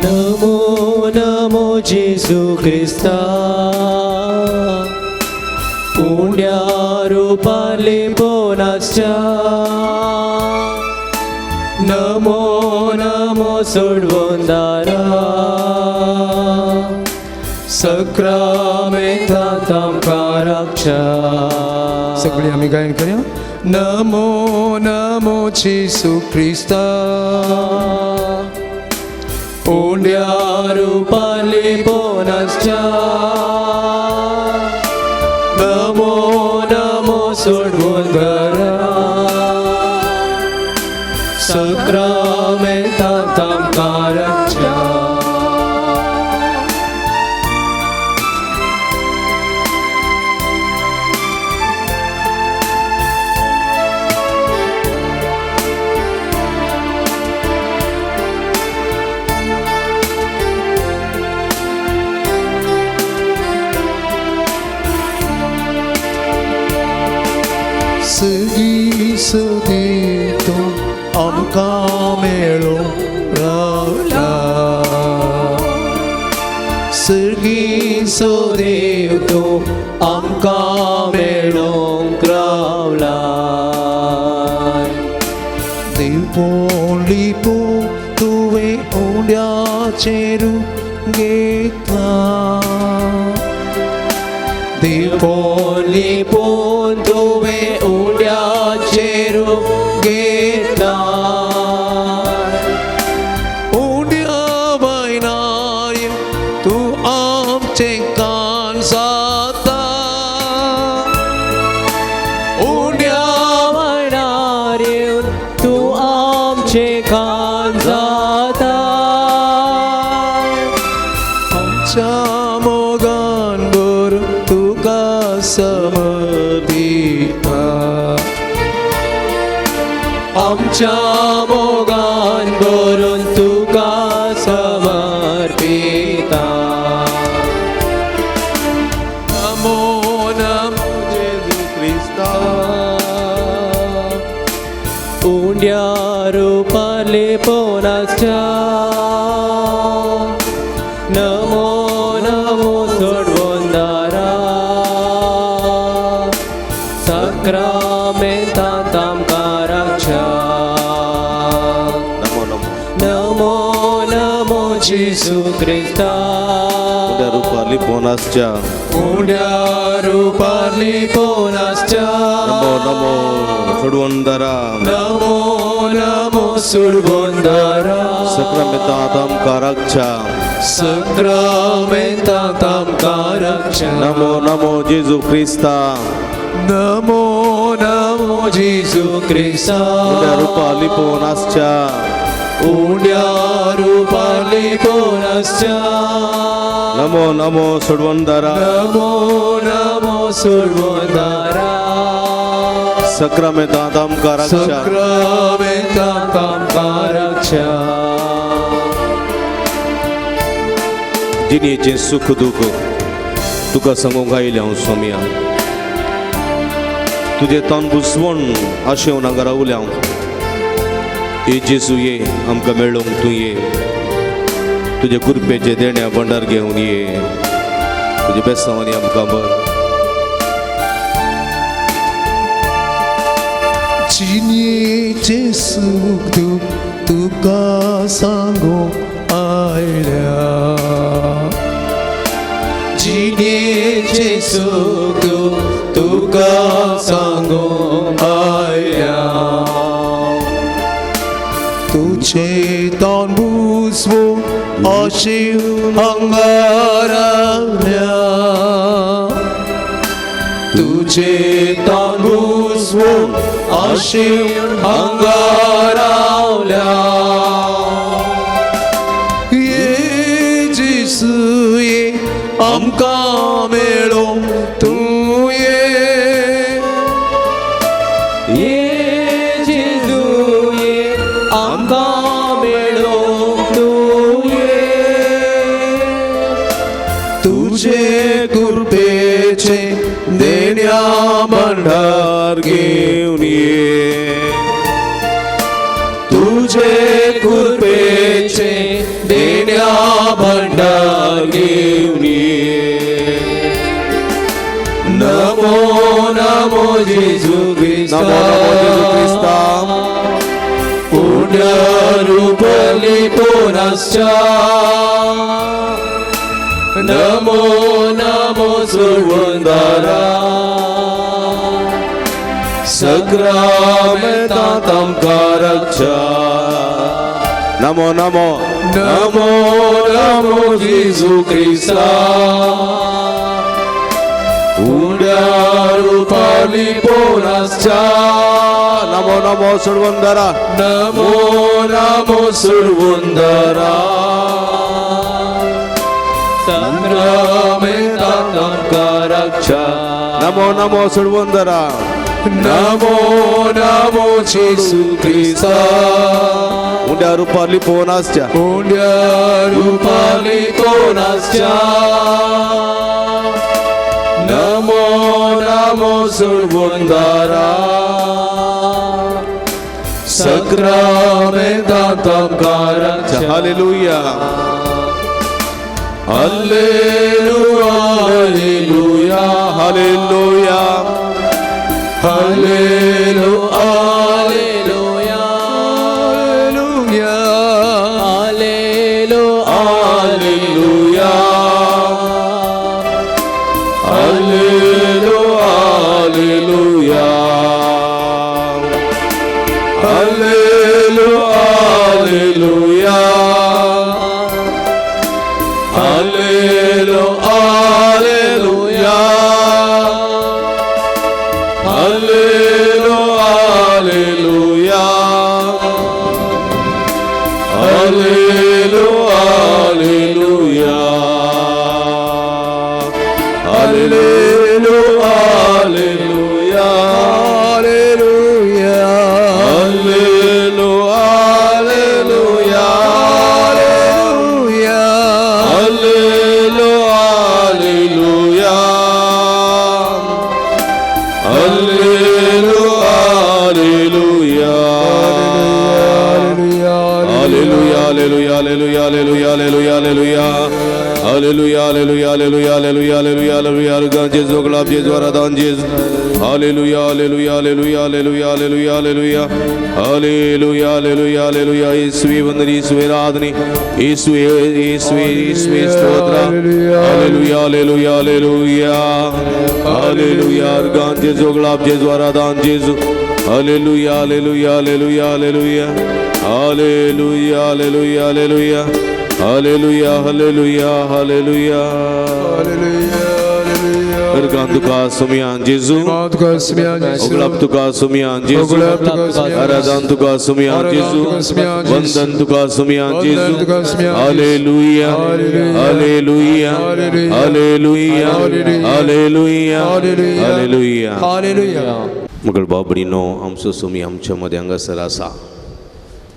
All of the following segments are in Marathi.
नमो नमो जेजू ख्रिस्ता पुण्या रूपाले पोनासच्या नमो नमो सोडवंदारा सक्रमेंतांत आमकां रक्षा. सगळीं आमी गायन करया. नमो नमो जेजू ख्रिस्ता पुण्या रूपाले पोनासच्या नमो नमो सोडवंदारा सक्रमेंतांत आमकां रक्षा. सगळी सदेतो आमकां मेळूंक रावला. सगळी सोदेव तो आमकां मेळूंक रावला. देवपोन लिपोन तुवें उंड्याचेर घेतला. देवपोन लिपोन तुवें उंड्याचेर घेतला. उंड्या वयनार तूं आमचें कान जाता. उंड्या वयनार येवन तूं आमचें कान जाता. आमच्या मोगान भरून तुका समर्पिता. आमच्या मोगान भरून तुका समर्पिता. नमो नमो जेजू ख्रिस्ता उंड्या रूपाले पोनासच्या नमो नमो सोडवंदारा सक्रमेंतांत आमकां रक्षा. नमो नमो जेजू ख्रिस्ता रूपाली पोनासच्या उंड्या रूपाली पोनासच्या नमो नमो सोडवंदारा नमो नमो सोडवंदारा सक्रमेंतांत आमकां रक्षा. सक्रमेंतांत आमकां रक्षा. नमो नमो जेजू ख्रिस्ता नमो नमो जेजू ख्रिस्ता रूपाली पोनासच्या उंड्या रूपाली पोनासच्या नमो नमो सोडवंदारा नमो नमो सोडवंदारा सक्रमेंतांत आमकां रक्षा. सक्रमेंतांत आमकां रक्षा. जिणेचें सुख दूख तुका सांगूंक आयलें हांव स्वामिया. तुजें तन बुसवण आशेवन हांगा रावलें हांव. हे जेजू ये आमकां मेळोंक तूं ये. तुजे कृपेचे देण्या भंडार घेवन ये. तुजे बेसांवांनी आमकां भर. जिणेचें सूख दूख तुका सांगूंक आयल्या. जिणेचें सूख तुका सांगूंक आयल्या. तुझे तन बुसवून आशेवन हांगा रावल्या. तुझे तन बुसवून आशेवन हांगा रावल्या. ये जेजू ये आमकां मेळोंक तूं ये. ये जेजू ये आमकां मेळोंक तूं ये. तुझे कृपेचे देण्या भंडार घेवन ये. तुझे कृपेचे देण्या जेजू ख्रिस्ता नमो नमो जेजू ख्रिस्ता पुण्यरूपली पुनश्चा नमो नमो सुवंदरा सक्रामेतां कारक्षा नमो नमो नमो नमो जेजू ख्रिस्ता पुण्यरूपली पुनश्चा नमो नमो सुरवंदरा नमो नमो सुरवंदरा संग्रामेतां कारक्षा नमो नमो सुरवंदरा नमो नमो जेजू ख्रिस्ता उंड्या रूपाली पोनासच्या पुण्यरूपली पुनश्चा नमो नमो सुरवंदरा सक्रामेतां कारक्षा हालेलुया Hallelujah, hallelujah, हालेलुया hallelujah, hallelujah, hallelujah, hallelujah, hallelujah, Hallelujah, hallelujah, hallelujah, hallelujah, hallelujah, hallelujah, hallelujah, Jesus, glab Jesus, Aradan Jesus. Hallelujah, hallelujah, hallelujah, hallelujah, hallelujah, hallelujah, hallelujah, hallelujah, hallelujah. ईश्वी वंदनी, ईश्वी आराधनी, ईश्वी स्तोत्र. Hallelujah, hallelujah, hallelujah, hallelujah, Aradan Jesus, glab Jesus, Aradan Jesus. Hallelujah, hallelujah, hallelujah, hallelujah, hallelujah, hallelujah, hallelujah. Hallelujah, hallelujah, hallelujah. Erkan tuka sumiyan Jesu, oglap tuka sumiyan Jesu, aradan tuka sumiyan Jesu, vandan tuka sumiyan Jesu. Hallelujah, hallelujah, hallelujah, hallelujah, hallelujah. Hallelujah. मगर बाबडी नो आमचो सुमी आमच्या मध्ये हांगासर आसा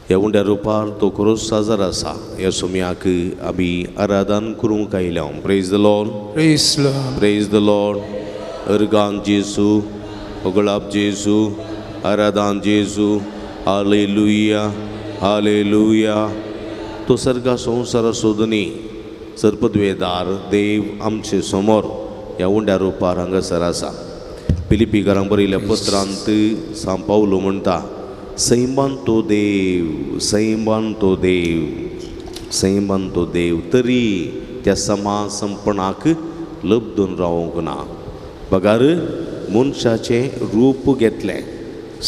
ह्या उंड्या रुपार तो खरोच साजार आसा ह्या सुमयाक आमी आराधन करूंक आयल्या praise the Lord Praise Lord. Praise the Lord organ जेजू ओगळाप जेजू आराधन जेजू हालेलुया हालेलुया तो सर्गा संसार सोदनी सर्पद्वेदार देव आमचे समोर ह्या उंड्या रुपार हांगासर आसा फिलिपिकारांक बरयल्या पत्रांत सांत पावलो म्हणटा सैमान तो देव तरी त्या समासंपणाक लब्धून रावूंक ना पगार मनशाचें रूप घेतलें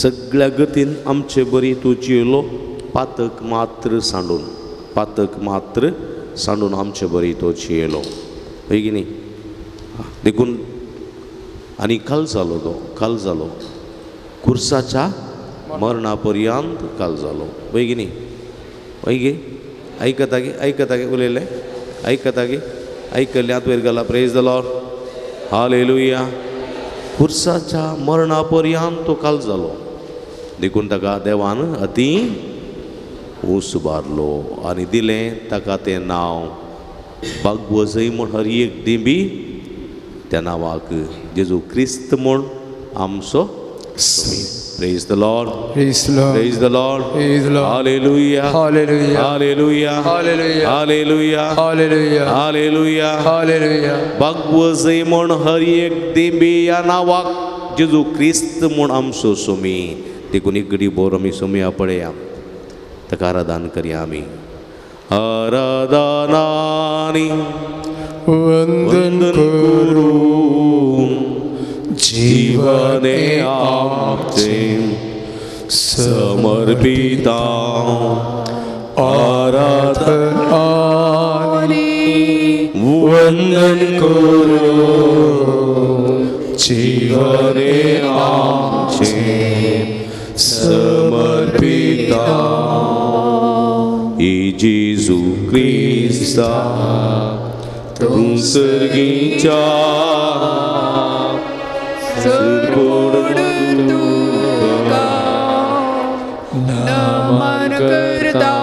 सगळ्या गतीन आमचे बरी तूं जियेलो पातक मात्र सांडून आमचे बरी तो जियेलो बेगिनी देखून आनी काल जालो कुर्साच्या मरणापर्यंत काल जालो बेगिनी वैगे ऐकता गे उलयलें ऐकता गे ऐकल्लें आतां वयर घाला प्रेज द लॉर्ड हालेलुया कुर्साच्या मरणापर्यंत तो काल जालो देखून ताका देवान अती ऊस बारलो आनी दिलें ताका तें नांव भागवजय म्हण हर एक दिंबी त्या नांवाक जेजू क्रिस्त म्हूण आमचो Praise the Lord. Praise the Lord. Praise the Lord. Praise the Lord. Hallelujah. Hallelujah. Hallelujah. Hallelujah. Hallelujah. Hallelujah. Hallelujah. Hallelujah. भगवजय म्हूण हर एक दिंबी ह्या नांवाक जेजू क्रिस्त म्हूण आमचो सोमी देखून एक घडी बोर आमी सोम्या पळया ताका आराधन करया आमी आराधनानी वंदन करू जीवने आमचे समर्पिता आराधनानी वंदन करू जीवने आमचे समर्पिता ई जेजू क्रिस्ता तू सर्गीच्या नमन करता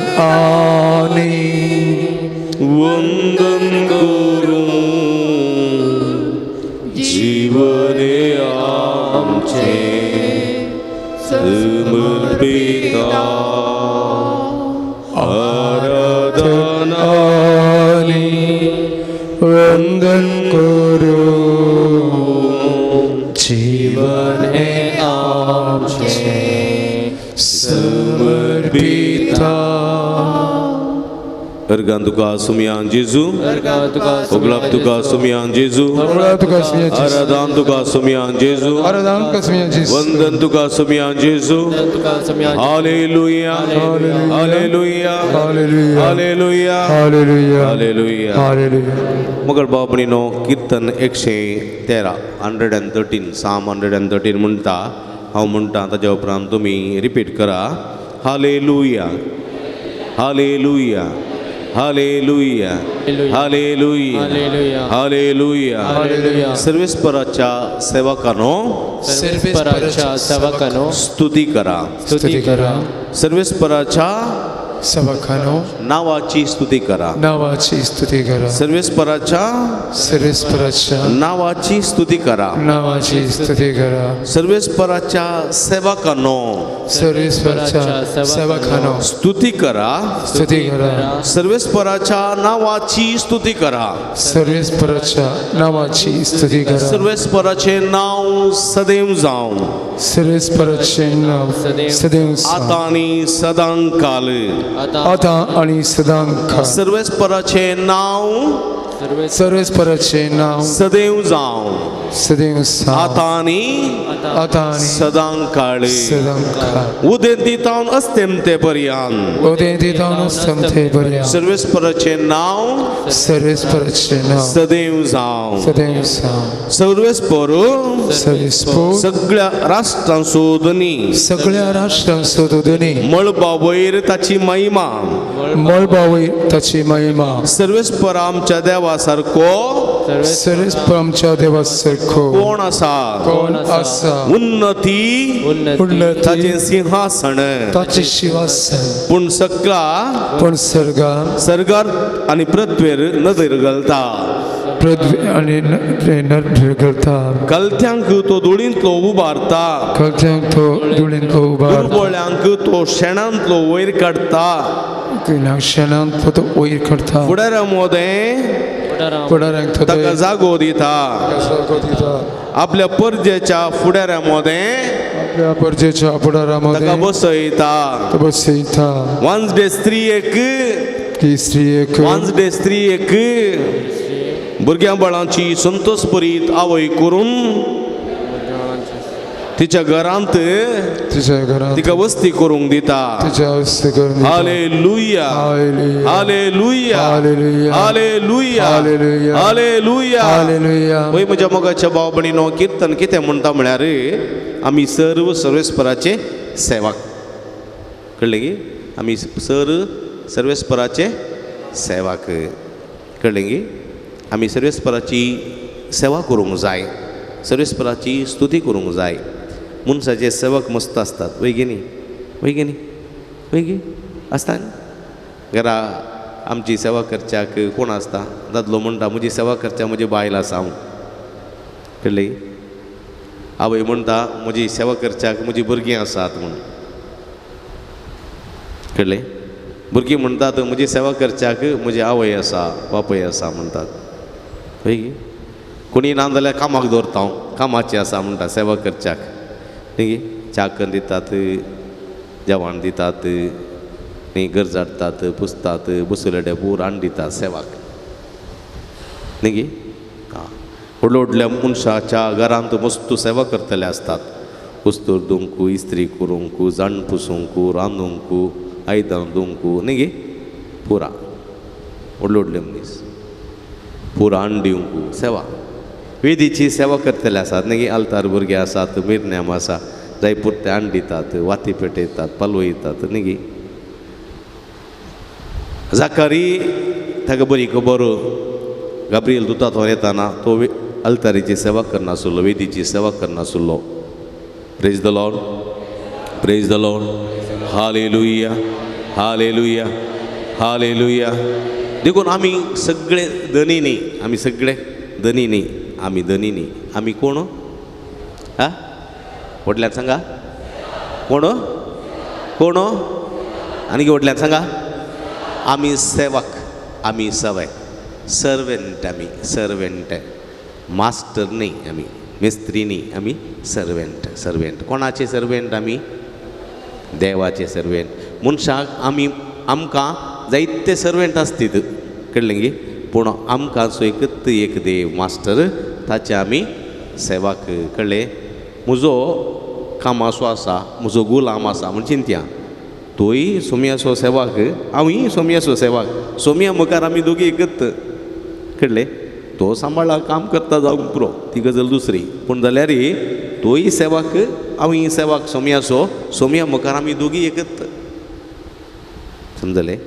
आराधनानी वंदन करू जीवने आमचे समर्पिता आराधनानी वंदन करू जीवने आमचे समर्पिता अर्गान तुका सुमयान जेजू ओगलाप तुका सुमयान जेजू आराधन तुका सुमयान जेजू वंदन तुका सुमयान जेजू हालेलुया हालेलुया हालेलुया हालेलुया मगर बाबणीनो कीर्तन 113 साम 113 म्हणटा हांव म्हणटा ताच्या उपरांत तुमी रिपीट करा हालेलुया हालेलुया हालेलुया हालेलुया हालेलुया सर्वेस्पराच्या सेवकानो स्तुती करा सर्वेस्पराच्या सेवकानो नावाची स्तुती करा नावाची स्तुती करा सर्वेस्पराच्या नावाची स्तुती करा नावाची स्तुती करा सर्वेस्पराच्या सेवकानो सेवकानो स्तुती करा सर्वेस्पराच्या नावाची स्तुती करा सर्वेस्पराच्या नावाची स्तुती करा सर्वेस्पराचे नाव सदैव जावं सर्वेस्पराचे नाव सदैव आता आणि सदांकाल आता आणि सदांकाळ सर्वेस्पराचे नाव सदैव जावं सदैव आता आणि सदांकाळ उदेंतीतावन अस्तेमते पर्यंत सर्वेस्पराचे नाव सदैव जावं सर्वेस्पर सगळ्या राष्ट्रांचो धनी मळबा वयर ताची महिमा सर्वेस्पर आमच्या देवा सारको कोण आसा उन्नती ताचे सिंहासन पूण सर्गार आणि पृथ्वीर नदर घालता कलथ्यांक तो धुळींतलो उबारता दुर्बळ्यांक तो शेणांतलो वयर काडता फुडारा मोदें ताका जागो दिता आपल्या परजेच्या फुडाऱ्या मोदें ताका बसयता वांसडे स्त्रियेक भुरग्यां बाळांची संतोष भरीत आवय करून तिच्या घरांत तिका वस्ती करूंक दिता हालेलुया हालेलुया हालेलुया हालेलुया वय म्हज्या मोगाच्या भाव भयणीनो कीर्तन कितें म्हणटा म्हळ्यार आमी सर्वेस्पराचे सेवक कळ्ळें गी आमी सर्वेस्पराचे सेवक कळ्ळें गी आमी सर्वेस्पराची सेवा करूंक जाय सर्वेस्पराची स्तुती करूंक जाय मनशाचे सेवक मस्त असतात वय गे आसता घरा आमची सेवा करच्याक कोण आसता दादलो म्हणटा म्हजी सेवा करच्या म्हजी बायल आसा हांव कळ्ळें आवय म्हणटा म्हजी सेवा करच्याक म्हजी भुरगीं आसात म्हूण कळ्ळें भुरगीं म्हणटात म्हजी सेवा करच्याक म्हजी आवय आसा बापूय आसा म्हणटात वय गे कोणी ना जाल्यार कामाक दवरता हांव कामाचें आसा म्हणटा सेवा करच्याक न्ही च्या करून दितात जेवण दितात न्ही घर झाडटात पुसतात बसयले डेपूर आण दितात सेवाक न्ही व्हडल्या व्हडल्या मनशाच्या घरांत मस्त सेवा करतले असतात उस्तूर दुंकू इस्त्री करूंक जाण पुसूंक रांदूंक आयदनां धुवंक न्ही गे पुरा व्हडले व्हडले मनीस पुरा आण दिवंक सेवा वेदीची सेवा करतले आसात न्ही गे आल्तार भुरगे आसात मिरनेम आसा जाय पुरते आण दितात वाती पेटयतात पालवयतात न्ही गे जाकारी ताका बरी खबर गाब्रिएल दुतांतून येताना तो अल्तारीची सेवा करनासलो वेदीची सेवा करनासलो praise the lord praise the lord हालेलुया हालेलुया हालेलुया देखून आमी सगळे धनी न्ही आमी सगळे धनी न्ही आमी धनी न्ही आमी कोण हा व्हडल्यान सांगा कोण कोण आनी व्हडल्यान सांगा आमी सेवक आमी सवय सर्वेंट आमी सर्वेंट मास्टर न्ही आमी मेस्त्री न्ही आमी सर्वेंट सर्वेंट कोणाचे सर्वेंट आमी देवाचे सर्वेंट मनशाक आमी आमकां जायते सर्वेंट आसतात कळ्ळें गे पूण आमकां एकच एक देव मास्टर ताचे आमी सेवाक कळ्ळें म्हजो कामासो आसा म्हजो गुलाम आसा म्हण चिंत्या तोय सोमी आसो सेवाक हांवूय सोमी आसो सेवाक सोम्या मुखार आमी दोगी एकच कळ्ळें तो सांबाळा काम करता जावंक पुरो ती गजाल दुसरी पूण जाल्यार तोय सेवाक हांवूय सेवाक सोम्या आसो सोम्या मुखार आमी दोगी एकच समजलें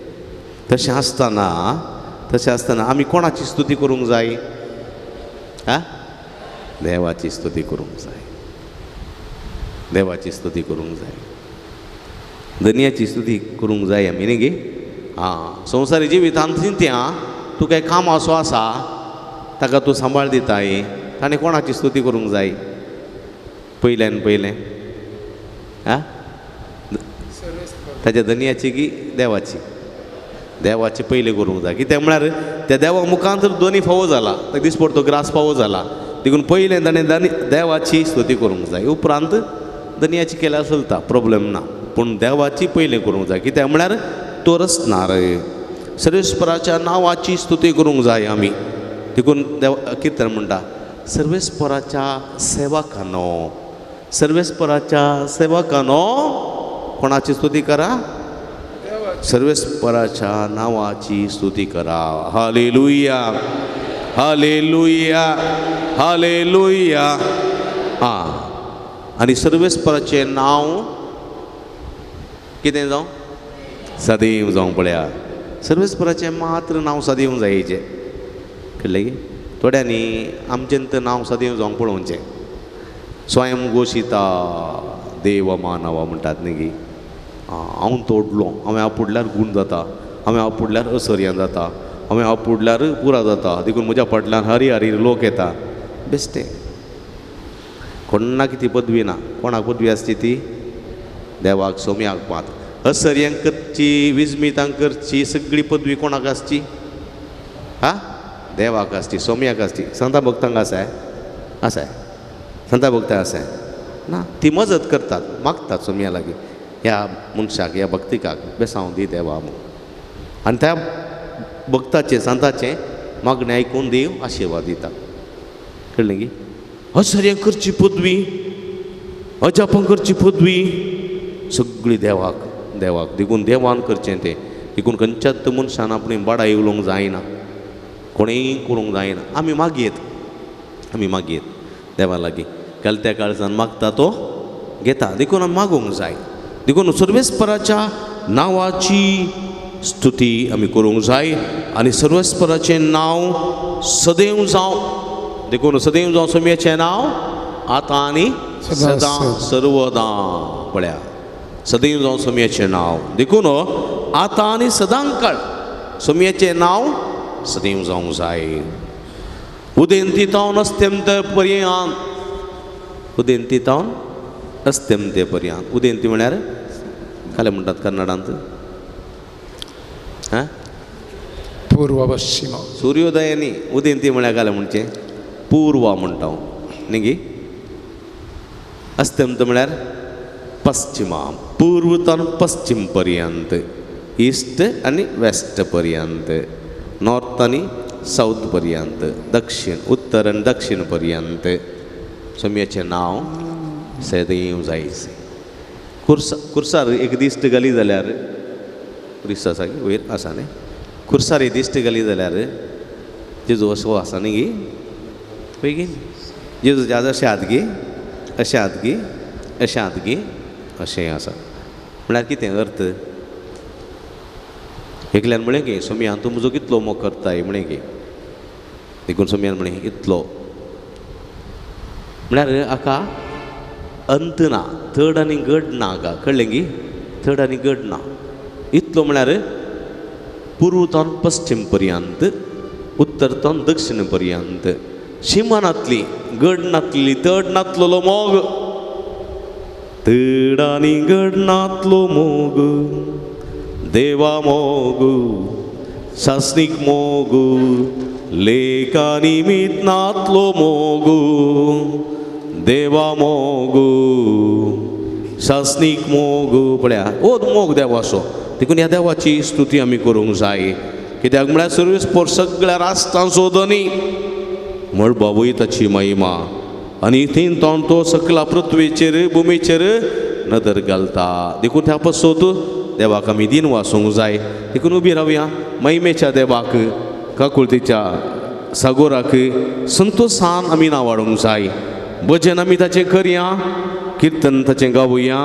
तशें आसतना आमी कोणाची स्तुती करूंक जाय आ देवाची स्तुती करूंक जाय देवाची स्तुती करूंक जाय धन्याची स्तुती करूंक जाय आमी न्ही गे हां संवसारी जिवितांत चिंत्या तूं काय काम असो आसा ताका तूं सांबाळ दिताय ताणें कोणाची स्तुती करूंक जाय पयल्यान पयलें आ ताच्या धन्याची की देवाची देवाची पयलीं करूंक जाय कित्याक म्हळ्यार त्या देवा मुखांत दोनी फावो जाला ताका दिसपडतो ग्रास फावो जाला देखून पयलें ताणें देवाची स्तुती करूंक जाय उपरांत धन्याची केल्यार चलता प्रॉब्लेम ना पूण देवाची पयलें करूंक जाय कित्याक म्हळ्यार तो रचणार सर्वेस्पराच्या नांवाची स्तुती करूंक जाय आमी देखून देव कितें म्हणटा सर्वेस्पराच्या सेवकानो सर्वेस्पराच्या सेवकानो कोणाची स्तुती करा सर्वेस्पराच्या नांवाची स्तुती करा हालेलुया हालेलुया हालेलुया हां आनी सर्वेस्पराचें नांव कितें जावं सदैव जावं पळया सर्वेस्पराचें मात्र नांव सदैव जायेचें कळ्ळें गे थोड्यांनी आमचें नांव सदैव जावंक पळोवचें स्वयं घोशिता देव मानवा म्हणटात न्ही गे हांव तोडलो हांवें आपुडल्यार गूण जाता हांवें आपुडल्यार असर्यां जाता हांवें आपुडल्यार पुरा जाता देखून म्हज्या फाटल्यान हरी हरी लोक येता बेश्टें कोणाक ती पदवी ना कोणाक पदवी आसची ती देवाक सोम्याक मात असर्यांक करची विजमितांक करची सगळी पदवी कोणाक आसची हा देवाक आसची सोम्याक आसची संता भक्तांक आसाय आसाय संता भक्तांक आसाय ना ती मजत करतात मागतात सोम्या लागीं ह्या मनशाक ह्या भक्तिकाक बेसांव दी देवा म्हूण आनी त्या भक्ताचें संताचें मागणें आयकून देव आशिर्वाद दिता कळ्ळें गे असर्यांक करची पदवी अजापांक करची पदवी सगळी देवाक देवाक देखून देवान करचें तें देखून खंयच्याच मनशान आपणी बाडाय उलोवंक जायना कोणेंय करूंक जायना आमी मागयेत देवा लागीं त्या काळजान मागता तो घेता देखून आमी मागूंक जाय देखून सर्वेस्पराच्या नांवाची स्तुती आमी करूंक जाय आनी सर्वेस्पराचें नांव सदैव जावं देखून सदैव जावं सोम्याचें नांव आतां आनी सदां सर्वदां पळया सदैव जावं सोम्याचें नांव देखून आतां आनी सदांकाळ सोम्याचें नांव सदैव जावंक जाय उदेंतीतावन अस्त्यंत पर्यंत उदेंतीतावन अस्त्यंते पर्यंत उदेंती म्हळ्यार काले म्हणटात कन्नडांत हां पूर्व पश्चिम सूर्योदय न्ही उदेंती म्हळ्यार काले म्हणचें पूर्वा म्हणटा न्ही अस्तंत म्हळ्यार पश्चिमा पूर्वतन पश्चिम पर्यंत ईस्ट आनी वेस्ट पर्यंत नॉर्थ आनी साऊथ पर्यंत दक्षिण उत्तर आनी दक्षिण पर्यंत सोम्याचें नांव सदैव जायचें खुर्सार एक दिश्ट घाली जाल्यार रिस आसा की वयर आसा न्ही खुर्सार एक दिश्ट घाली जाल्यार जेजू असो आसा न्ही गी बेगीन जेजूचे आज अशें हात गी अशें हात गी अशें हात गी अशें आसा म्हळ्यार कितें अर्थ एकल्यान म्हळें की सोम्या तूं म्हजो कितलो मोग करताय म्हणें की देखून सोम्यान म्हणें इतलो म्हळ्यार हाका अंत ना थर्ड आनी गड ना हाका कळ्ळें गी थर्ड आनी गड ना इतलो म्हळ्यार पूर्वतन पश्चिम पर्यंत उत्तरतन दक्षिण पर्यंत शिमानातली गड नातली थर्ड नातलो मोग थर्ड आनी गड नातलो मोग देवा मोग शासनीक मोग लेका निमित नातलो मोग देवा मोग शासनीक मोग पळया ओ मोग देवाचो देखून ह्या देवाची स्तुती आमी करूंक जाय कित्याक म्हळ्यार सर्वेस्पर सगळ्या राष्ट्रां सोदनी म्हण बाबूय ताची महिमा आनी थंय तो सकला पृथ्वीचेर भुमीचेर नदर घालता देखून त्या पसोत देवाक आमी दिन वासूंक जाय देखून उबी रावया महिमेच्या देवाक काकुळतीच्या सागोराक संतोषान आमी नांवाडूंक जाय भजन आमी ताचें करया किर्तन ताचें गावुया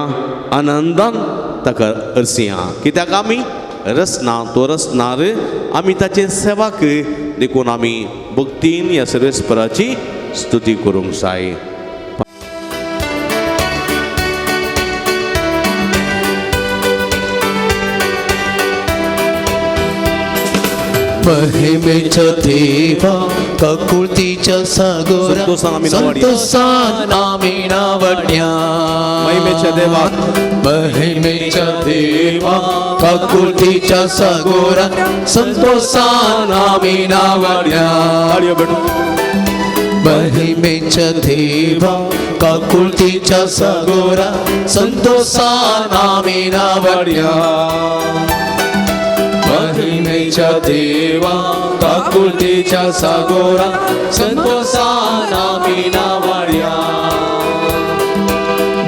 आनंदान ताका हरसिया कित्याक आमी रसना तो रसनार आमी ताचे सेवाक देखून आमी भक्तीन ह्या सर्वेस्पराची स्तुती करूंक जाय महिमेच्या देवा काकुळतीच्या सागोरा संतोषान आमी नावडया महिमेच्या देवा महिमेच्या देवा काकुळतीच्या सागोरा संतोषान आमी नावडया महिमेच्या देवा काकुळतीच्या सागोरा संतोषान आमी नावडया महिमेच्या देवा काकुळतीच्या सागोरा संतोषान आमी नावडया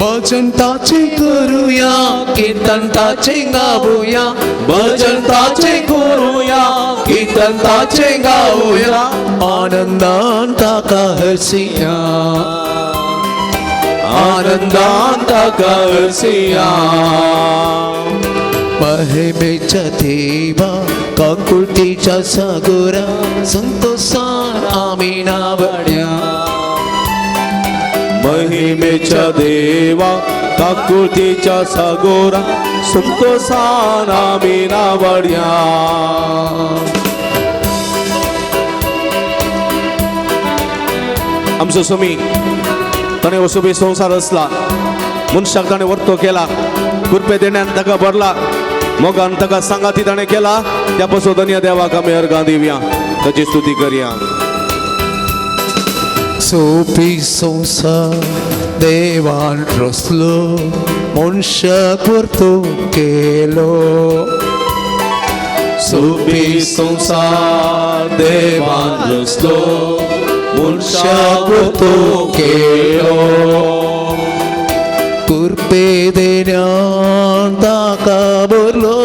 भजन ताचे करूया कीर्तन ताचे गावूया भजन ताचे करूया कीर्तन ताचे गावूया आनंदान ताका हरसिया आनंदान ताका हरसिया महिमेच्या देवा काकुळतीच्या सागोरा संतोषान आमी नावडया महिमेच्या देवा काकुळतीच्या सागोरा संतोषान आमी नावडया आमचो स्वामी ताणें वसुबी संवसार असला मनशाक ताणें वर्तो केला कृपे देण्यान ताका भरला मोगान ताका सांगाती ताणें केला त्या पासून या देवाक आमी अर्गां दिवया ताची स्तुती करया सोपी संसार देवान रचलो मनशाक वर्तो केलो सोपी संसार देवान रचलो मनशाक वर्तो केलो कृपे देण्यान ताका भरलो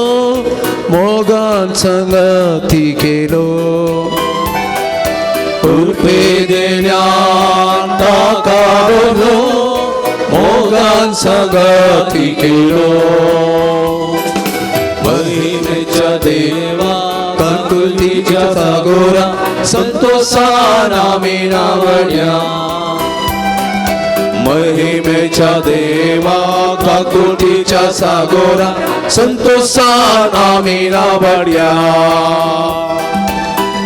मोगान संगती केलो कृपे देण्यान ताका भरलो मोगान संगती केलो महिमेच्या देवा काकुळतीच्या सागोरा संतोषान आमी नावडया महिमेच्या देवा काकुळतीच्या सागोरा संतोषान आमी नावडया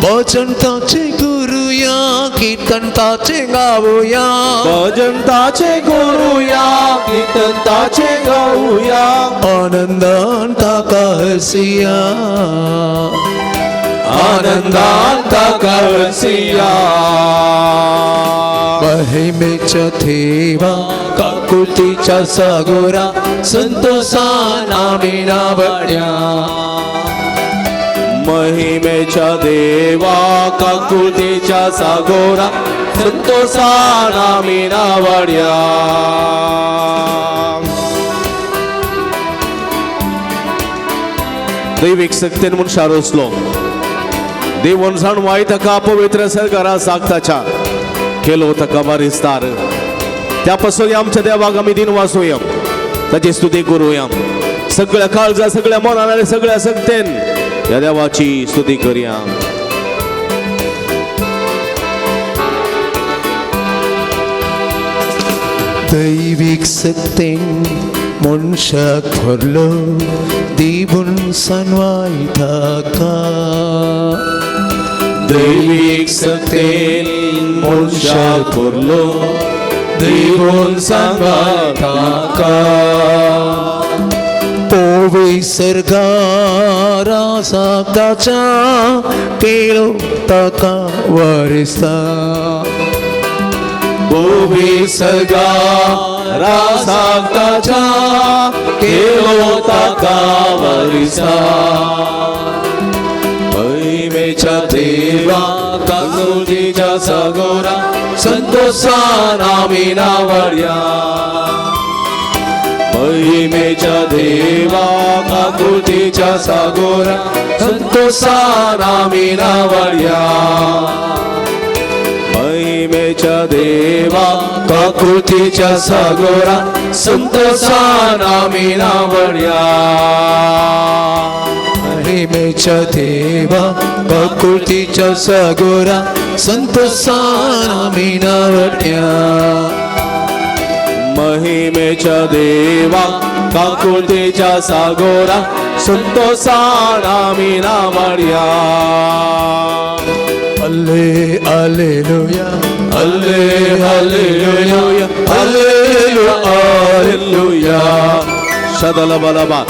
भजन ताचे करूया कीर्तन ताचे गावूया भजन ताचे करूया कीर्तन ताचे गाऊया आनंदान ताका हरसिया आनंदात कळसिया महिमेच्या देवा काकुतीच्या सागोरा संतोषाना मिनावड्या महिमेच्या देवा काकुतीच्या सागोरा संतोषाना मिनावड्या दैविक सक्तीन म्हूण शारोसलो देवून जाणवाय ताका पवित्र सरकारा सागताच्या केलो ताका वारिस्तार त्या पासून आमच्या देवाक आमी दिन वासुया ताची स्तुती करूया सगळ्या काळजा सगळ्या मनान आनी सगळ्या सक्तेन या देवाची स्तुती करूया दैविक सक्तीन मनशाक भरलो दिवून सनवाय ताका दैविक सक्तीन मनशाक भरलो दिवून सनवाय ताका पोवी सरगारा सागताच्या केलो ताका वारिस्ता पोवी सरगारा सागताच्या केलो ताका वारिस्ता महिमेच्या देवा काकुतीच्या सागोरा संतोषाना मिनावड्या महिमेच्या देवा काकुतीच्या सागोरा संतोषाना मिनावड्या महिमेच्या देवा काकुतीच्या सागोरा संतोषाना मिनावड्या महिमेच्या देवा काकुतीच्या सागोरा संतोषाना मिनावड्या महिमेच्या देवा काकुतीच्या सागोरा संतोषाना मिनावड्या Alle, Alleluia, Alle, Alleluia, Alleluia, Alleluia. Shadala balaba.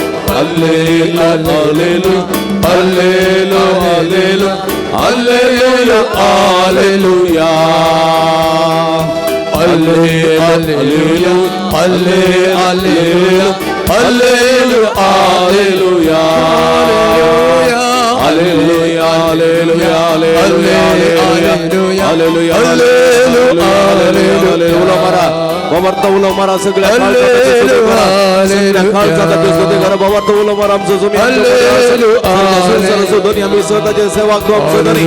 Alle, Alleluia, Alleluia, Alleluia, Alleluia, Alleluia. Alle, Alleluia, Alle, Alleluia, Alleluia, Alleluia. Alleluia, alleluia, alleluia, alleluia, alleluia, alleluia, alleluia, mara. Bawarta ulo mara सगळ्या काळजाची स्तुती करा बाबा उलो मरा आमचं तुम्ही सरस्वती आम्ही स्वतःचे सेवा करू आमचं धनी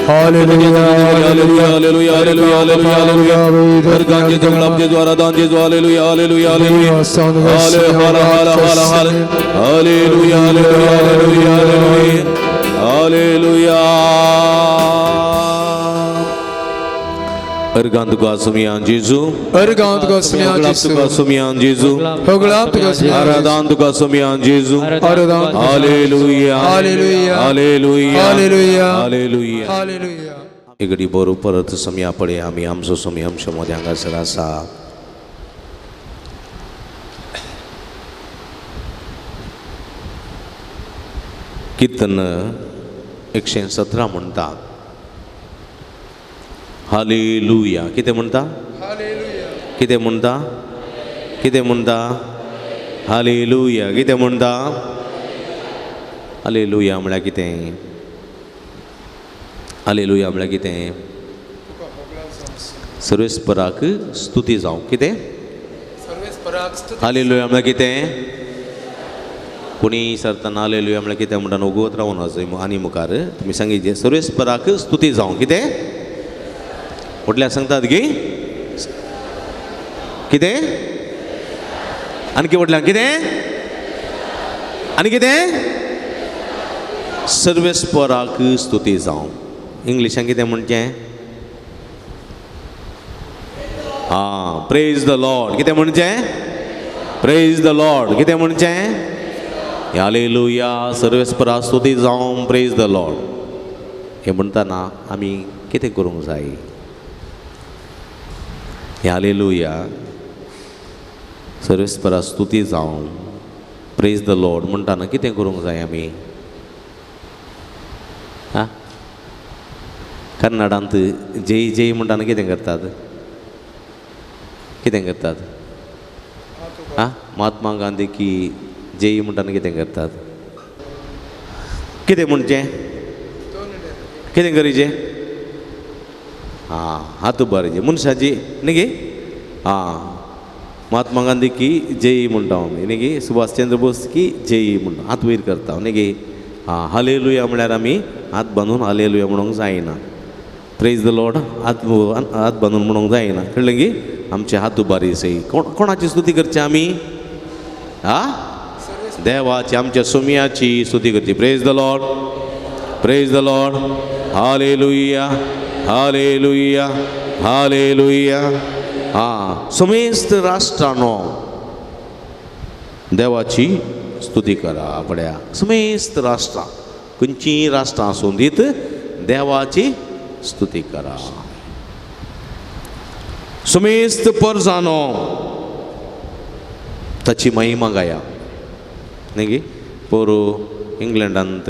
हालेलुया हालेलुया हालेलुया हालेलुया हालेलुया वर्गांचे जंगलांचे द्वारा दानचे द्वारा हालेलुया hallelujah hallelujah hallelujah hallelujah hallelujah हालेलुया Ergando Gasumian Jesus, Ergando Gasumian Jesus, Gasumian Jesus, Hoglap Gasumian, Aradando Gasumian Jesus, Aradando, Hallelujah, Hallelujah, Hallelujah, Hallelujah, Hallelujah, Hallelujah. एकडी बरो परत समया पडे आम्ही आमचो समय आमच्यामध्ये हांगासर आसा कीर्तन 117 म्हणटा हालेलुया कितें म्हणटा कितें म्हणटा कितें म्हणटा हालेलुया कितें म्हणटा हालेलुया म्हळ्यार कितें हालेलुया म्हळ्यार कितें सर्वेस्पराक स्तुती जावं कितें हालेलुया म्हळ्यार कितें कोणी सरतना हालेलुया म्हळ्यार कितें म्हणटा नोगोत रावून वचय आनी मुखार तुमी सांगितलें सर्वेस्पराक स्तुती जावं कितें म्हटल्यार सांगतात की कितें आनी म्हटल्यार कितें आनी कितें सर्वेस्पराक स्तुती जावं इंग्लिशान कितें म्हणचें हां प्रेज द लॉर्ड कितें म्हणचें प्रेज द लॉर्ड कितें म्हणचें हालेलुया सर्वेस्पराक स्तुती जावं प्रेज द लॉर्ड हें म्हणटाना आमी कितें करूंक जाय हालेलुया सर्वेस्पराक स्तुती जावं प्रेज द लॉर्ड म्हणटाना कितें करूंक जाय आमी कन्नडांत जय जय म्हणटाना कितें करतात कितें करतात आं महात्मा गांधी की जय म्हणटाना कितें करतात कितें म्हणचें कितें करीचें हां हात उबारचें मनशाची न्ही गे हां महात्मा गांधी की जय म्हणटा आमी न्ही गे सुभाषचंद्र बोस की जय म्हणटा हात वयर करता न्ही गे हां हालेलुया म्हळ्यार आमी हात बांदून हालेलुया म्हणूंक जायना प्रेज द लॉर्ड हात बांदून म्हणूंक जायना कळ्ळें गे आमचे हात उबारी सई कोणाची स्तुती करची आमी आ देवाची आमच्या सोमयाची स्तुती करची प्रेज द लॉर्ड हालेलुया हालेलुया हालेलुया हां समेस्त राष्ट्रानो देवाची स्तुती करा पड्या समेस्त राष्ट्रां खंयचीय राष्ट्रां आसूं दीत देवाची स्तुती करा समेस्त परजानो ताची महिमा गाया न्ही गे पोरू इंग्लंडांत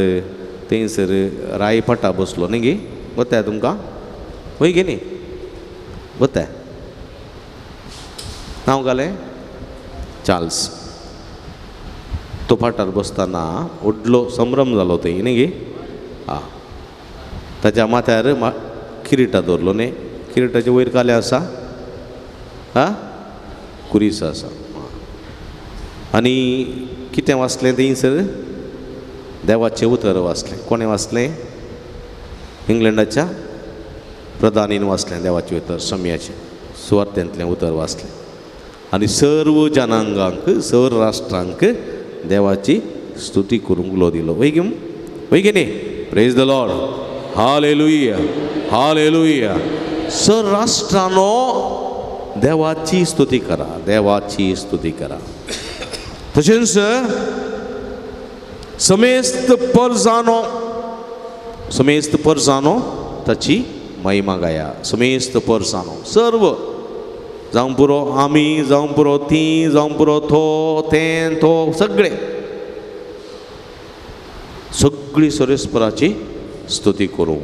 थंयसर राय पट्टा बसलो न्ही गे वता तुमकां वय गे न्ही वता नांव घालें चार्ल्स तो फाटार बसतना व्हडलो संभ्रम जालो थंय न्ही गे आं ताच्या माथ्यार किरीटा दवरलो न्ही किरीटाचे वयर काले आसा आं कुरीस आसा आनी कितें वाचलें थंयसर देवाचें उतर वाचलें कोणें वाचलें इंग्लंडाच्या प्रधानीन वाचलें देवाचें उतर सम्याचें सुवार्थेंतलें उतर वाचलें आनी सर्व जनांगांक सर्व राष्ट्रांक देवाची स्तुती करूंक उलो दिलो वय गे न्ही प्रेज द लॉर्ड हालेलुया हालेलुया सर्व राष्ट्रानो देवाची स्तुती करा देवाची स्तुती करा तशेंच समेस्त परजानो ताची महिमा गाया समेस्त परजानो सर्व जावं पुरो आमी जावं पुरो ती जावं पुरो तें तो सगळी सरेस्पराची स्तुती करूं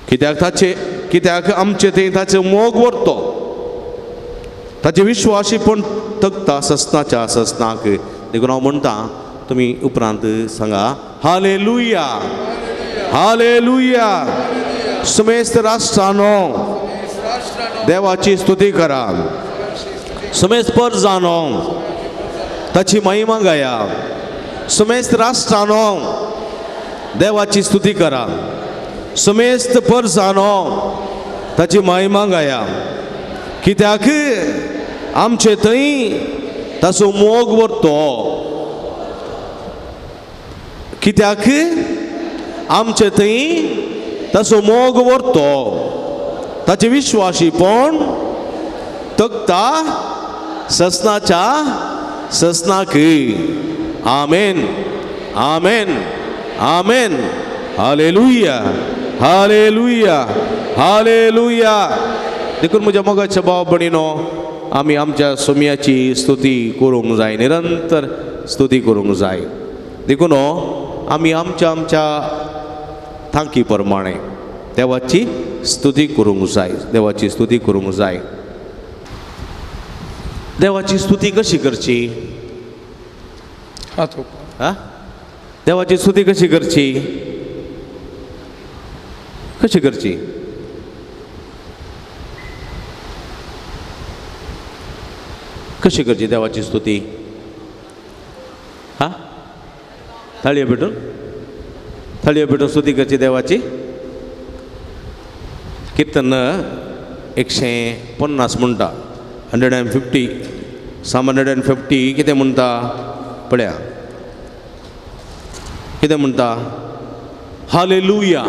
कित्याक आमचे थंय ताचें मोग व्हरतो ताचे विश्वासीपण तगता ससनाच्या ससनाक देखून हांव म्हणटा तुमी उपरांत सांगा हालेलुया हालेलुया समेस्त राष्ट्रानो देवाची स्तुती करा समेस्त परजानो ताची महिमा गाया समेस्त राष्ट्रानो देवाची स्तुती करा समेस्त परजानो ताची महिमा गाया कित्याक आमचे थंय ताचो मोग व्हरतो कित्याक आमचे थंय ताचो मोग व्हरतो ताचे विश्वासीपण तगता ससनाच्या ससनाक आमेन आमेन आमेन हालेलुया हालेलुया हालेलुया देखून म्हज्या मोगाच्या भाव भयणीनो आमी आमच्या सोमयाची स्तुती करूंक जाय निरंतर स्तुती करूंक जाय देखून आमी आमच्या थांकी प्रमाणे देवाची स्तुती करूंक जाय देवाची स्तुती करूंक जाय देवाची स्तुती कशी करची हा देवाची स्तुती कशी करची कशी करची कशी करची देवाची स्तुती हा थाळयो भेटून स्तुती करची देवाची कीर्तन 150 म्हणटा 150 साम 150 कितें म्हणटा पळया कितें म्हणटा हालेलुया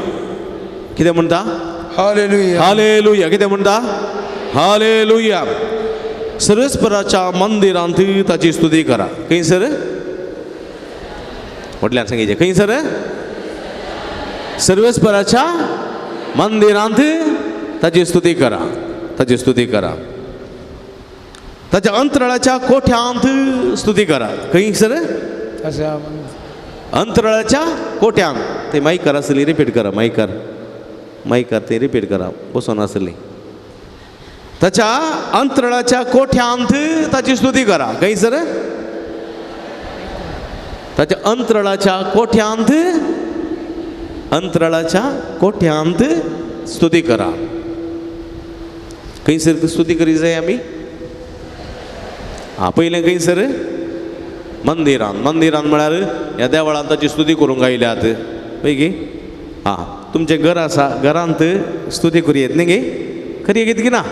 कितें म्हणटा हालेलुया हालेलुया कितें म्हणटा हालेलुया सर्वेस्पराच्या मंदिरांत ताची स्तुती करा खंयसर म्हटल्यार सांगितले खंयसर सर्वेस्पराच्या मंदिरांत ताची स्तुती करा ताची स्तुती करा ताच्या अंतराळाच्या कोठ्यांत स्तुती करा खंयसर अंतराळाच्या कोठ्यांत ते माईक करा सली रिपीट करा माईक कर माईकार ते रिपीट करा बसून असली त्याच्या अंतराळाच्या कोठ्यांत त्याची स्तुती करा काही सर त्याच्या अंतराळाच्या कोठ्यांत स्तुती करा काही सर स्तुती करी जाय आम्ही हा पहिले काही सर मंदिरान म्हळ्यार ह्या देवळांत ताची स्तुती करूंक आयल्यात पैकी हा तुमचे घर आसा घरांत स्तुती करूं येत न्ही गे खरी येत की ना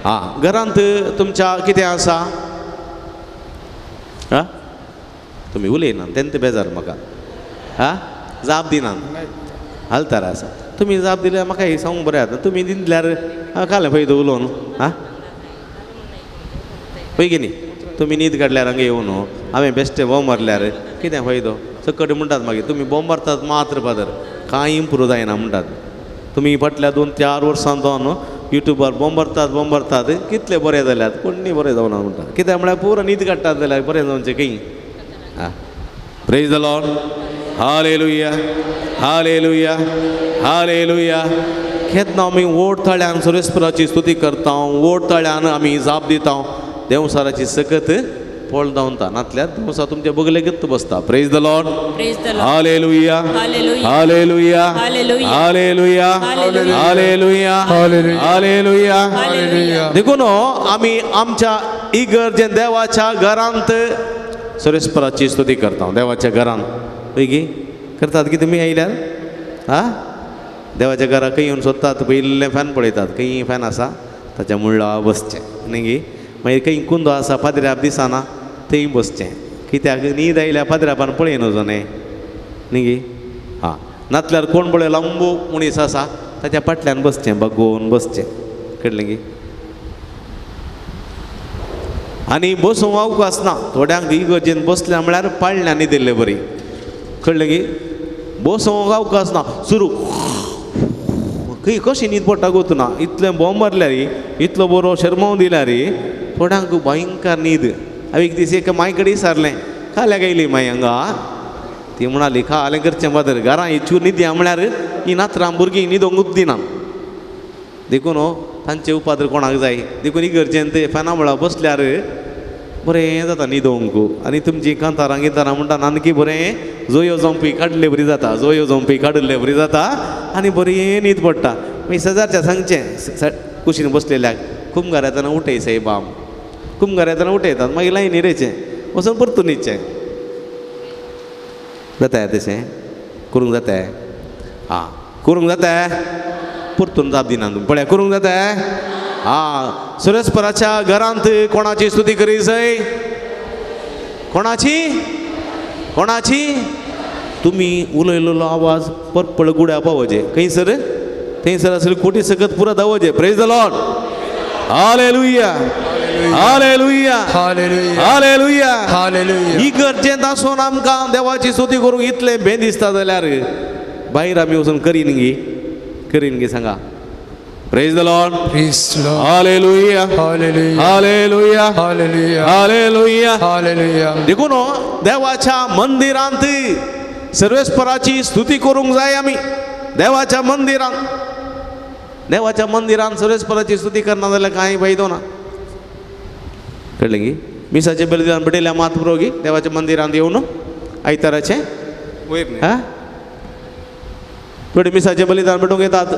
हा घरांत तुमच्या कितें आसा हा तुमी उलयना तेन्ना बेजार म्हाका हा जाप दिनात हालतार आसा तुमी जाप दिल्यार म्हाका हे सांगूंक बरें जाता तुमी दिल्यार काले फायदो उलोवन हा पळय की न्ही तुमी न्हीद काडल्यार हांगा येवं न्हू हांवें बेश्टें बॉम्ब मारल्यार कितें फायदो सकट म्हणटात मागीर तुमी बॉम्ब मारतात मात्र पादर कांय इम्प्रूव जायना म्हणटात तुमी फाटल्या 2-4 वर्सां जावन युट्यूबार बॉम्ब मारतात कितले बरें जाल्यात कोणी बरें जावना म्हणटात कित्याक म्हळ्यार पुरो न्हीद काडटात जाल्यार बरें जावचें खंय आं प्रेज द लॉर्ड हालेलुया हालेलुया हालेलुया केन्ना आमी ओड ताळ्यान सुरेस्पराची स्तुती करता ओड ताळ्यान आमी जाप दिता देवसाराची सकत पोळ धांवता नातल्यार देवसा तुमच्या बगलेगत बसता प्रेज द लॉर्ड हालेलुया हालेलुया हालेलुया हालेलुया हालेलुया हालेलुया देखून आमी आमच्या इगर्जे देवाच्या घरांत सुरेस्पराची स्तुती करता देवाच्या घरांत पैकी करतात की तुमी आयल्यार हा देवाच्या घरा खंय येवन सोदतात पयले फॅन पळयतात खंय फॅन आसा ताच्या मुळा बसचें न्ही गे मागीर खंय कुंदो आसा पाद्र्याप दिसना थंय बसचें कित्याक न्हीद आयल्या पाद्र्यापान पळय नजो न्ही गे हां नातल्यार कोण पळय लांबू मनीस आसा ताच्या फाटल्यान बसचें बगोवन बसचें कळ्ळें गे आनी बसूंक अवकाश ना थोड्यांक इगर्जेन बसल्या म्हळ्यार पाळण्यान न्हिदिल्लें बरी कळ्ळें गे बसूंक अवकाश ना सुरू खंय कशी न्हीद पडटा गोतूना इतलें बॉम्ब मारल्यार इतलो बरो शर्माव दिल्यार थोड्यांक भयंकर न्हीद हांवें एक दीस एका माय कडेन विचारलें खाल्याक आयली माय हांगा ती म्हणाली खालें करचें बादर घरां इच्यूर न्हिद्या म्हळ्यार ही नात्रां भुरगीं न्हिदोंकूच दिना देखून तांचे उपाद्र कोणाक जाय देखून इगर्जेन ते फॅना म्हळ्यार बसल्यार बरें जाता न्हिदोंक आनी तुमची कांतारां गितारां म्हणटा नानकी बरें जोयो जंपी काडले बरी जाता जोयो जंपी काडले बरी जाता आनी बरी न्हीद पडटा मागीर शेजारच्या सांगचें कुशीन बसलेल्याक कुमगार येताना उठय सायबाम कुमगार येताना उठयतात मागीर लायनी रेचें वचून परतून न्हिदचें जाता तशें करूंक जाता हां करूंक जाता परतून जाप दिना तुमी पळय करूंक जाता हां सुरेस्पराच्या घरांत कोणाची स्तुती करी जाय कोणाची तुमी उलयलेलो आवाज परपळ गुड्या पावचे खंयसर थंयसर आसले कोटी सकत पुरो दावचे प्रेज द लॉर्ड हालेलुया हालेलुया हालेलुया हालेलुया हालेलुया इगर्जेंत आसून आमकां देवाची स्तुती करूंक इतलें भें दिसता जाल्यार भायर आमी वचून करीन गे सांगा praise the lord praise the lord हालेलुया हालेलुया हालेलुया हालेलुया हालेलुया हालेलुया देखून देवाच्या मंदिरांत सर्वेस्पराची स्तुती करूंक जाय आमी देवाच्या मंदिरांत सर्वेस्पराची स्तुती करना जाल्यार कांय फायदो ना कळ्ळें गी मिसाचें बलिदान पडयल्या मात पुरो गी देवाच्या मंदिरांत येवन आयताराचें वयर हा थोडे मिसाचें बलिदान पेटोवंक येतात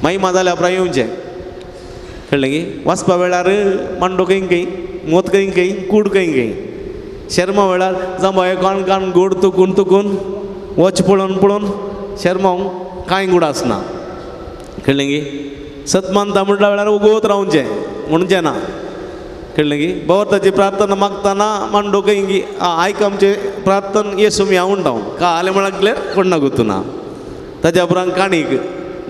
महिमा जाल्या उपरांत येवचें कळ्ळें गी वाचपा वेळार मांडो खंय मोत खंय कूड खंय शर्मा वेळार जांबो काण गोड तुकून वच पळोवन शर्मावंक कांय गूड आसना कळ्ळें गी सतमानता म्हणटा वेळार उगोत रावचें म्हणचें ना कळ्ळें गी भगवंताची प्रार्थना मागतना मांडो खंय आयक आमचे प्रार्थना येसूमी हांव म्हणटा काले म्हळ्यार कोण ना गुतूना ताच्या उपरांत काणीक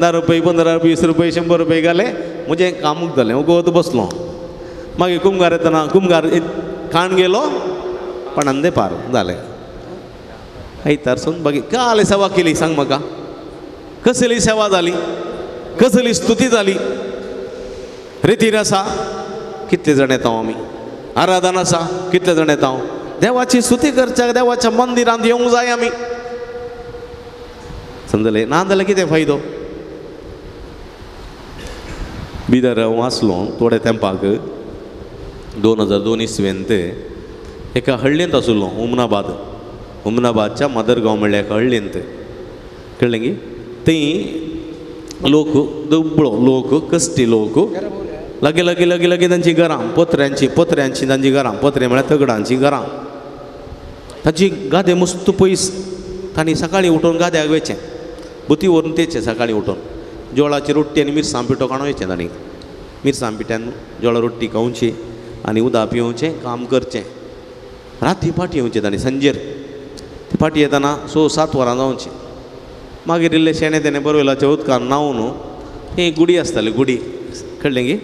10 रुपये 15 रुपये 20 रुपये 100 रुपये घाले म्हजें कामूक जालें उगोत बसलो मागीर कुमगार येतना कुमगार काण गेलो पणांदे पार जालें आयतारसून बाकी काले सेवा केली सांग म्हाका कसली सेवा जाली कसली स्तुती जाली रितीर आसा कितले जाण येता आमी आराधन आसा कितले जाण येता देवाची स्तुती करच्याक देवाच्या मंदिरांत येवंक जाय आमी समजलें ना जाल्यार कितें फायदो बिदर वाचलो थोड्या तेंपाक 2002 इसवेंत एका हळ्ळेंत आसलो उमनाबादच्या मदरगांव म्हणल्या एका हळ्ळेंत कळ्ळें गी थंय लोक दुबळो लोक कश्टी लोक लगे लगे लगे लगे तांची घरां पत्र्यांची तांची घरां पत्रे म्हळ्यार तगडांची घरां तांची गादे मस्त पयस तांणी सकाळीं उठून गाद्याक वयचें बुती व्हरून तेचें सकाळीं उठून जोळाची रोट्टी आनी मिरसां पिठो काडून वयचें तांणी मिरसां पिठ्यान जोळा रोट्टी खावची आनी उदक पिवचें काम करचें राती फाटी येवचें तांणी संजेर ती फाटी येतना 6-7 वरां जावचीं मागीर इल्लें शेणें तेणें बरयलाच्या उदकान न्हांवन ही गुडी आसताली गुडी कळ्ळें गी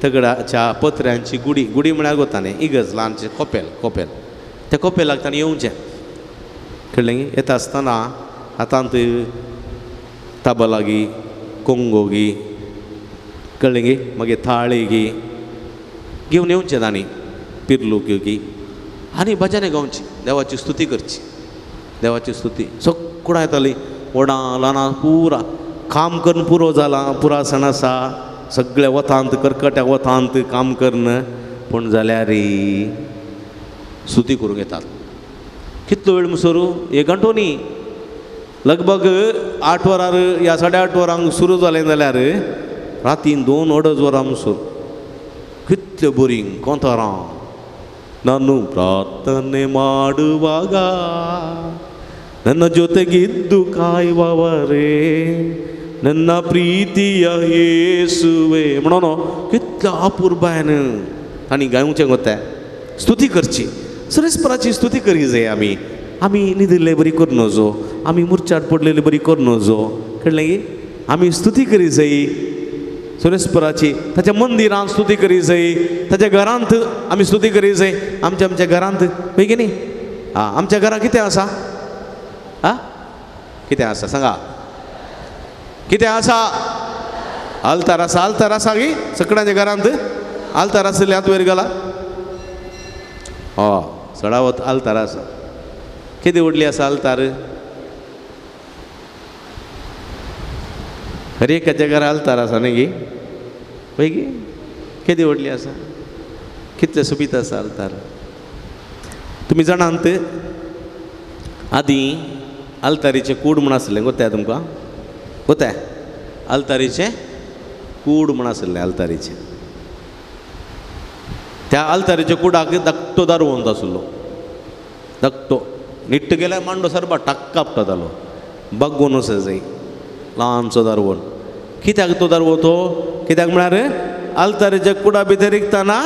तगडाच्या पत्र्यांची गुडी म्हळ्यार गोतालें इगज ल्हानशें कोपेल त्या कोपेलाक ताणें येवचें कळ्ळें गी येता आसतना हातांत ताबला गी कोंगो गी कळ्ळें गी मागीर थाळी गी घेवन येवचें तांणी पिरलो गी आनी भजनां गावची देवाची स्तुती करची देवाची स्तुती सगळां येतालीं व्हडां ल्हानां पुरा काम करून पुरो जाला पुरा सण आसा सगळे वतांत कर्कट्या वतांत काम करन पूण जाल्यार स्तुती करूंक येतात कितलो वेळ मुसोर 1 घंटो न्ही लगभग 8 वरार या 8:30 वरांक सुरू जालें जाल्यार रातीन 2-2.5 वरां मुसोर कितले बोरींग कोंतारां नानु प्रार्थने ಮಾಡುವಾಗ ನನ್ನ ಜೊತೆಗಿದ್ದು ಕಾಯುವವರೇ ನನ್ನ ಪ್ರೀತಿಯ ಯೇಸುವೆ म्हणून कितल्या अपुर्बायन आनी गावचें गोतें स्तुती करची सुरेस्पराची स्तुती करी जाय आमी न्हिदिल्ले बरी कर नजो आमी मुर्चाट पडलेली बरी कर नजो कळ्ळें गी आमी स्तुती करी जाय सुरेस्पराची ताच्या मंदिरांत स्तुती करी जाय ताच्या घरांत आमी स्तुती करी जाय आमच्या घरांत पळय की न्ही आमच्या घरांत कितें आसा कितें आसा सांगा कितें आसा आल्तार आसा गी सगळ्यांच्या घरांत आल्तार आसले हात वयर घाला सडावत आल्तार आसा कितें व्हडली आसा आल्तार हर एकाच्या घरा आल्तार आसा न्ही गी पळय गी कितें व्हडली आसा कितले सुबीत आसा आल्तार तुमी जाणांत आदीं आल्तारीचें कूड म्हण आसलें गोताय तुमकां गोताय आल्तारीचें कूड म्हण आसलें आल्तारीचें त्या आल्तारीच्या कुडाक धाकटो दारवंत आसलो धाकटो न्हिट्ट गेल्यार मांडो सरबा टाक्क कापतालो बागोवन वचत जाय ल्हानसो दारवण कित्याक तो दारवतो कित्याक म्हळ्यार आल्तारीच्या कुडा भितर रिगतना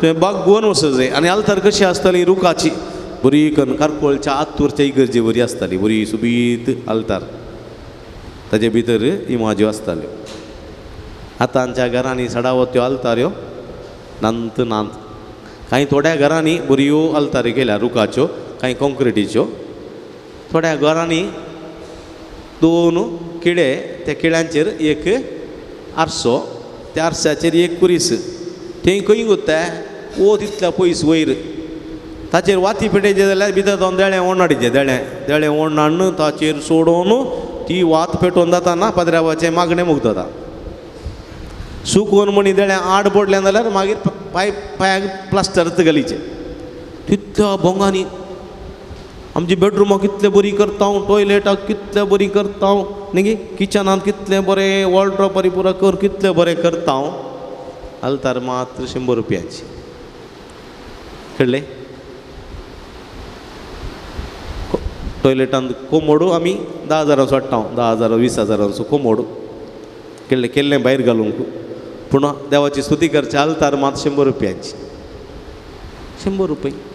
तुवें बागोवन वचत जाय आनी आल्तार कशी आसताली रुखाची बरी करून कारकोळच्या आत्तूरच्या इगर्जे बरी आसताली बरी सुबीत आल्तार ताचे भितर इमाज्यो आसताल्यो आतांच्या घरांनी सडावत त्यो आल्ताऱ्यो नांत कांय थोड्या घरांनी बऱ्यो आल्तारी केल्या रुखाच्यो कांय कॉन्क्रिटीच्यो थोड्या घरांनी 2 किडे त्या किड्यांचेर एक आरसो त्या आरश्याचेर एक कुरीस थंय खंय गुत्ताय तितल्या पयस वयर ताचेर वाती पेटयचे जाल्यार भितर जावन देळें ओण हाडिचें देळें ओण हाडून ताचेर सोडून ती वात पेटोवन जाताना पदरावाचें मागणें मुगता सुकवून म्हणी देळें आड पडलें जाल्यार मागीर पांयाक प्लास्टरच घालीचें तितल्या भोंगांनी आमची बेडरूमाक कितलें बरी करता टॉयलेटाक कितलें बरी करता न्ही किचनांत कितलें बरें वॉर्ड्रॉप बरी पुरा कर कितलें बरें करता आल्तार मात्र 100 रुपयाची कळ्ळें टॉयलेटांत कोमोडू आमी 10,000 हाडटा 10,000 20,000 कोमोड केल्लें भायर घालूंक पूण देवाची स्तुती करची आल्तार मात 100 रुपयाची 100 रुपया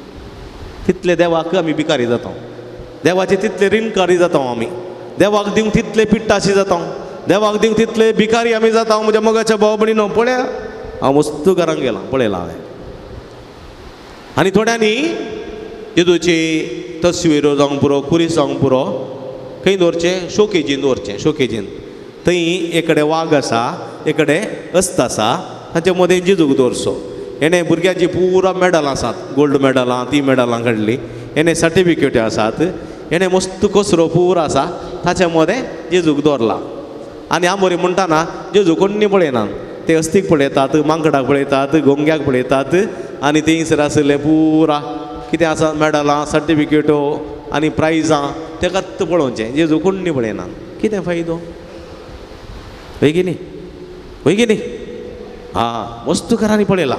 तितले देवाक आमी भिकारी जाता देवाचे तितले ऋणकारी जाता आमी देवाक दिवंक तितले पिट्टाशी जाता देवाक दिवंक तितले भिकारी आमी जाता म्हज्या मोगाच्या भाव भयणीनो पळया हांव मस्त घरांत गेलां पळयलां हांवें आनी थोड्यांनी जेजूची तस्वीरो जावंक पुरो कुरीस जावंक पुरो खंय दवरचें शोकेजीन दवरचें शोकेजीन थंय एक कडेन वाग आसा एक कडेन अस्त आसा ताचे मदें जेजूक दवरचो हेणें भुरग्यांची पुरा मॅडलां आसात गोल्ड मॅडलां ती मॅडलां काडलीं हेणें सर्टिफिकेट्यो आसात हेणें मस्त कसरो पुरो आसा ताचे मदें जेजूक दवरला आनी हांव बरें म्हणटाना जेजू कोण्णी पळयना ते अस्तीक पळयतात, मांकडाक पळयतात, गोंग्याक पळयतात आनी थंयसर आसले पुरा कितें आसा मॅडलां, सर्टिफिकेटो आनी प्रायजां तेकाच पळोवचें. जेजू कोण पळयना. कितें फायदो? होय की न्ही? हां, वस्तुकारांनी पळयला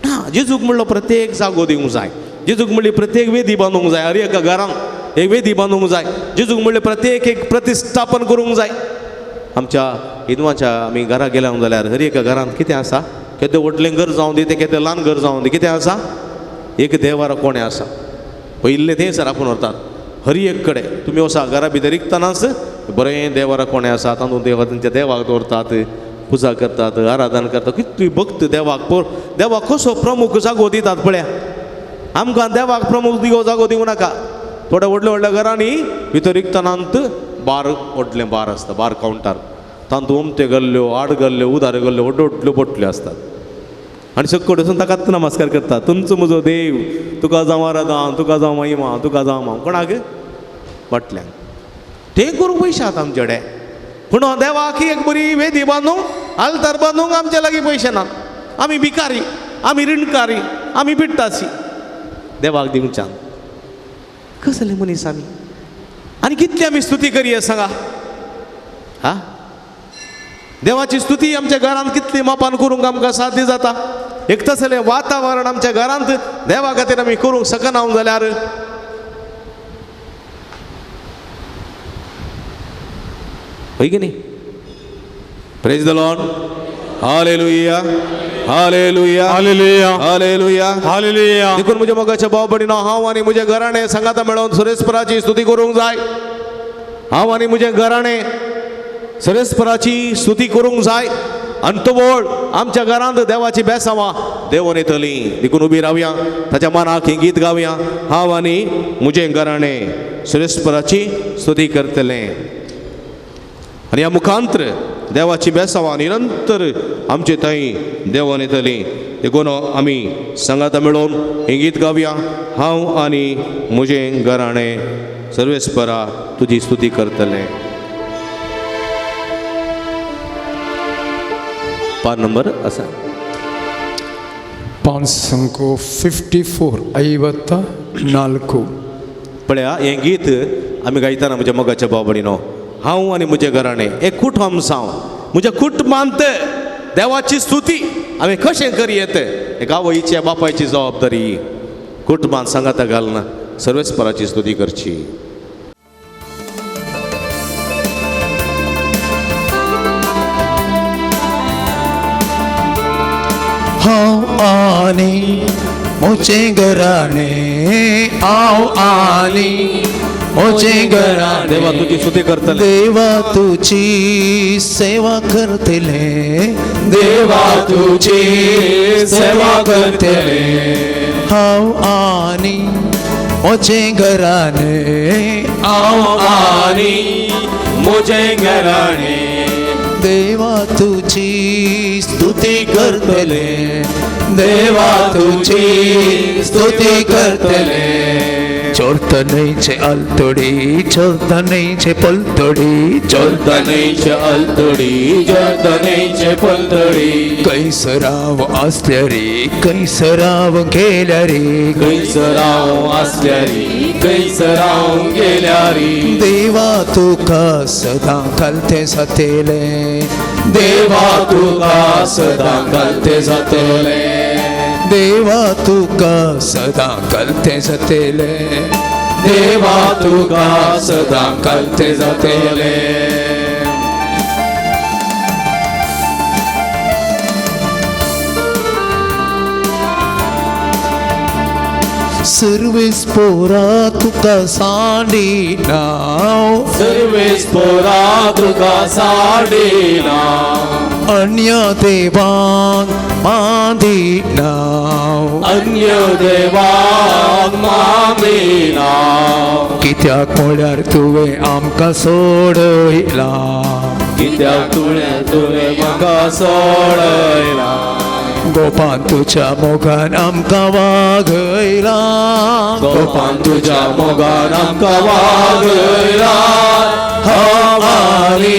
ना. जेजूक म्हणलो प्रत्येक जागो दिवंक जाय. जेजूक म्हणली प्रत्येक वेदी बांदूंक जाय. हर एका घरांत एक वेदी बांदूंक जाय. जेजूक म्हणले प्रत्येक एक प्रतिश्ठापन करूंक जाय. आमच्या हिंदवाच्या आमी घरा गेल्या जाल्यार हर एका घरांत कितें आसा? केदें व्हडलें घर जावं दी, तें केदें ल्हान घर जावं दी, कितें आसा? एक देवारो कोणें आसा. पयलें थंयसर आपूण व्हरतात. हर एक कडेन तुमी वसा घरा भितर इकतनाच बरें देवारा कोणें आसा तातूंत तेंच्या देवाक दवरतात, पुजा करतात, आराधना करतात. कितली भक्त देवाक कसो प्रमुख जागो दितात पळया. आमकां देवाक प्रमुख जागो दिवं नाका. थोड्या व्हडल्या घरांनी भितर इकतनांत बार व्हडलें बार आसता, बार कावंटर. तातूंत उमते घाल्ल्यो, आड घाल्ल्यो, उदार घाल्ल्यो, व्हडल्यो बोटल्यो आसतात. आनी सकयल वचून ताकाच नमस्कार करतात. तुमचो म्हजो देव, तुका जावं आराधना, तुका जावं महिमा, तुका जावं माव. कोणाक? बाटल्यांक. ते करूंक पयशे आसात आमचे कडेन. पूण देवाक एक बरी वेदी बांदूंक, आल्तार बांदूंक आमचे लागीं पयशे ना. आमी भिकारी, आमी ऋणकारी, आमी पिट्टासी. देवाक दिवच्यान कसले मनीस आमी. आनी कितली आमी स्तुती करया सांगा. हा, देवाची स्तुती आमच्या घरांत कितली मापान करूंक आमकां साध्य जाता. एक तसलें वातावरण आमच्या घरांत देवा खातीर आमी करूंक शकना जाल्यार होय की न्ही? Praise the lord. हालेलुया, हालेलुया, हालेलुया, हालेलुया, हालेलुया. देखून म्हज्या मोगाच्या भाव भयणीनो, हांव आनी म्हजें घराणें सांगाता मेळोन सुरेस्पराची स्तुती करूंक जाय. हांव आनी म्हजें घराणें सुरेस्पराची स्तुती करूंक जाय. आनी तो बोळ आमच्या घरांत देवाची बेसांवां देवून येतलीं. देखून उबी रावया, ताच्या मनाक हें गीत गावया. हांव आनी म्हजें घराणें सुरेस्पराची स्तुती करतलें. आनी ह्या मुखांतर देवाची बेसांवां निरंतर आमचे थंय देवून येतलीं. देखून आमी सांगाता मेळोन हें गीत गावया. हांव आनी म्हजें घराणें सर्वेस्परा तुजी स्तुती करतलें. पान नंबर आसा 554 पळया. हें गीत आमी गायतना म्हज्या मोगाच्या भाव भयणीनो, हांव आनी म्हजें घराणें एक कुटुंब सावन म्हज्या कुटुंबांत देवाची स्तुती आमी कशें करयेत. एक आवयच्या बापायची जबाबदारी कुटुंबांत सांगाता घालना सर्वेस्पराची स्तुती करची. हांव आनी म्हजें घराणें, हांव आनी म्हजें घराणें देवा तुजी स्तुती करतले. देवा तुजी सेवा करतले, देवा तुजी सेवा करतले. हांव आनी म्हजें घराणें, हांव आनी म्हजें घराणें देवा तुजी स्तुती करतले, देवा तुजी स्तुती करतले. चोरतनेचे आलतोडी, चोरतनेचे पलतोडी, चोरतनेचे आलतोडी, चोरतनेचे पलतोडी. कैसराव आसल्या रे, कैसराव गेल्या रे, कैसराव आसल्या रे, कैसराव गेल्या रे. देवा तुका सदां घालते जातेले, देवा तुका सदां घालते जातले. देवा तुका सदां घालते जातेले, देवा तुका सदां घालते जातले. सर्वेस्पोरा तुका सांडिना, सर्वेस्पोरा तुका सांडिना. अन्य देवांक मांडिना, अन्य देवाक मानिना. कित्याक म्हळ्यार तुवें आमकां सोडयला, कित्याक तुवें म्हाका सोडयला. गोपान तुज्या मोगान आमकां वागयला, गोपान तुज्या मोगान आमकां वागयला. हांव आनी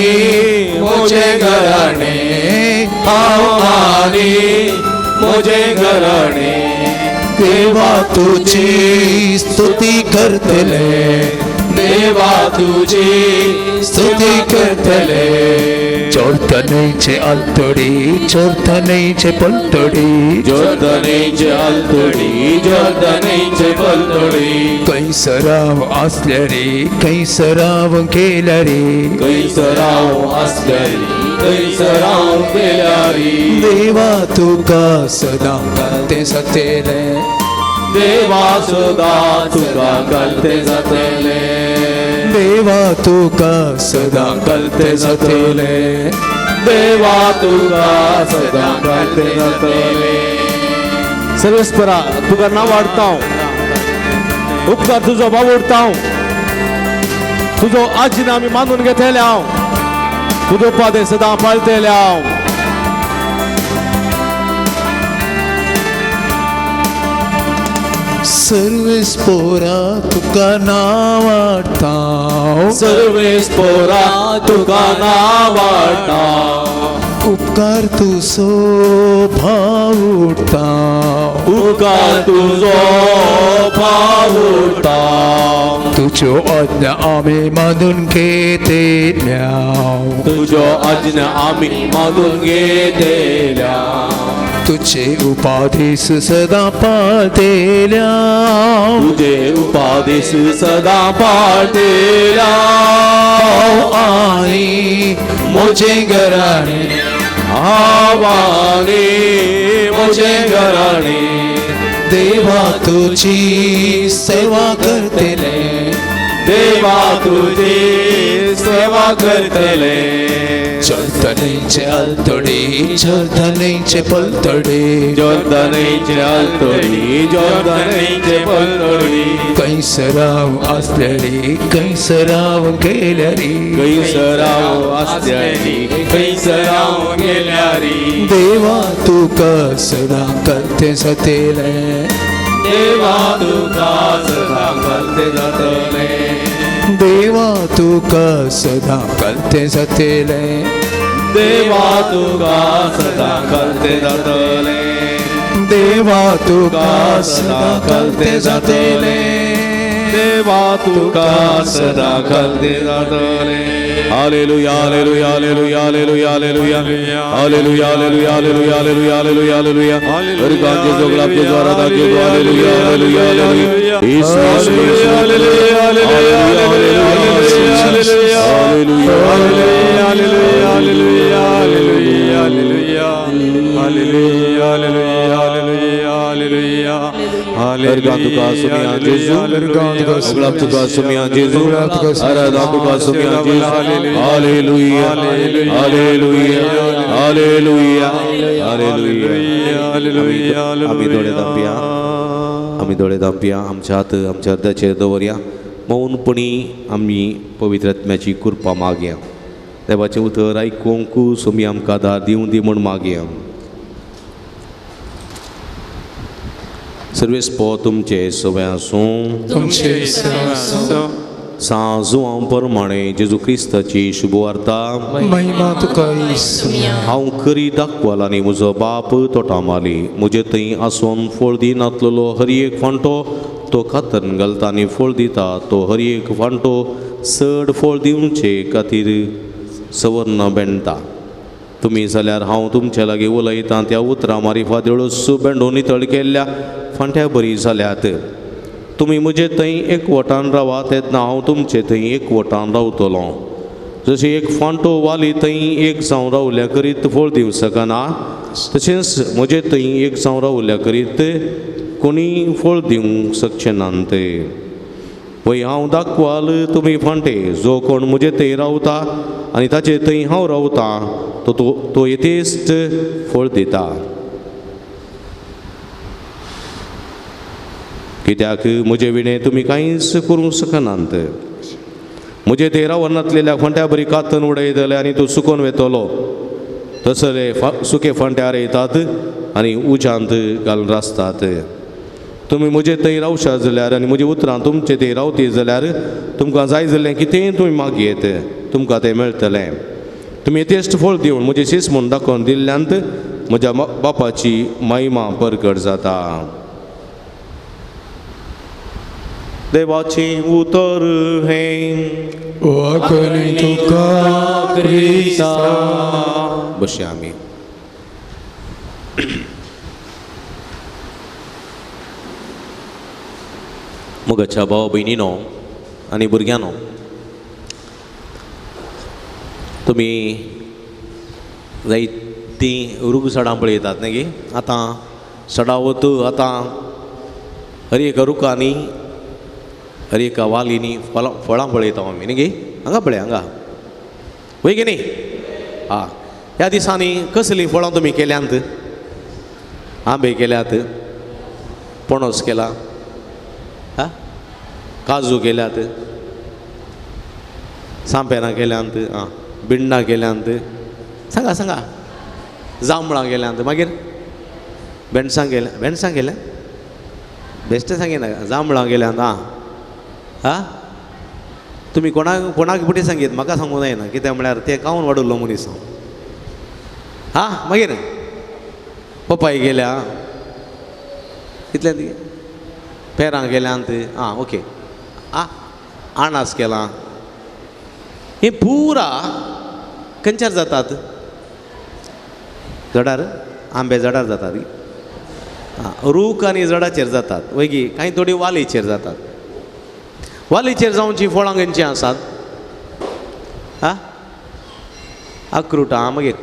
म्हजें घराणें, हांव आनी म्हजे घराणे देवा तुझी स्तुती करतले देवा तुझी स्तुती करतले चोरतनेचे आलतडी चोरतनेचे पलतडी जोर्दनेचे आलतडी जोर्दनेचे पलतडी कैसराव असल्या रे कैसराव केल्या रे कैसराव असल्यारी कैसराव केल्यारी देवा तुका सदा ते सतेले देवा सदा तुका कळते जातले देवा तुका सदा कळते जातले देवा तुका सदा कळते जातले सर्वेस्परा तुका नांव वाडता हांव उपकार तुजो वावुरता हांव तुजो आजीन आमी मानून घेतले हांव तुजो पादे सदां पाळटले हांव सर्वेस्पोरा तुका नांव वाडटा सर्वेस्परा तुका नांव वाडटा उपकार तुजो भाव उठता उपकार तुजो भाव उरता तुज्यो आज्ञा आमी मानून घेतल्या तुजो आज्ञा आमी मागून घेतल्या तुझे उपाधीस सदा पाळतेल्या तुझे उपादेश सदा पाळटेल्या आई म्हजे घराणे आवाने म्हजे घराणे देवा तुझी सेवा करतले देवा तुझी सेवा करतले चलतनेचे आलतडी चलतनेचे पलतडी जोर्दनेचे आलतडी जोर्दनेचे पलतडी कैसराव असलेली कैसराव गेल्यारी कैसराव असल्यारी कैसराव गेल्यारी देवा तुका सदा करते सतेले देवा तुका सदा करते जातले देवा तुका सदा करते सतेले देवा तुका सदा करते जातले देवा तुका सदा करते जातले देवा तुका सदा करते जातले हालेलुया hallelujah hallelujah hallelujah hallelujah hallelujah hallelujah hallelujah hallelujah hallelujah हालेलुया हर गांजे जोगलाप के द्वारा दागे हालेलुया hallelujah hallelujah hallelujah hallelujah hallelujah hallelujah hallelujah hallelujah hallelujah hallelujah हालेलुया हर गां तुका सुमिया जेजू जोगलाप तुका सुमिया जेजू आराधना तुका सुमिया जेजू हालेलुया हालेलुया हालेलुया हालेलुया आम्ही दोळे दांपिया आमच्या हात आमच्या हृदयाचेर दवरया मौनपणी आम्ही पवित्र आत्म्याची कृपा मागया देवाचें उतर आयकूंक सुमी आमकां दार दिवं दी म्हूण मागया सर्वेस्पो तुमचे सवय आसूं तुमचे सर्व सांजू हांव परमाणे जेजू क्रिस्ताची शुभवार्ता महिमा तुका येसू हांव करी दाखवाल आनी म्हजो बाप तोटा माली म्हजे थंय आसोन फळ दिनातलो हर एक फांटो तो खातन घालता आनी फळ दिता तो हर एक फांटो चड फळ दिवचे खातीर सवर्ण बेंडटा तुमी जाल्यार हांव तुमचे लागीं उलयतां त्या उतरां मारिफात हळूच बेंडून नितळ केल्ल्या फांट्या बरी जाल्यात तुमी म्हजे थंय एकवटान रावा तेन्ना हांव तुमचे थंय एकवटान रावतलो जशें एक फांटो वाली थंय एक जावन रावल्या करीत फळ दिवं शकना तशेंच म्हजे थंय एक जावन रावल्या करीत कोणी फळ दिवंक शकचे नात पळय हांव दाखवाल तुमी फांटे जो कोण म्हजे थंय रावता आनी ताचे थंय हांव रावतां तो येतेस्त फळ दिता कित्याक म्हजे विणे तुमी कांयच करूंक शकनात म्हजे थंय रावन नासलेल्या फांट्या बरी कातन उडयतले आनी तूं सुकोवन वेतलो तसले सुके फांट्यार येतात आनी उज्यांत घालून रासतात तुमी म्हजे थंय रावशात जाल्यार आनी म्हजी उतरां तुमचे थंय रावती जाल्यार तुमकां जाय जाल्लें कितेंय तुमी मागयेत तुमकां तें मेळटलें तुम्ही यथेष्ट फळ दिवन म्हजे शीस म्हूण दाखोवन दिल्ल्यांत म्हज्या बापाची महिमा परगट जाता. देवाची उतर हे वाकली तुका क्रिस्ता. बसया आमी. मोगाच्या भाव भयणीनो आनी भुरग्यांनो, तुमी जायतीं रूख झाडां पळयतात न्ही गे. आतां सडावत आतां हर एका रुखांनी हर एका वालींनी फळां पळयता आमी न्ही गे. हांगा पळय हांगा वय गे न्ही. हां, ह्या दिसांनी कसलीं फळां तुमी केल्यांत? आंबे केल्यात, पणस केला, हां, काजू केल्यात, सांपेरां केल्यांत, आं, बिंडां केल्यांत, सांगा सांगा, जांबळां केल्यांत, मागीर भेंडसां केल्या, बेश्टें सांगिना, जांबळां केल्यांत. आं हां, तुमी कोणाक पुटी सांगीत, म्हाका सांगूंक जायना, कित्याक म्हळ्यार तें खावन वाडुल्लो मनीस हांव. हां, मागीर पपाय गेल्या, कितल्यांत पेरां केल्यांत. आं, ओके. आं, आणास केलां. हे पुरा खंयच्यार जातात? झाडार, आंबे झाडार जातात. रूख आनी झाडाचेर जातात. वयगी कांय थोडी वालीचेर जातात. वालीचेर जावची फळां खंयचीं आसात? हां, अक्रोटां. मागीर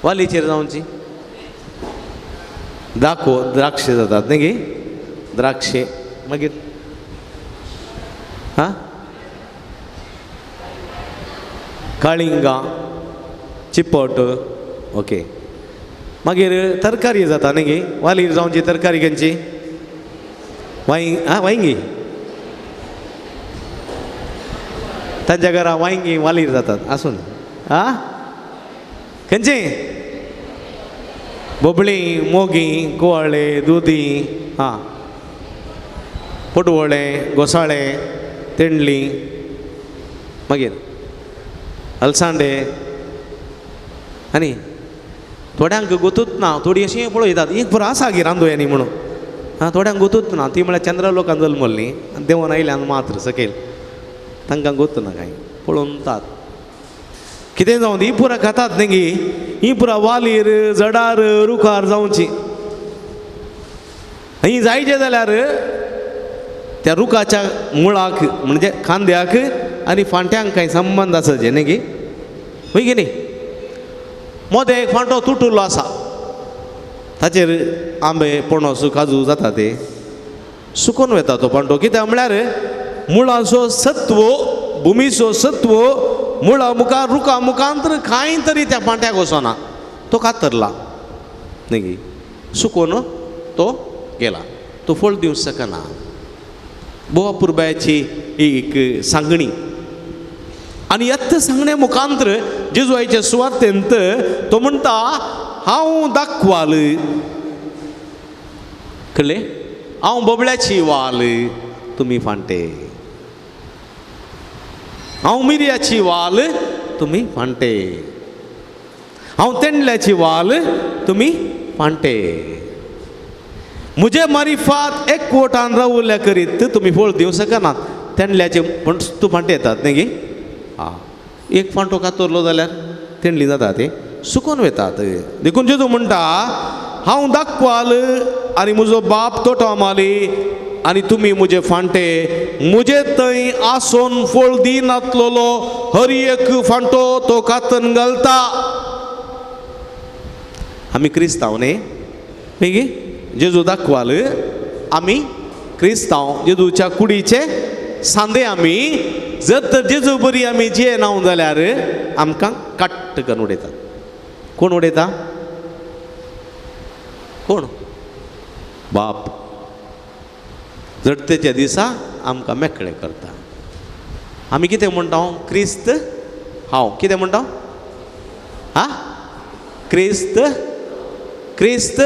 वालीचेर जावची द्राक्षे जातात न्ही गे. द्राक्षे. मागीर हां, काळिंगां, चिपट. ओके. मागीर तरकारी जाता न्ही गे. वालीर जावची तरकारी खंयची? वांयगी. तांच्या घरा वांयगी वालीर जातात आसून. आं, खंयची? बोबळी, मोगी, कुवाळे, दुदी. हां, पटवळे, घोसाळे, तेंडली. मागीर अळसांदे. आनी थोड्यांक गोतूच ना, थोडी अशीं पळयतात, एक बरो आसा गे रांदोय न्ही म्हणून. हां, थोड्यांक गोतूच ना. ती म्हळ्यार चंद्रलोकांत जल्मल्लीं आनी देंवन आयल्यान मात्र सकयल. तांकां गोत ना कांय, पळोवतात. कितें जावं दी, ही पुरा खातात न्ही गे. ही पुरा वालीर, जडार, रुखार जावची. ही जायचे जाल्यार त्या रुखाच्या मुळाक म्हणजे खांद्याक आनी फांट्यांक कांय संबंद आसचे न्ही गे. वय गे न्ही. मोदें एक फांटो तुटुल्लो आसा, ताचेर आंबे, पणस, काजू जाता ते सुकून वता तो फांटो. कित्याक म्हळ्यार मुळाचो सत्व, भुमीचो सत्व मुळा मुखार, रुखा मुखांतर कांय तरी त्या फांट्याक वचना. तो कातरला न्ही गे. सुकून तो गेला. तो फळ दिवंक शकना. बोवा पुरबायाची एक सांगणी. आनी ह्याच सांगणे मुखांतर जेजुआच्या सुवातेंत तो म्हणटा, हांव दाखवाल. कळ्ळें? हांव बोबळ्याची वाल, तुमी फांटे. हांव मिरयाची वाल, तुमी फांटे. हांव तेंडल्याची वाल, तुमी फांटे. म्हजे मारिफात एकवटान रावल्या करीत तुमी फळ दिवंक शकनात. तेंडल्याचे पण तूं फांटे येतात न्ही गे. हां, एक फांटो कातरलो जाल्यार तेंडली जाता ते सुकून वतात. देखून जेजू म्हणटा, हांव दाखवाल आनी म्हजो बाप तोटो माली आनी तुमी म्हजे फांटे. म्हजे थंय आसोन फळ दिनातलो हर एक फांटो तो कातन घालता. आमी क्रिस्तांव न्ही गे. जेजू दाखवाल, आमी क्रिस्तांव, जेजूच्या कुडीचे सांदे आमी. जर तर जेजू बरी आमी जियेना जाल्यार आमकां काट्ट करून उडयता. कोण उडयता? कोण? बाप. जडतेच्या दिसा आमकां मेकळे करता. आमी कितें म्हणटा? क्रिस्त हांव. कितें म्हणटा? हां, क्रिस्त, क्रिस्त,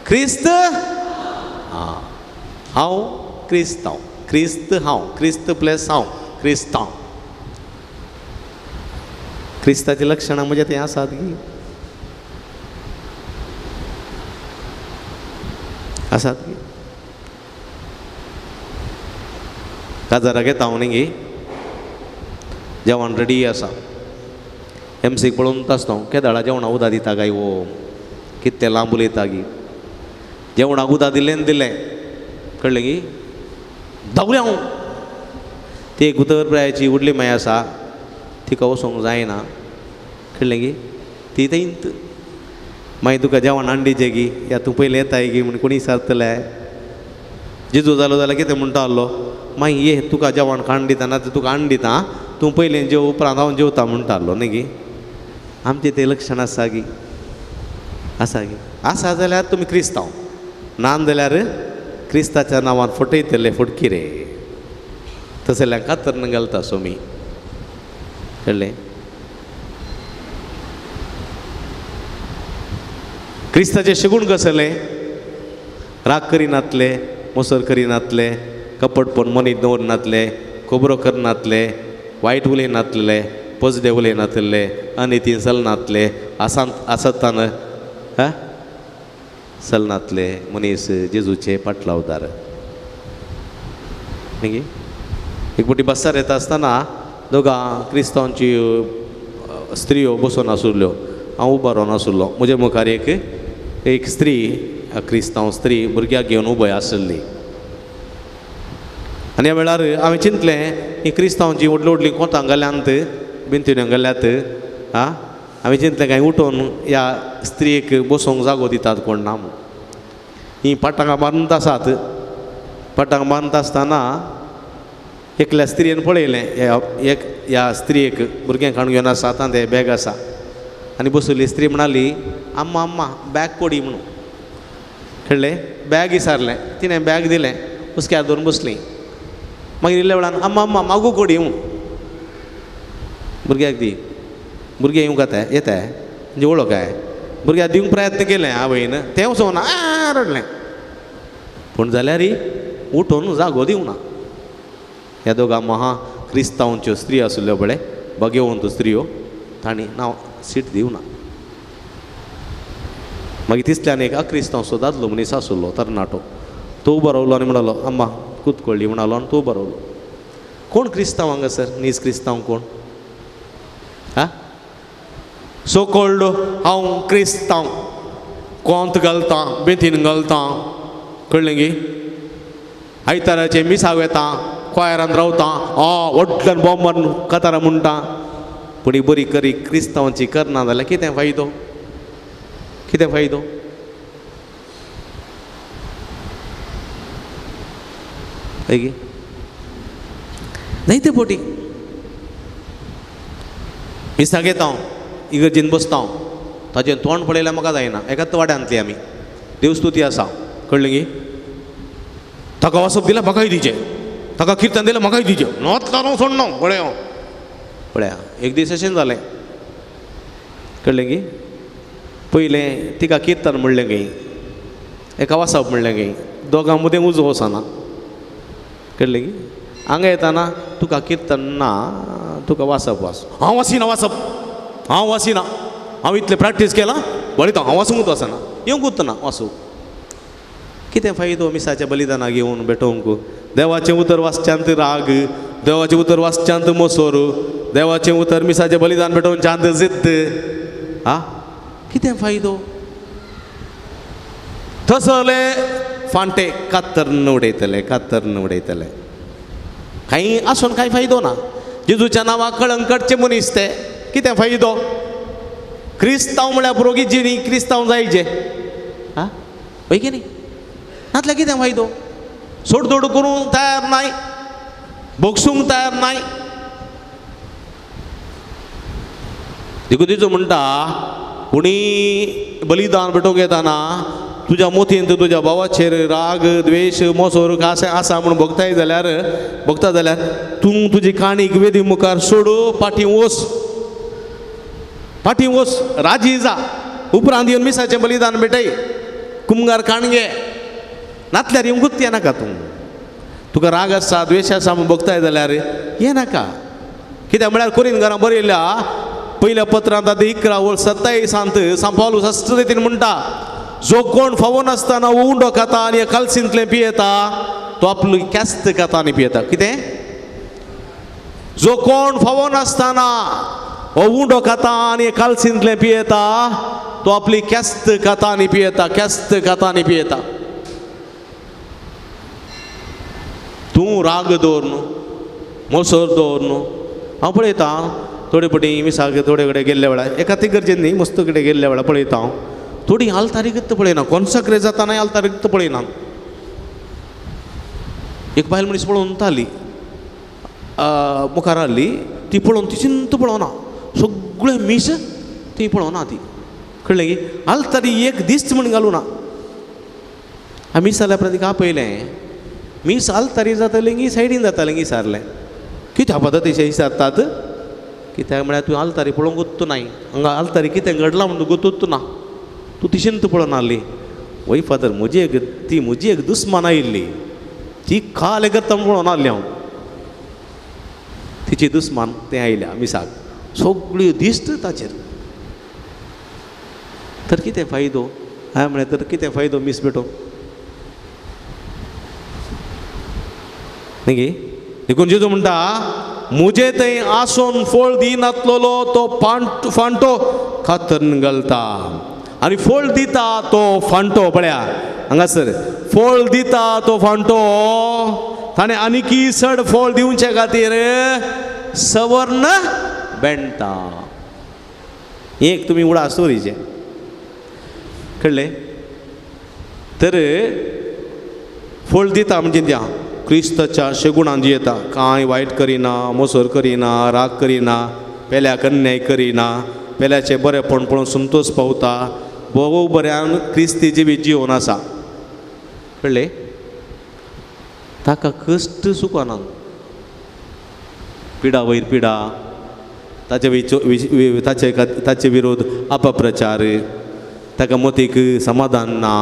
क्रिस्त. हां, हांव क्रिस्तांव. क्रिस्त हांव, क्रिस्त प्लस हांव क्रिस्तांव. क्रिस्ताची लक्षणां म्हणजे तें आसात की आसात की काजाराक येता हांव न्ही गे जेवण रेडी आसा एमसीक पळोवन आसता हांव केदाळा जेवणा उदक दिता काय वो कितें तें लांब उलयता गी जेवणाक उदक दिलें दिलें कळ्ळें गी धांवलें हांव ती एक उतर प्रायाची उडली माय आसा तिका वचोंक जायना कळ्ळें गी ती थंयत मागीर तुका जेवण हाडीचें गी या तूं पयलीं येताय गी म्हण कोणी विचारतले जेजू जालो जाल्यार कितें म्हणटा आसलो मागीर ये तुका जेवण खाण दिता ना तुका हाडून दिता तूं पयलीं जेव उपरांत हांव जेवता म्हणटा आसलो न्ही गी आमचें तें लक्षण आसा गी आसा जाल्यार तुमी क्रिस्तांव ना जाल्यार क्रिस्ताच्या नांवान फटयतले फटकी रे तसल्या कातरन घालता सोमी कळ्ळें क्रिस्ताचे शेगूण कसले राग करिनातले मोसर करिनातले कपटपण मनीत दवरनातले खोबरो करनातले वायट उलयनातले पजडे उलयनातले अनितीन चलनातले आसतान चलनातले मनीस जेजूचे पाटलावदार न्ही एक फावटी बसार येता आसतना दोगां क्रिस्तांवची स्त्रियो बसून आसुल्ल्यो हांव उबो रावन आसुल्लो म्हज्या मुखार एक स्त्री क्रिस्तांव स्त्री भुरग्याक घेवन उबय आसली आनी ह्या वेळार हांवें चिंतलें ही क्रिस्तांवची व्हडलीं व्हडलीं कोंतां घाल्यांत भिंतीन घाल्यात हांवें चिंतलें काय उठोवन ह्या स्त्रीयेक बसोंक जागो दितात कोण ना म्हूण ही पाटांगां बांदून आसात पाटांग बांदत आसतना एकल्या स्त्रियेन पळयलें ह्या स्त्रियेक भुरग्यांक हाडून घेवन आसा आतां तें बॅग आसा आनी बसयली स्त्री म्हणाली अम्मा अम्मा बॅग कोडी म्हणून कळ्ळें बॅग विचारलें तिणें बॅग दिलें हुस्क्यार धरून बसलीं मागीर इल्ल्या वेळान अम्मा अम्मा मागू कोडी म्हूण भुरग्याक दी भुरगे येवंक येता म्हणजे वळख काय भुरग्याक दिवंक प्रयत्न केले आवयन तें वचोना रडलें पूण जाल्यार उठोवन जागो दिवना ह्या दोगां महा क्रिस्तांवच्यो स्त्री आसल्यो बळे भगवंत स्त्रियो तांणी नांव सीट दिवना मागीर तिसल्यान एक अक्रिस्तांवचो दादलो मनीस आसलो तरणाटो तो उबो रावलो आनी म्हणलो अम्मा कुतकळ्ळी म्हणालो आनी तो उबो रावलो कोण क्रिस्तांव हांगासर नीज क्रिस्तांव कोण सो कॉल्ड हांव क्रिस्तांव कोंत घालता बेथीन घालता कळ्ळें गे आयताराचे मिसाक येता क्वायरान रावता व्हडल्यान बॉम्ब मारून कातारां म्हणटा पूण ही बरी करी क्रिस्तांवांची करना जाल्यार कितें फायदो कितें फायदो गे जायते पोटी मिसाक येता हांव इगर्जेन बसता हांव ताचें तोंड पळयल्यार म्हाका जायना एकाच वाड्यांतली आमी देवस्तुती आसा कळ्ळें गे ताका वसप दिल्यार म्हाकाय दिचें ताका किर्तन दिल्यार म्हाकाय दिचें नोतलो सोडना पळय पळया एक दीस अशें जालें कळ्ळें गे पयलें तिका किर्तन म्हणलें गे एका वसप म्हणलें गे दोगां मदें उजो वचना कळ्ळें गे हांगा येताना तुका किर्तन ना तुका वाचप हांव वसिना वाचप हांव वासिना हांव इतलें प्रॅक्टीस केलां वळयता हांव वाचूंकूच वचना येवंकूच ना वाचूंक कितें फायदो मिसाच्या बलिदानाक येवन भेटोवंक देवाचें उतर वाचच्यांत राग देवाचें उतर वाचच्यांत मोसोर देवाचें उतर मिसाचें बलिदान भेटोवच्यांत जिद्द कितें फायदो तसले फांटे कातरन उडयतले काही आसून कांय फायदो ना जेजूच्या नांवाक कळंक काडचे मनीस ते कितें फायदो क्रिस्तांव म्हळ्यार पुरोगी जिणी क्रिस्तांव जायचे वय की न्ही नातल्यार कितें फायदो सोडदोड करूंक तयार नाय बोगसूंक तयार नाय देखून जेजू म्हणटा कोणी बलिदान भेटोवंक येताना तुज्या मोतीन तुज्या भावाचेर राग द्वेश मोसोर आसा म्हूण भोगता जाल्यार तूं तुजी काणीक वेदी मुखार सोडू फाटीं वच राजी जा उपरांत येवन मिसाचें बलिदान भेटय कुमगार काणगे नातल्यार येवंकूच येनाका तुका राग आसा द्वेश आसा म्हूण भोगताय जाल्यार येनाका कित्याक म्हळ्यार कोरीन घरां बरयल्या पहिल्या पत्रांत 11:27 सांपावलो शास्त्र रितीन म्हणटा जो कोण फावो नासतना उंडो खाता आनी कालसिंतले पियेता तो आपली कॅस्त खाता आनी पियेता. कितें? जो कोण फावो नासतना उंडो खाता आनी कालसिंतले पियेता तो आपली कॅस्त खाता आनी पियेता. कॅस्त खाता आनी पियेता. तूं राग दवर न्हू, मोसोर दवर न्हू. हांव पळयता थोडे पटी मिसाक थोडे कडेन गेल्ल्या वेळार एका ती गरजेन न्ही मस्त कडेन गेल्ल्या वेळार पळयता हांव थोडी आलतारीगत पळयना. कॉन्सक्रेट जाताना आलतारीगत पळयना. एक बायल मनीस पळोवन ताली मुखार आहली ती पळोवन ती चिंत पळोवना सगळे मीस ती पळोवना. ती कळ्ळें की आलतारी एक दिस्त म्हण घालूं ना. हांवें मीस जाल्या उपरांत तिका पळयलें मीस आलतारी जातालें की सायडीन जातालें की विचारलें. कित्या पद्दतीचें विचारतात? कित्याक म्हळ्यार तूं आलतारी पळोवंक गोत्तू नाय. हांगा आलतारी कितें घडलां म्हणून गोत्तूच ना. तूं ती चिंत पळोवन आहली. वय फादर म्हजी एक दुस्मान आयिल्ली ती खाल करता पळोवन आहली हांव. तिची दुस्मान तें आयल्या मिसाक सगळ्यो दिश्ट ताचेर. तर कितें फायदो? हांवें म्हळें तर कितें फायदो मीस बेटो? न्ही गे देखून जेजू म्हणटा मुजे थंय आसोन फळ दिनातलो तो फांटो खातन घालता आनी फळ दिता तो फांटो. पळया हांगासर फळ दिता तो फांटो ताणें आनीकी चड फळ दिवचे खातीर सवर्ण बेंडटा. एक तुमी उडा स्टोरीचे कळ्ळें? तर फळ दिता म्हणजे त्या क्रिस्ताच्या शेगुणान जियेता. कांय वायट करिना, मोसोर करिना, राग करिना, पेल्याक अन्याय करिना, पेल्याचें बरेंपण पळोवन संतोश पावता, भोव बऱ्यान क्रिस्ती जिवीत जिवन आसा. कळ्ळें? ताका कश्ट सुकना. पिडा वयर पिडा, ताचे विरोध अपप्रचार, ताका मतीक समाधान ना,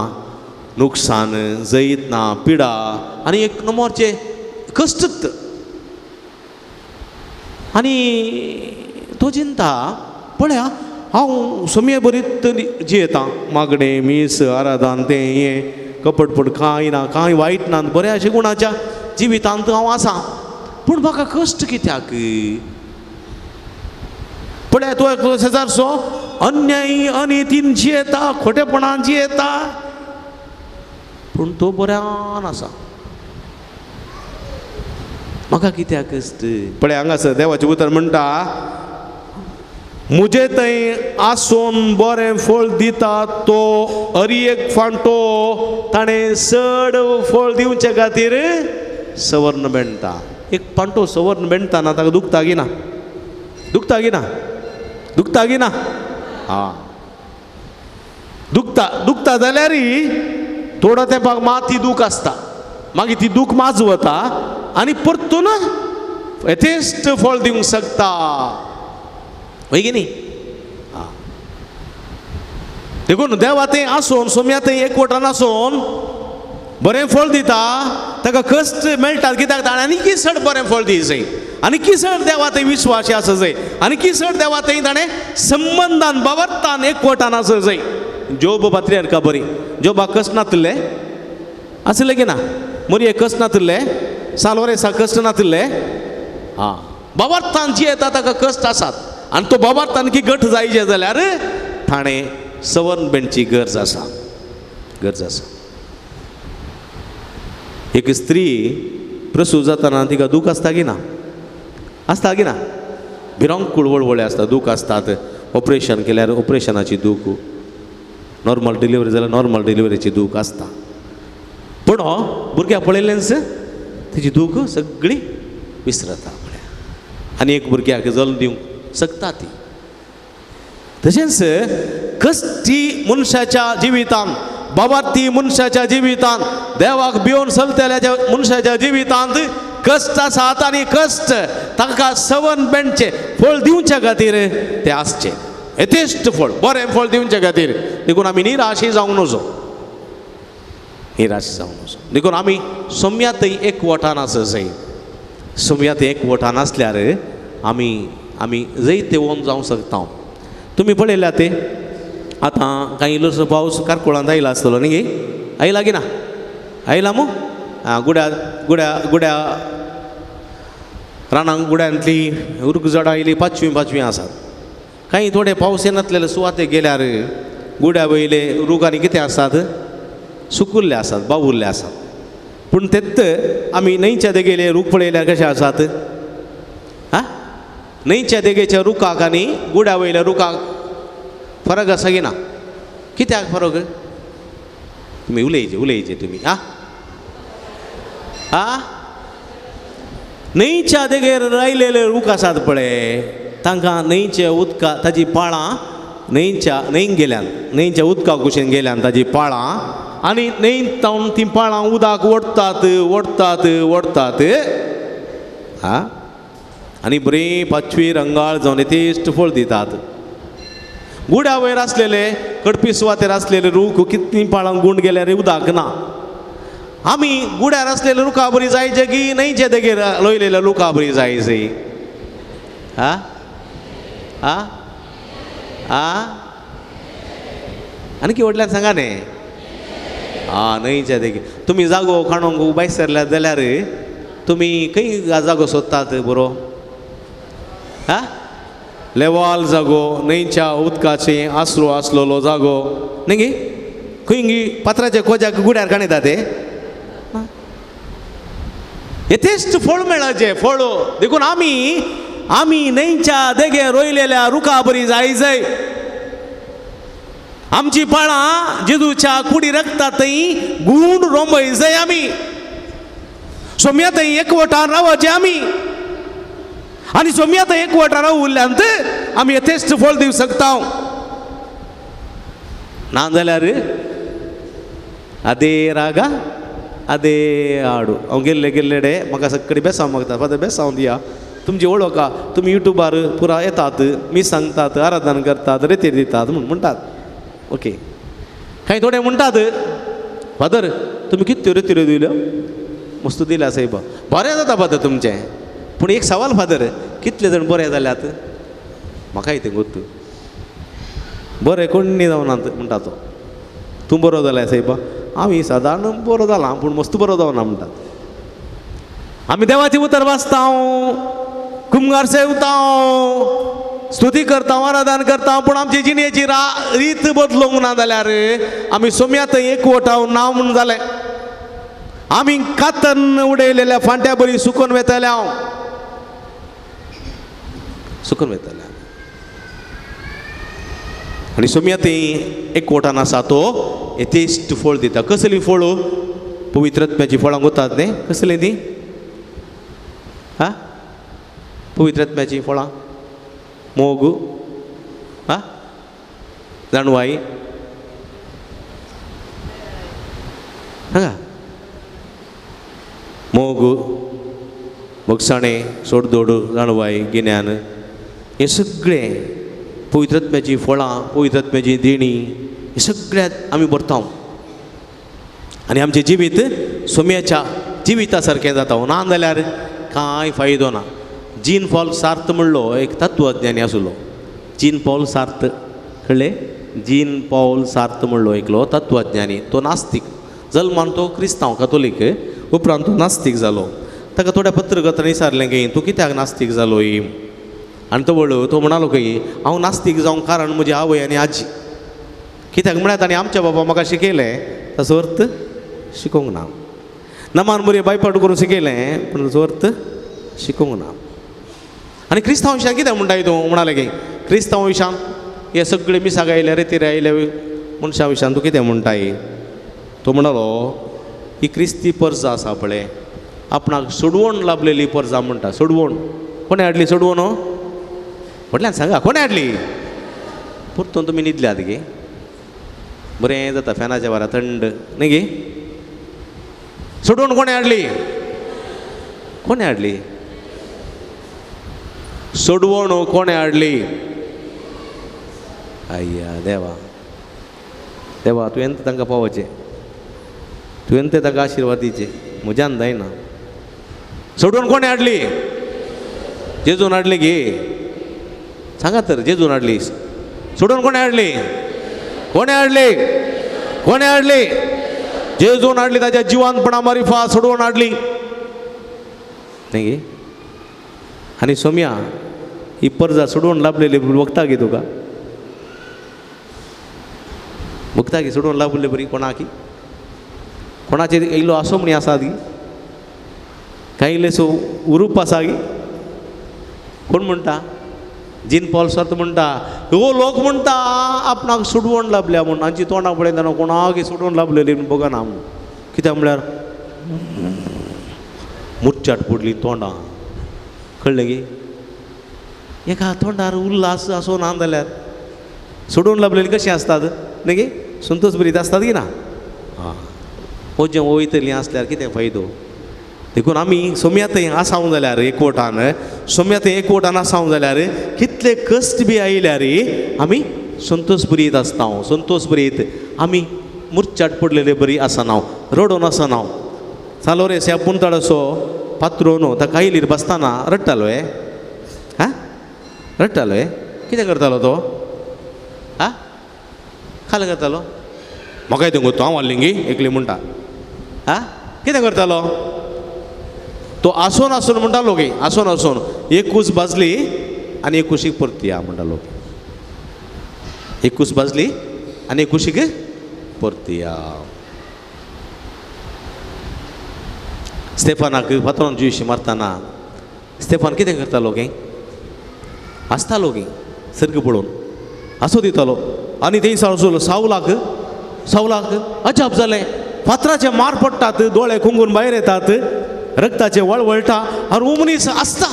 नुकसान, जैत ना, पिडा आनी एक नंबरचे कश्टच. आनी तो चिंता पळया हांव समये बरीत जियेता. मागणें, मीस, आराधन तें हें कपटपण कांय ना, कांय वायट ना, बऱ्याशे गुणाच्या जिवितांत हांव आसा. पूण म्हाका कश्ट कित्याक? पळया तो शेजारचो अन्यायी अनितीन जियेता, खोटेपणान जियेता पूण तो बऱ्यान आसा. म्हाका कित्याक कश्ट? पळय हांगासर देवाचें उतर म्हणटा मुजे थंय आसोन बरें फळ दिता तो एक फांटो ताणें चड फळ दिवचे खातीर सवर्ण बेंडटा. एक फांटो सवर्ण बेंडटाना ताका दुखता की ना? दुखता की ना? दुखता की ना? हां दुखता जाल्यारय थोडो तेंपाक माती दूख आसता. मागीर ती दूख माज वता आनी परतून यथेश्ट फळ दिवंक शकता. होय की न्ही? हां देखून देवा थंय आसून सोम्या थंय एकवटान आसून बरें फळ दिता ताका कश्ट मेळटा. कित्याक ताणें आनी चड बरें फळ दी जाय, आनी चड देवा थंय विश्वास आसा जाय, आनी चड देवा थंय ताणें संबंधान बाबतान एकवटान आसा जाय. जोब पात्रियार्का बरी जोबाक कश्ट नातले आसले की ना? मोरये कश्ट नातले, सालवरेसा कश्ट नातले. हां बाबार्थान जियेता ताका कश्ट आसात आनी तो बाबार्थान की घट जायचे जाल्यार ताणें सवर्ण बेंडची गरज आसा. गरज आसा. एक स्त्री प्रसूत जाताना तिका दूख आसता की ना? आसता की ना? भिरांकूळ वळवळे आसता, दूख आसतात. ऑपरेशन केल्यार ऑपरेशनाची दूख, नॉर्मल डिलिव्हरी जाल्यार नॉर्मल डिलिव्हरीची दूख आसता. पूण भुरग्याक पळयलेंच तिची दूख सगळी विसरता. आनी एक भुरग्याक जल्म दिवंक शकता ती. तशेंच कश्टी मनशाच्या जिवितांत, बाबार्थी मनशाच्या जिवितांत, देवाक भिवून चलतल्या मनशाच्या जिवितांत कश्ट आसात. आनी कश्ट ताका सवर्ण बेंडचे फळ दिवचे खातीर ते आसचे. यथेश्ट फळ, बरें फळ दिवचे खातीर. देखून आमी निराशी जावंक नजो. निराश जावंक नजो. देखून आमी सोम्या थंय एकवटान आसा जाय. सोम्या थंय एकवटान आसल्यार आमी आमी जैते वोन जावंक शकता. तुमी पळयल्या ते आतां कांय इल्लोसो पावस कारकुळांत आयला आसतलो न्ही गे, आयला की ना, आयला मू गुड्या गुड्या गुड्या रानांक गुड्यांतली उर्ग झाडां आयली पांचवी आसात. कांय थोडे पावस येनासलेले सुवातेक गेल्यार गुड्या वयले रुगांनी कितें आसात, सुकुल्ले आसात, बावुरले आसात. पूण तेत आमी न्हंयच्या देगेले रूख पळयल्यार कशे आसात. न्हंयच्या देगेच्या रुखाक आनी गुड्या वयल्या रुखाक फरक आसा की ना? कित्याक फरक? तुमी उलयचे तुमी न्हंयच्या देगेर रायलेले रूख आसात पळय, तांकां न्हंयच्या उदका ताजी पाळां न्हंयक गेल्यान न्हंयच्या उदका कुशीन गेल्यान ताजी पाळां आनी न्हंयत जावन ती पाळां उदक ओडटात आनी बरी पांचवी रंगाळ जावन येतेश्ट फळ दितात. गुड्या वयर आसलेले कडपी सुवातेर आसलेले रूख कितलीं पाळां गुंड गेल्यार उदक ना. आमी गुड्यार आसलेले रुखां बरी जायचे की न्हंयचे देगेर लोयलेल्या रुखां बरी जायची? आनी व्हडल्यान सांगा न्ही. न्हंयच्या देगेर तुमी जागो काणूंक भायर सरल्यात जाल्यार तुमी खंय जागो सोदतात बरो? लेवाल जागो, न्हंयच्या उदकाचे आसरो आसलेलो जागो न्ही गे. खंय गी पात्राच्या कोज्याक गुड्यार काणयता ते येतेश्ट फळ मेळचे फळ देखून आमी न्हंयच्या देगेर रोयलेल्या रुखां बरी जायचय. आमची पाळां जेजूच्या कुडी रगता थंय गुण रोंबयचय. आमी सोम्या थंय एकवटान रावचे आमी आनी सोम्या थंय एकवटान रावल्यांत आमी येतेश्ट फळ दिवंक शकता. ना जाल्यार अदे रागा अदे आडू हांव गेल्ले डे म्हाका सगळी बेसांव मागता, फादर बेसांव दिया. तुमची वळखा तुमी युट्यूबार पुरा येतात, मी सांगतात, आराधना करतात, रेते दितात म्हणटात. ओके, कांय थोडे म्हणटात फादर तुमी कितल्यो रेत्यो दिल्यो? मस्त दिल्या साहेब, बरें जाता फादर तुमचें. पूण एक सवाल फादर, कितले जाण बरे जाल्यात? म्हाकाय तें गोत्तू. बरें कोणी जावनात म्हणटा तो. तूं बरो जाल्या साहेब? आमी सादारण बरो जाला पूण मस्त बरो जावना म्हणटात. आमी देवाची उतर वाचता, कुमगार सेवता, स्तुती करता, आराधना करता, पूण आमची जिणेची रीत बदलूंक ना जाल्यार आमी सोम्या थंय एकवटाव ना म्हूण जालें. आमी कातन उडयलेल्या फांट्या बरी सुकून वेतल्या आनी सोम्या थंय एकवटान आसा तो येतेश्ट फळ दिता. कसली फळ? पवित्रत्म्याची फळां गोतात न्ही कसली ती? पवित्रत्म्याची फळां मोग, जाणवाई, हांगा मोग, मोगसाणें, सोडदोड, जाणवाई, गिन्यान, हे सगळे पवित्रत्म्याची फळां, पवित्रत्म्याची देणी, हे सगळ्यात आमी भरता आनी आमचें जिवीत सोम्याच्या जिविता सारकें जाता. ना जाल्यार कांय फायदो ना. जीन पॉल सार्त म्हणलो एक तत्वज्ञानी आसलो. जीन पॉल सार्त कळ्ळें? जीन पॉल सार्त म्हणलो एकलो तत्वज्ञानी. तो नास्तीक जल्मान, तो क्रिस्तांव कातोलीक, उपरांत तो नास्तीक जालो. ताका थोड्या पत्रकारांनी विचारलें की तूं कित्याक नास्तीक जालोय? आनी तो म्हणालो की हांव नास्तीक जावंक कारण म्हजी आवय आनी आजी. कित्याक म्हळ्यार ताणें आमच्या बाबा म्हाका शिकयलें ताचो अर्थ शिकोवंक ना. नमान बरी बायपाट करून शिकयलें पूण ताचो अर्थ शिकोवंक ना. आनी क्रिस्तांव विशयान कितें म्हणटाय तूं? म्हणालें की क्रिस्तांव विशयान हे सगळे मिसाक आयल्या रेतीर आयल्या मनशां विशयान तूं कितें म्हणटाय? तो म्हणालो ही क्रिस्ती पर्जा आसा पळय, आपणाक सोडवण लाभलेली पर्जा म्हणटा. सोडवण कोणे हाडली? सोडवण म्हटल्यार सांगा कोणे हाडली? परतून तुमी न्हिदल्यात गे, बरें जाता फॅनाच्या वाऱ्या थंड न्ही गे. सोडवण कोणे हाडली? कोणे हाडली? सोडवण कोणे हाडली? अय्या देवा, देवा तुवें तांकां पावोवचें, तुवें तांकां आशिर्वाद दिवचे. म्हज्यान जायना. सोडवण कोणे हाडली? जेजून हाडली गे. सांगा तर जेजून हाडली सोडून कोणी हाडली कोणी हाडली कोणी हाडली जेजून हाडली ताच्या जिवानपणा मारिफा सोडवून हाडली नाही आणि सोम्या ही पर्जा सोडवून लाभलेली बघता गे तुका बघता गे सोडवून लाभले बरी कोणाकी कोणाचे इल्लो असो म्हणी आसा गी काही इल्लेसो उरूप आसा गी कोण म्हणटा जीन पॉल सर्त म्हणटा हो लोक म्हणटा आपणाक सोडवून लाभल्या म्हूण हांची तोंडां पळयतना कोणाक सोडवून लाभलेली बघना म्हूण कित्याक म्हळ्यार मुच्चाट पडली तोंडां कळ्ळें गे एका तोंडार उल्हास असो ना जाल्यार सोडून लाभलेली कशी आसतात न्ही गे संतोष बरीत आसतात की ना हां ओजें वयतलीं आसल्यार कितें फायदो देखून आमी सोम्या थंय आसांव जाल्यार एकवटान सोम्या थंय एकवटान आसांव जाल्यार कितले कश्ट बी आयल्यार आमी संतोष बरीत आसता संतोष बरीत आमी मुर्चाट पडलेले बरी आसना रडोन आसना चालो रे त्या पुंताडसो पात्रो न्हू ताका आयलीर बसताना रडटालो हे हां रडटालो हे कितें करतालो तो हां खाल करतालो म्हाका येते गो हांव हाडली गी एकली म्हणटा हां कितें करतालो तो आसून आसून म्हणटालो गे आसून आसून एक कूस भाजली आनी एक कुशीक परतिया म्हणटालो एक कूस भाजली आनी एक कुशीक परतिया स्टेफानाक फातरान जुयशी मारतना स्टेफान कितें करतालो गे आसतालो गे सर्ग पळोवन आसो दितालो आनी थंय सावलाक अजाप जालें फातराचे मार पडटात दोळे कुंगून भायर येतात रक्ताचे वळवळटा आनी हो मनीस आसता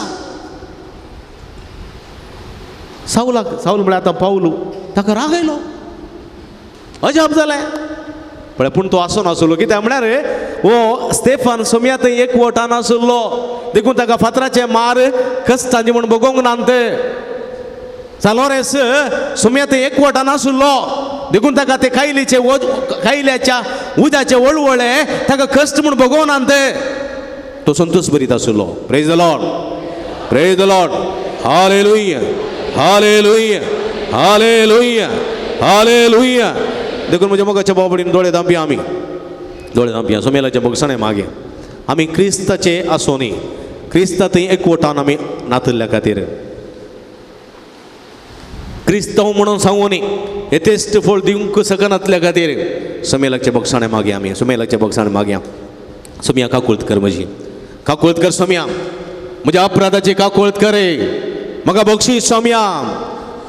सावल म्हळ्यार आतां पावलू ताका राग आयलो अजाप जालें पळय पूण तो आसो नासलो कित्याक म्हळ्यार हो स्टेफान सोम्या थंय एकवटान आसलो देखून ताका फातराचे मार कस्तांचे म्हूण बगोंक नात सालोरेस सोम्या थंय एकवटान आसलो देखून ताका ते कायल्याच्या उद्याचे वळवळे ताका कश्ट म्हूण बगोवनात तो संतोष बरीत आसलो प्रेज द लॉर्ड हालेलुया हालेलुया हालेलुया हालेलुया देखून म्हज्या मोगाच्या बाबडीन दोळे धांपया सोमेलाच्या बोगसाणे मागे आमी क्रिस्ताचे आसोनी क्रिस्ता थंय एकवटान आमी नातल्ल्या खातीर क्रिस्तांव म्हणून सांगूनी येतेस्त फळ दिवंक सकनातल्या खातीर सोमेलाच्या बोगसाणे मागे आमी सोमेलाच्या बोगसाणे मागया सोम्या काकुळत कर म्हजी काकुळत कर सोम्या म्हज्या अपराधाची काकुळत करे म्हाका बक्षीस सोम्या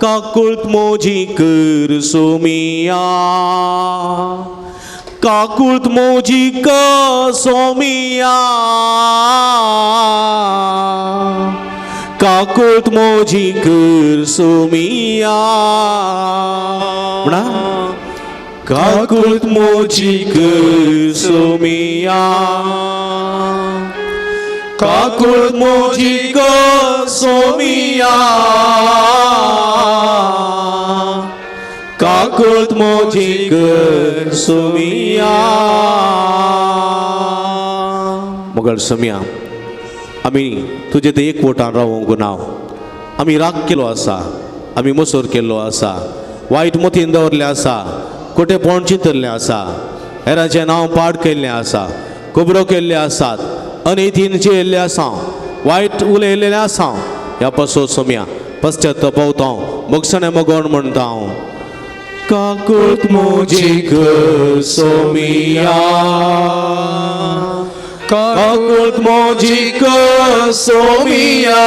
काकुळत मोजी कर सोमिया काकुळत मोजी कर सोमिया काकुळत मोजी कर सोमिया म्हणा काकुळत मोजी कर सोमिया काकुळत मोजी कर सोमिया काकुळत मोजी कर सोमिया मोगळ सोमिया आमी तुजे ते एकवटान रावूंक नाव आमी राग केलो आसा आमी मसोर केल्लो आसा वायट मतीन दवरले आसा खोटेपण चिंतल्लें आसा हेराचें नांव पाड केल्लें आसा खबरो केल्ले आसात अनितीन चेल्ले आसा वायट उलयलेलें आसा ह्या पासो सोम्या पश्चात्तापावता मोगसाणें मोगोण म्हणटा हांव काकुळत मोजी कर सोमिया काकुळत मोजी कर सोमिया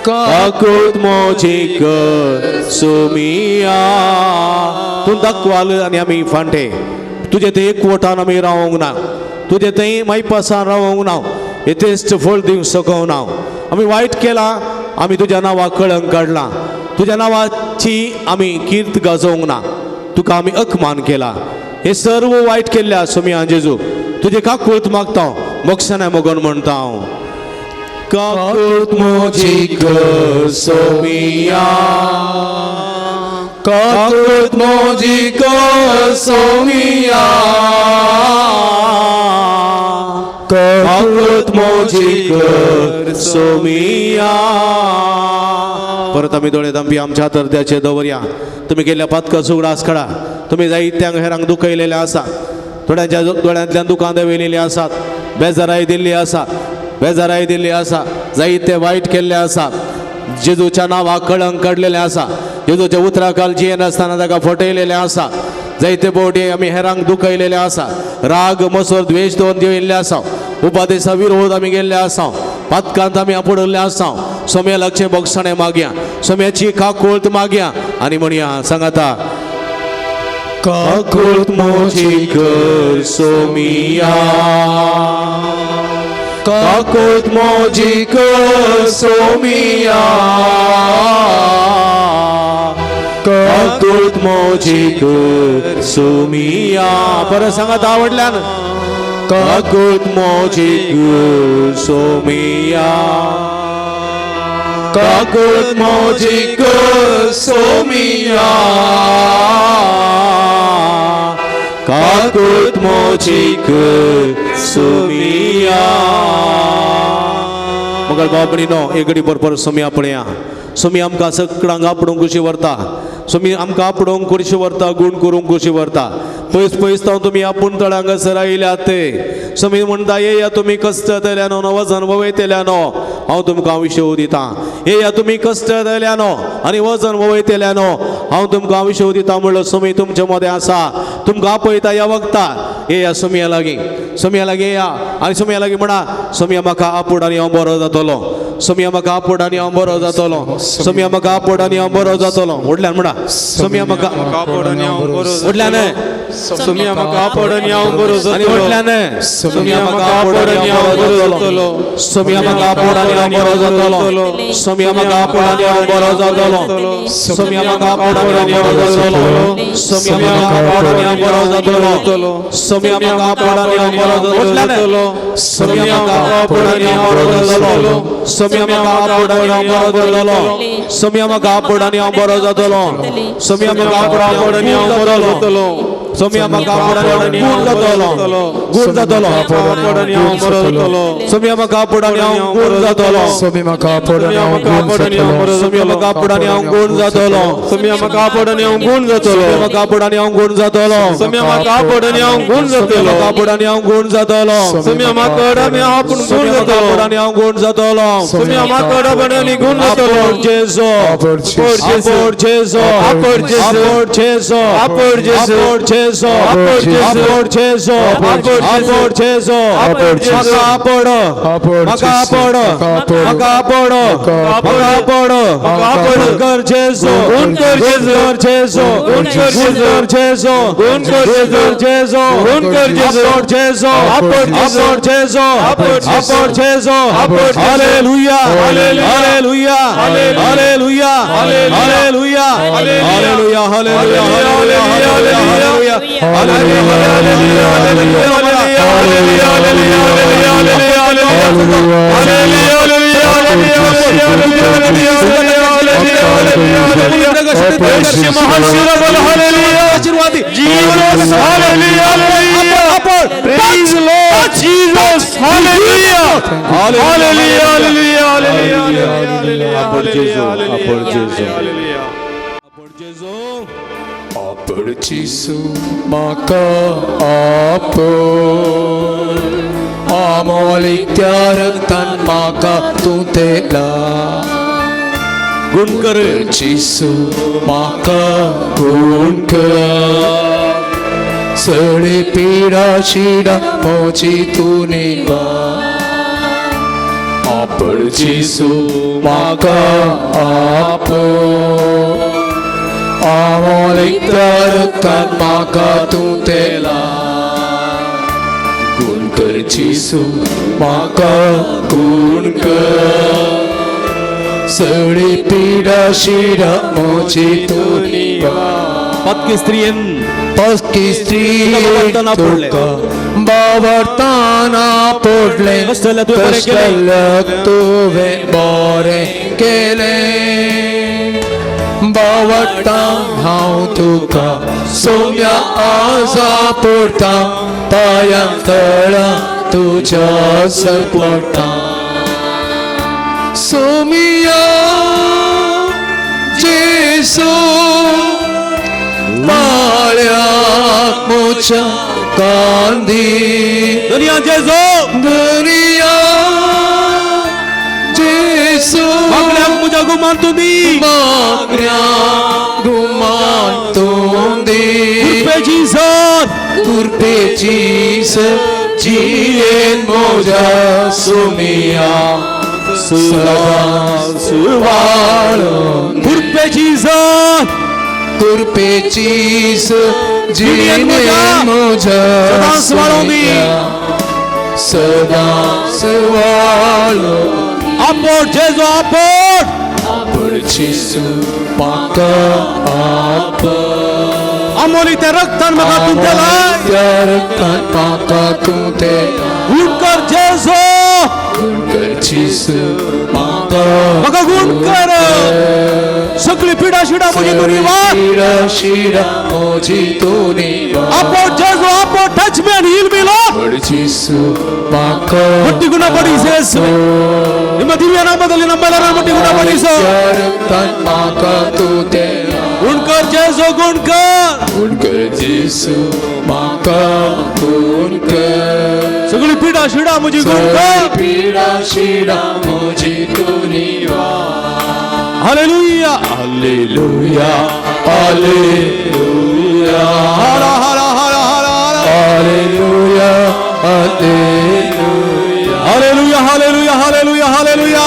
काकुळत मोजी कर सोमिया तूं दाखवाल आनी आमी फांटे तुजे थंय एकवटान आमी रावोंक ना तुजे थंय मायपासान रावोंक ना येतेस्त फळ दिवंक शकूंक ना आमी वायट केलां आमी तुज्या नांवाक कळंक काडलां तुज्या नांवाची आमी कीर्त गाजोवंक ना तुका आमी अकमान केला हे सर्व वायट केल्ल्या सोम्या जेजू तुजे काकुळत मागता मोक्षाने मोगोन म्हणटा हांव काकुळत मोजी कर सोमिया काकुळत मोजी कर सोमिया काकृत मोजी कर सोमिया. परत आम्ही दोळे दांबी आमच्या तरद्याचे दवरया. तुम्ही गेल्या पातका सुगडास खडा. तुम्ही जायत्यांक हेरांक दुखयलेले आसा. थोड्यांच्या दोळ्यांतल्यान दुकान वेलेली आसात. बेजाराई दिल्ली आसा. बेजाराई दिल्ली आसा. जायते वाईट केल्ले आसा. जेजूच्या नांवाक कळंक काडलेले आसा. जेजूच्या उतराकाल जियेन आसतना ताका फटयलेले आसा. जायते बोटी आमी हेरांक दुखयलेले आसा. राग मसोर द्वेश दोन दिवयल्ले आसा. उपादेशा विरोध आमी गेल्ले आसा. पातकांत आमी आपडले आसा. सोम्यालाचे बोगसाणे मागया. सोम्याची काकोळत मागया आनी म्हणया सांगाता काकोळत मोजी कर सोमिया. काकोळत मोजी कर सोमिया. काकोळत मोजी कर सोमिया. परत सांगात आवडल्यान काकोळत मोजी कर सोमिया. काकोळत मोजी कर सोमिया. काकोळत मोजी कर सोमिया. मगर बाबणीनो एकडी बरोबर सोमी आपणया. सोमी आमकां सगळ्यांक आपणूंक कशी व्हरता. सोमी आमकां आपणूंक कशी व्हरता. गूण करूंक कशी व्हरता. पयस पयस जावन तुमी आपूण तळांग सरायल्यात ते. सोमी म्हणटा येया तुमी कश्ट केल्यानो वजन वयतल्यानो हांव तुमकां विशेव दितां. येया तुमी कश्ट केल्यानो आनी वजन वयतल्यानो हांव तुमकां विशेव दितां म्हणलो सोमी तुमचे मदें आसा. तुमकां आपयता ह्या वखदार येया सोमया लागीं. सोमया लागीं येया आनी सोमया लागीं म्हणा सोमया म्हाका आपूण आनी हांव बरो जातलो. सोमया म्हाका आपूण आनी हांव बरो जातलो. सोमया म्हाका आपूण आनी हांव बरो जातलो. व्हडल्यान म्हणा सोमया म्हाका आपूण आनी हांव बरो व्हडल्यान सोमया म्हाका आपूण आनी हांव बरो आनी व्हडल्यान सोमया म्हाका आपूण आनी हांव बरो जातलो. सोमया म्हाका आपूण आनी हांव बरो जातलो. सोमया म्हाका आपूण आनी हांव बरो जातलो. सोमया म्हाका आपूण आनी हांव बरो जातलो. सोमया म्हाका आपूण आनी हांव बरो जातलो. सोमया म्हाका आपूण आनी हांव बरो जातलो. सोमया म्हाका आपूण आनी हांव बरो जातलो. सोमया म्हाका आपूण आनी हांव बरो जातलो. सोमया म्हाका आपूण आनी हांव बरो जातलो. सोमया म्हाका आपूण आनी हांव बरो जातलो. सोमया म्हाका आपूण आनी हांव जातलो. गूण जातलो. आपूण आनी हांव बरो जातलो. सोमया म्हाका आपूण आनी हांव गूण जातलो. सोमी म्हाका आपूण आनी हांव सोमया म्हाका आपूण आनी हांव गूण जातलो. सोमया म्हाका आपूण आनी हांव गूण जातलो. सोमया म्हाका आपूण आनी हांव गूण जातलो. सोमया म्हाका आपूण आनी हांव गूण जातलो. म्हाका आपूण आनी हांव गूण जातलो. सोमया म्हाका आनी आपूण गूण आपूण जातलो. आनी हांव गूण जातलो. सोमया म्हाका आपूण आनी गूण जातलो. आपूण जेजो. आपूण जेजो. आपूण जेजो. आपूण जेजो. आपूण जेजो. आपूण जेजो. आपूण जेजो. आपूण जेजो. आपूण जेजो. आपूण जेजो. आपूण जेजो. आपूण जेजो. म्हाका आपूण. आपूण म्हाका जेजो. आपूण. म्हाका आपूण. म्हाका आपूण. म्हाका आपूण. गूण कर जेजो. गूण कर जेजो. गूण कर जेजो. गूण कर जेजो. गूण कर जेजो. गूण कर जेजो. गूण कर जेजो. आपूण जेजो. आपूण जेजो. आपूण जेजो. आपूण जेजो. आपूण Jeju. Hallelujah. Hallelujah. Hallelujah. Hallelujah. Hallelujah. Hallelujah. Hallelujah. Hallelujah. आपूण जेजू म्हाका आपूण अमोलीक त्या रक्तान म्हाका तूं तेला. गूण कर जेजू म्हाका गूण कर. सगळी पिडा शिडा म्हजी तूं निवा. आपूण जेजू म्हाका आपूण अमोलीक त्या रक्तान म्हाका तूं तेला. गूण कर जेजू म्हाका गूण कर. सगळी पिडा शिडा म्हजी तूं निवा. पत्की स्त्रीयेन पस्की स्त्री बावरताना पडले. तुका बावरताना पडले. कष्टाला तुवें बरें केलें. कष्टाला तुवें बरें केलें. बावटा हांव तुका सोम्या आजा पडटा पांयां तळा तुज्या सरपटा सोमिया जेसू पाळ्याक मोच्या कांदी दुनिया जेजो दुनिया जेसू मागण्याक मुजा गुमान तुम्ही मागण्या गुमान तोंदी पे जीसन कुर्पेची जियेन मोजा सोमिया सदा सुवाळो पे जीसन कुर्पेची जियेन मोजा सदा सुवाळोनी सदा सुवाळो आपोट जेजो आपोट पडचीसु पाका आप अमोली ते रक्तान म्हाका तूं केलाय त्या रक्तान पाका तूं ते गुण कर जेजो पडचीसु पाका म्हाका गुण कर सगळी पिडा शिडा म्हजी तुरी वाट शिरा शिरा मोजी तोनी आपोट जेजो आपोट touch me and heal me lord पडचीसु पाका मुट्टी गुणपಡಿ ಯೇಸು ನಿಮ್ಮ ದಿವ್ಯ ನಾಮದಲ್ಲಿ ನಮ್ಮೆಲ್ಲರ ಮುಟ್ಟಿ ಗುಣಪಡಿ ಸೋ त्या रक्तान पाका तूं ते गुण कर जेजो गुण कर गुणकर जेसू माका गुणकर सगळी पिडा शिडा म्हजी गुण कर पीडा शिडा मोजी तुनिवा हालेलुया हालेलुया हालेलुया हरा हरा हरा हरा हरा hallelujah hallelujah hallelujah hallelujah hallelujah hallelujah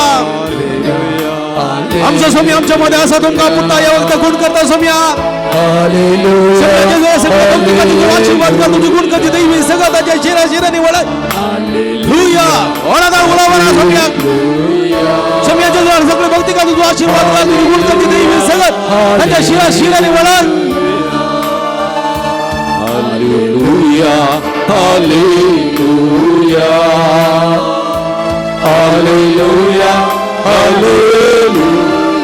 आमचा स्वामी आमच्या मध्ये असा तुमका पुन्हा या वक्त गुण करता स्वामी हालेलुया आशीर्वाद कर तुझी गुण करते दैवी सगळं त्याच्या शिरा शिरा निवड हालेलुया ओळा ओळा ओळा स्वामी स्वामीच्या जवळ सगळे भक्ती का तुझा आशीर्वाद कर तुझी गुण करते दैवी सगळं त्याच्या शिरा शिरा निवड हालेलुया हालेलुया हालेलुया हालेलुया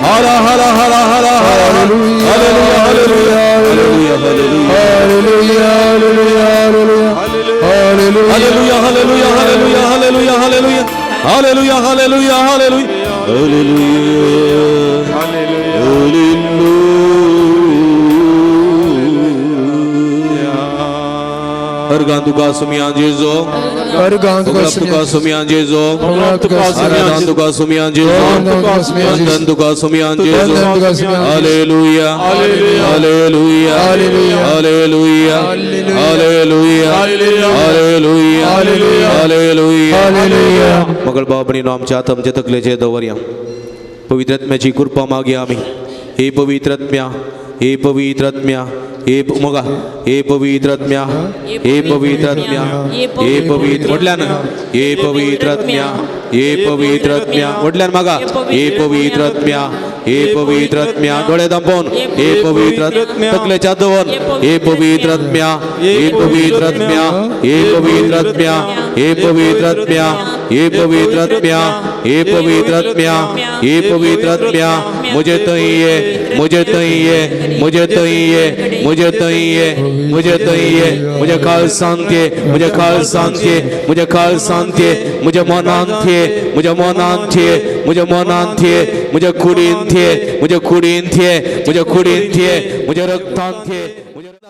हरा हरा हरा हरा हरा hallelujah hallelujah hallelujah hallelujah hallelujah hallelujah hallelujah hallelujah hallelujah hallelujah hallelujah hallelujah Argan tuka sumian Jesu, Argan tuka sumian Jesu, Argan tuka sumian Jesu, Argan tuka sumian Jesu, Hallelujah, Hallelujah, Hallelujah, Hallelujah, Hallelujah, Hallelujah. मगर बाबणी नाम चाहता हम जतकले जे दवरिया पवित्र आत्म्याची कृपा मागे आम्ही हे पवित्र आत्म्या हे पवित्र आत्म्या हे मगा हे पवित्र आत्म्या हे पवित्र आत्म्या हे पवित्र वडल्यान हे पवित्र आत्म्या हे पवित्र आत्म्या वडल्यान मगा हे पवित्र आत्म्या हे पवित्र आत्म्या डोळे दांपोवन हे पवित्र तकलेच्या दवर हे पवित्र आत्म्या हे पवित्र आत्म्या हे पवित्र आत्म्या हे पवित्र आत्म्या हे पवित्र आत्म्या हे पवित्र आत्म्या हे पवित्र आत्म्या मुझे तई ये मुझे तई ये मुझे तई ये मुझे तई ये मुझे तई ये मुझे काल शांति मुझे काल शांति मुझे काल शांति मुझे मनांति मुझे मनांति मुझे मनांति मुझे कुड़ींति मुझे कुड़ींति मुझे कुड़ींति मुझे रक्तांति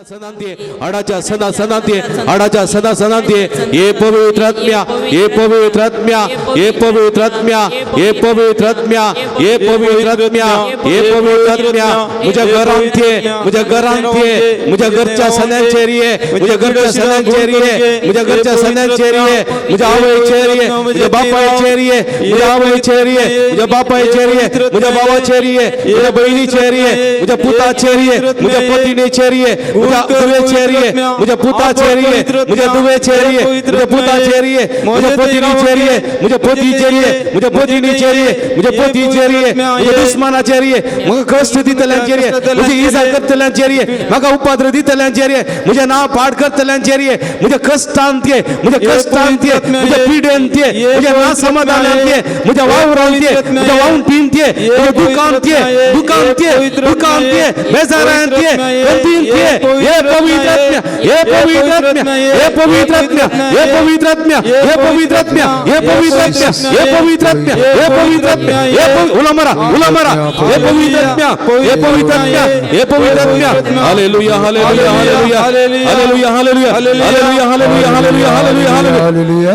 सनांती आडाच्या सना सनांती आडाच्या सना सनांती ये पवित्र आत्म्या ये पवित्र आत्म्या ये पवित्र आत्म्या ये पवित्र आत्म्या ये पवित्र आत्म्या ये पवित्र आत्म्या मुझे घरांती मुझे घरांती मुझे घरच्या सणांचे रिये मुझे घरच्या सणांचे रिये मुझे घरच्या सणांचे रिये मुझे आवयचे रिये मुझे बापाचे रिये मुझे आवयचे रिये मुझे बापाचे रिये मुझे बाबाचे रिये मुझे बहिणीचे रिये मुझे पुताचे रिये मुझे पत्नीचे रिये मुझे दुवे चाहिए, मुझे पुता चाहिए, मुझे दुवे चाहिए, मुझे पुता चाहिए, मुझे पोती नहीं चाहिए, मुझे पोती चाहिए, मुझे पोती नहीं चाहिए, मुझे पोती चाहिए, मुझे दुश्मना चाहिए, मुझे कष्ट दितले चाहिए, मुझे ईजा करतले चाहिए, मगा उपद्र दितले चाहिए, मुझे ना पाठ करतले चाहिए, मुझे कष्ट आणते, मुझे कष्ट आणते, मुझे पीडा आणते, मुझे ना समाधान आणते, मुझे वाव आणते, मुझे वाहून पिनते, मुझे दुःख आणते, दुःख आणते, दुःख आणते, बेजार आणते, कंटिन्यूते, हे पवित्र आत्मा, हे पवित्र आत्मा, हे पवित्र आत्मा, हे पवित्र आत्मा, हे पवित्र आत्मा, हे पवित्र आत्मा, हे पवित्र आत्मा, हे पवित्र आत्मा, हे उलामरा, उलामरा, हे पवित्र आत्मा, हे पवित्र आत्मा, हे पवित्र आत्मा, हालेलुया, hallelujah, hallelujah, hallelujah, hallelujah, hallelujah, hallelujah, hallelujah, hallelujah, hallelujah,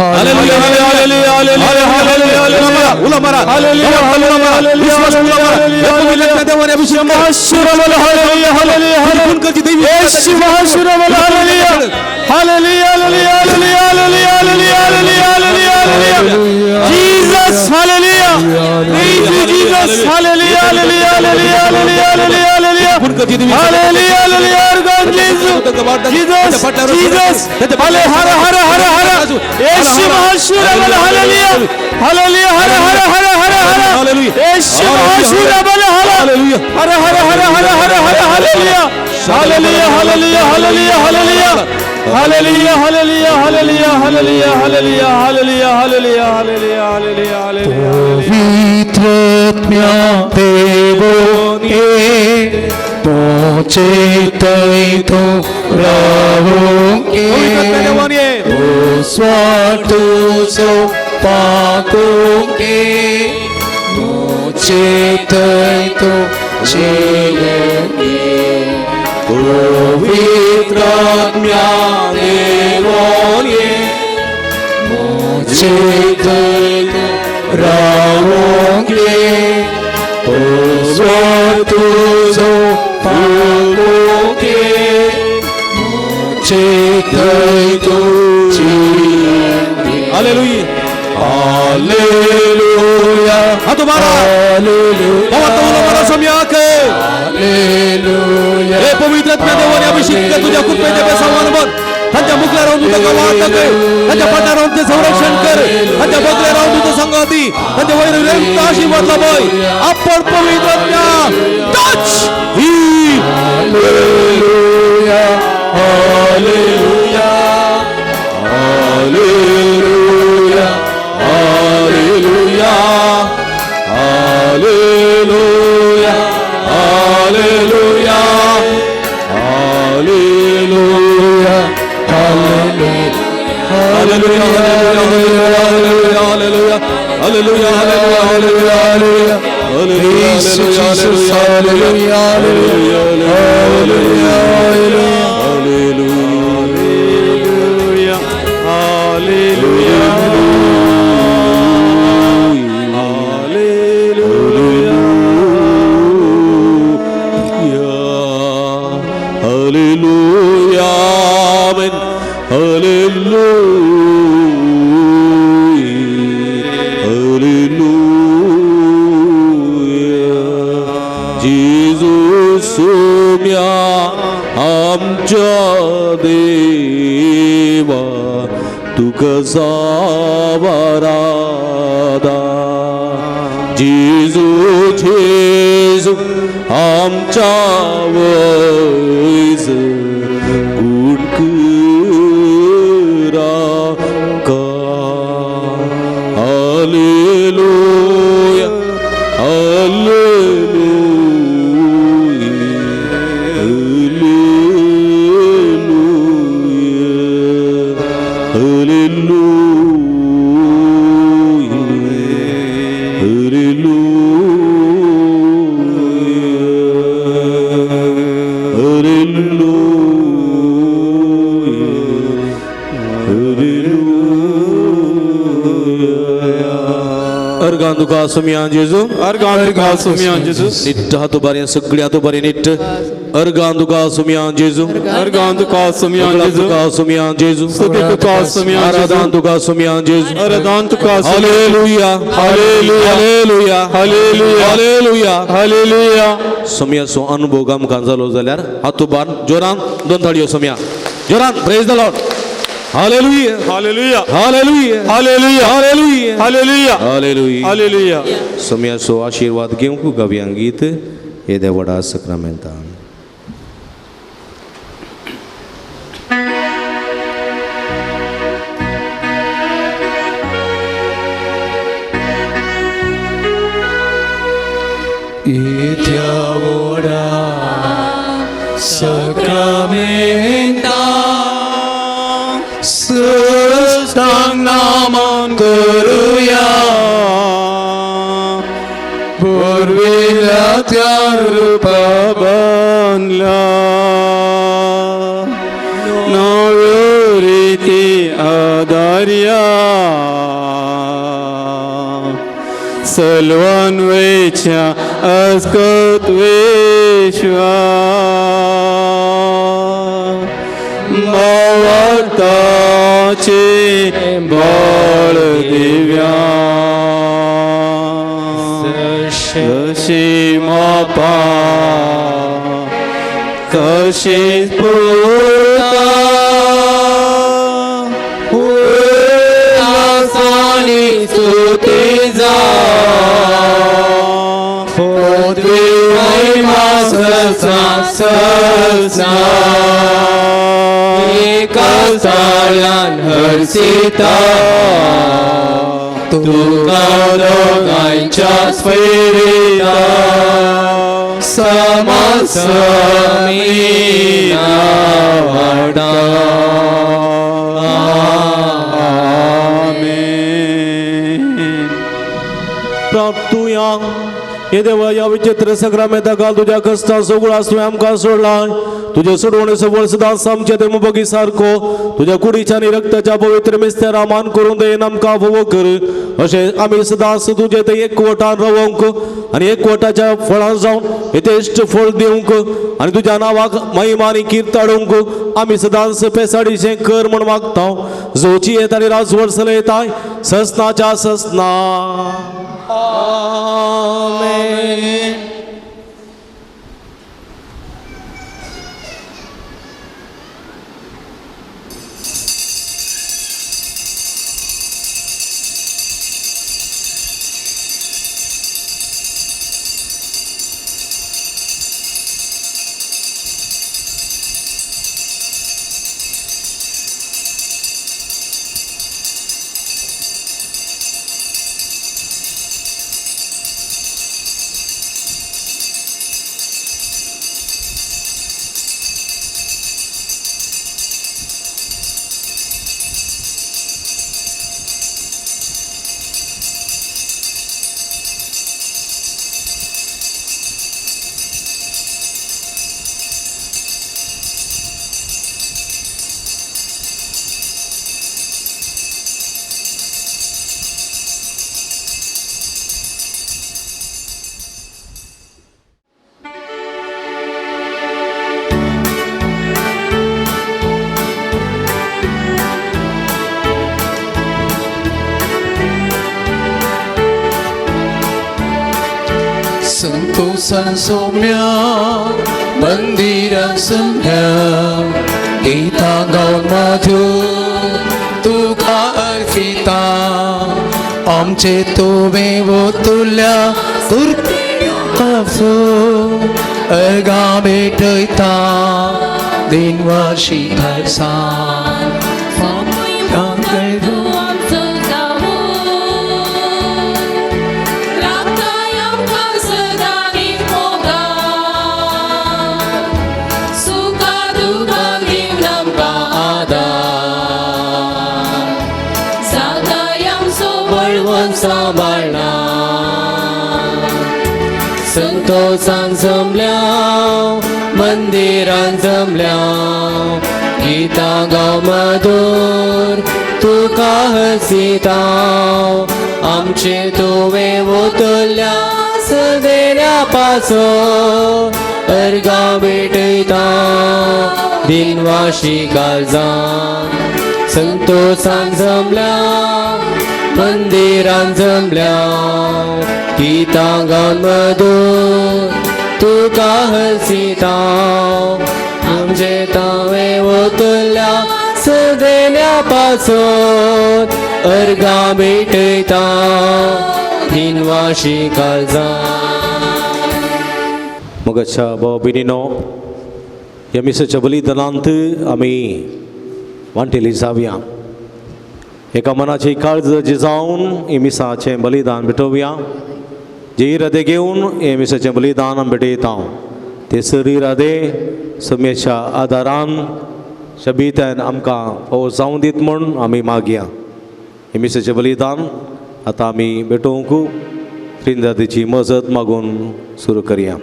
hallelujah hallelujah, hallelujah, हालेलुया, उलामरा, हालेलुया, हालेलुया, विश्वास उलामरा, हे पवित्र आत्मा देवाने अभिषेक महाशुरवला, हालेलुया, हालेलुया, हालेलुया, येशू महाशुरवला, हालेलुया, hallelujah, hallelujah, hallelujah, hallelujah, hallelujah, hallelujah, हालेलुया, जीसस, हालेलुया, praise you Jesus, हालेलुया, hallelujah, hallelujah, hallelujah, hallelujah, hallelujah, हालेलुया, God Jesus, Jesus, Jesus, हाले हर हर हर हर, येशू महाशुरवला, हालेलुया, हालेलुया, हर हर हर हर हर, येशू महाशुरवला, हालेलुया, हर हर हर हर हर हर, हालेलुया, hallelujah, hallelujah, hallelujah, hallelujah, hallelujah, hallelujah, hallelujah, hallelujah, hallelujah, hallelujah, hallelujah, hallelujah, hallelujah, हालेलुया, पवित्र आत्मा देवोने पहुँचे तई तो रहोगे, तो स्वार्थ सो पाकोगे, पहुँचे तई तो चलेंगे, पवित्र आत्मा देवोने पहुँचे तई तो रहोगे, तो स्वार्थ सो पाकोगे, मुझे तई तो चलेंगे, हालेलुया, हालेलुया, हाँ तुम्हारा हालेलुया, तुम्हारा समय के हालेलुया, हे पवित्र आत्मा देवाने अभिषेक कर तुझ्या कृपेचे बेसामान बन, त्यांच्या मुखल्या राहून तुझं गवाह कर, त्यांच्या पाठा राहून ते संरक्षण कर, त्यांच्या बगल्या राहून तुझं संगती, त्यांच्या वैर आशीर्वाद लाभय, आपण पवित्र आत्मा टच ही, hallelujah, hallelujah, hallelujah, hallelujah, hallelujah, hallelujah, hallelujah, hallelujah, hallelujah, hallelujah, hallelujah, hallelujah, Praise you, Jesus, hallelujah, hallelujah, hallelujah, hallelujah, hallelujah, hallelujah, amen, hallelujah, सोम्या आमच्या देवा तू कसा वरादा, जेजू जेजू आमच्या वैस गुण करा का, हालेलुया, हालेलुया, अर्गांदुका सुमियान जेजू, अर्गांदुका सुमियान जेजू, निट्ट हातो बारे सगळ्या हातो बारे निट्ट अर्गान तुका सुमयान जेजू अर्गान तुका सुमयान तुका जेजू तुका सुमयान जेजू स्तुती तुका सुमयान आराधन जेजू तुका सुमयान जेजू आराधन तुका हालेलुया हालेलुया हालेलुया हालेलुया हालेलुया हालेलुया सोमयाचो अनुभव आमकां जालो जाल्यार हातूबान जोरान दोन थाळयो सोमया जोरान प्रेज द लॉर्ड हालेलुया hallelujah hallelujah hallelujah hallelujah hallelujah hallelujah हालेलुया सोमयाचो आशीर्वाद घेवंक गावयांक गीत हे Devda सक्रामेंतान Itiavora Sacramenta Sustang naman Kuruya Purvilatya Rupabanla Nauriti Adarya Salvanvecha Askatveshva Bhavatache Baladivya Sashimapa Kashipurta Ulasani Sutiza Ikasalan Harsita Tukalogaycha Spirita Samasamina Varda Amen. प्रार्थूया हे देवा या विचित्र सक्रामेंता काल तुझ्या कष्टा सगळा तुवें आमकां सोडलाय तुझे सोडवणे सबळ सदांच आमचे देमबगी सारको तुझ्या कुडीच्या आनी रक्ताच्या पवित्र मिस्त्या मान करून दयेन आमकां फोव कर अशें आमी सदांच तुजे ते एकवटान रावंक आनी एकवटाच्या फळां जावन यथेश्ट फळ दिवंक आनी तुज्या नांवाक महिमा आनी कीर्त हाडूंक आमी सदांच पेसाडीचें कर म्हण मागता जोची येता आनी राजवट चलयताय ससनाच्या ससना Amen. Sentuhan sumya Bandiran semya Itagaw madhu Tuka arfita Amche tuve votulya Turpiya kafu Agame toita Dinwashi harsan Famuyang Sabarna Sentosan jemliau Mandiran jemliau Kita gau madur Tuka hasitau Amche tuwe votulya Sedera paso अर्गा भेटयता दिनवाशी काळजान संतोषान जमल्या मंदिरान जमल्या गितां मधुर तुका हसिता आमचे तावे वतल्या सदेल्या पासून अर्गा भेटयता दिनवाशी काळजान. मोगाच्या भाव भयणीनो, ह्या मिसाच्या बलिदानांत आमी वांटेली जावया. एका मनाची काळज जी जावन हे मिसाचें बलिदान भेटोवया. जे इरादे घेवन हे मिसाचें बलिदान आमी भेटयता ते सर इरादे समेच्या आदारान शबितान आमकां पावस जावं दीत म्हूण आमी मागया. हे मिसाचें बलिदान आतां आमी भेटोवंक फ्रिंदादीची मजत मागून सुरू करया.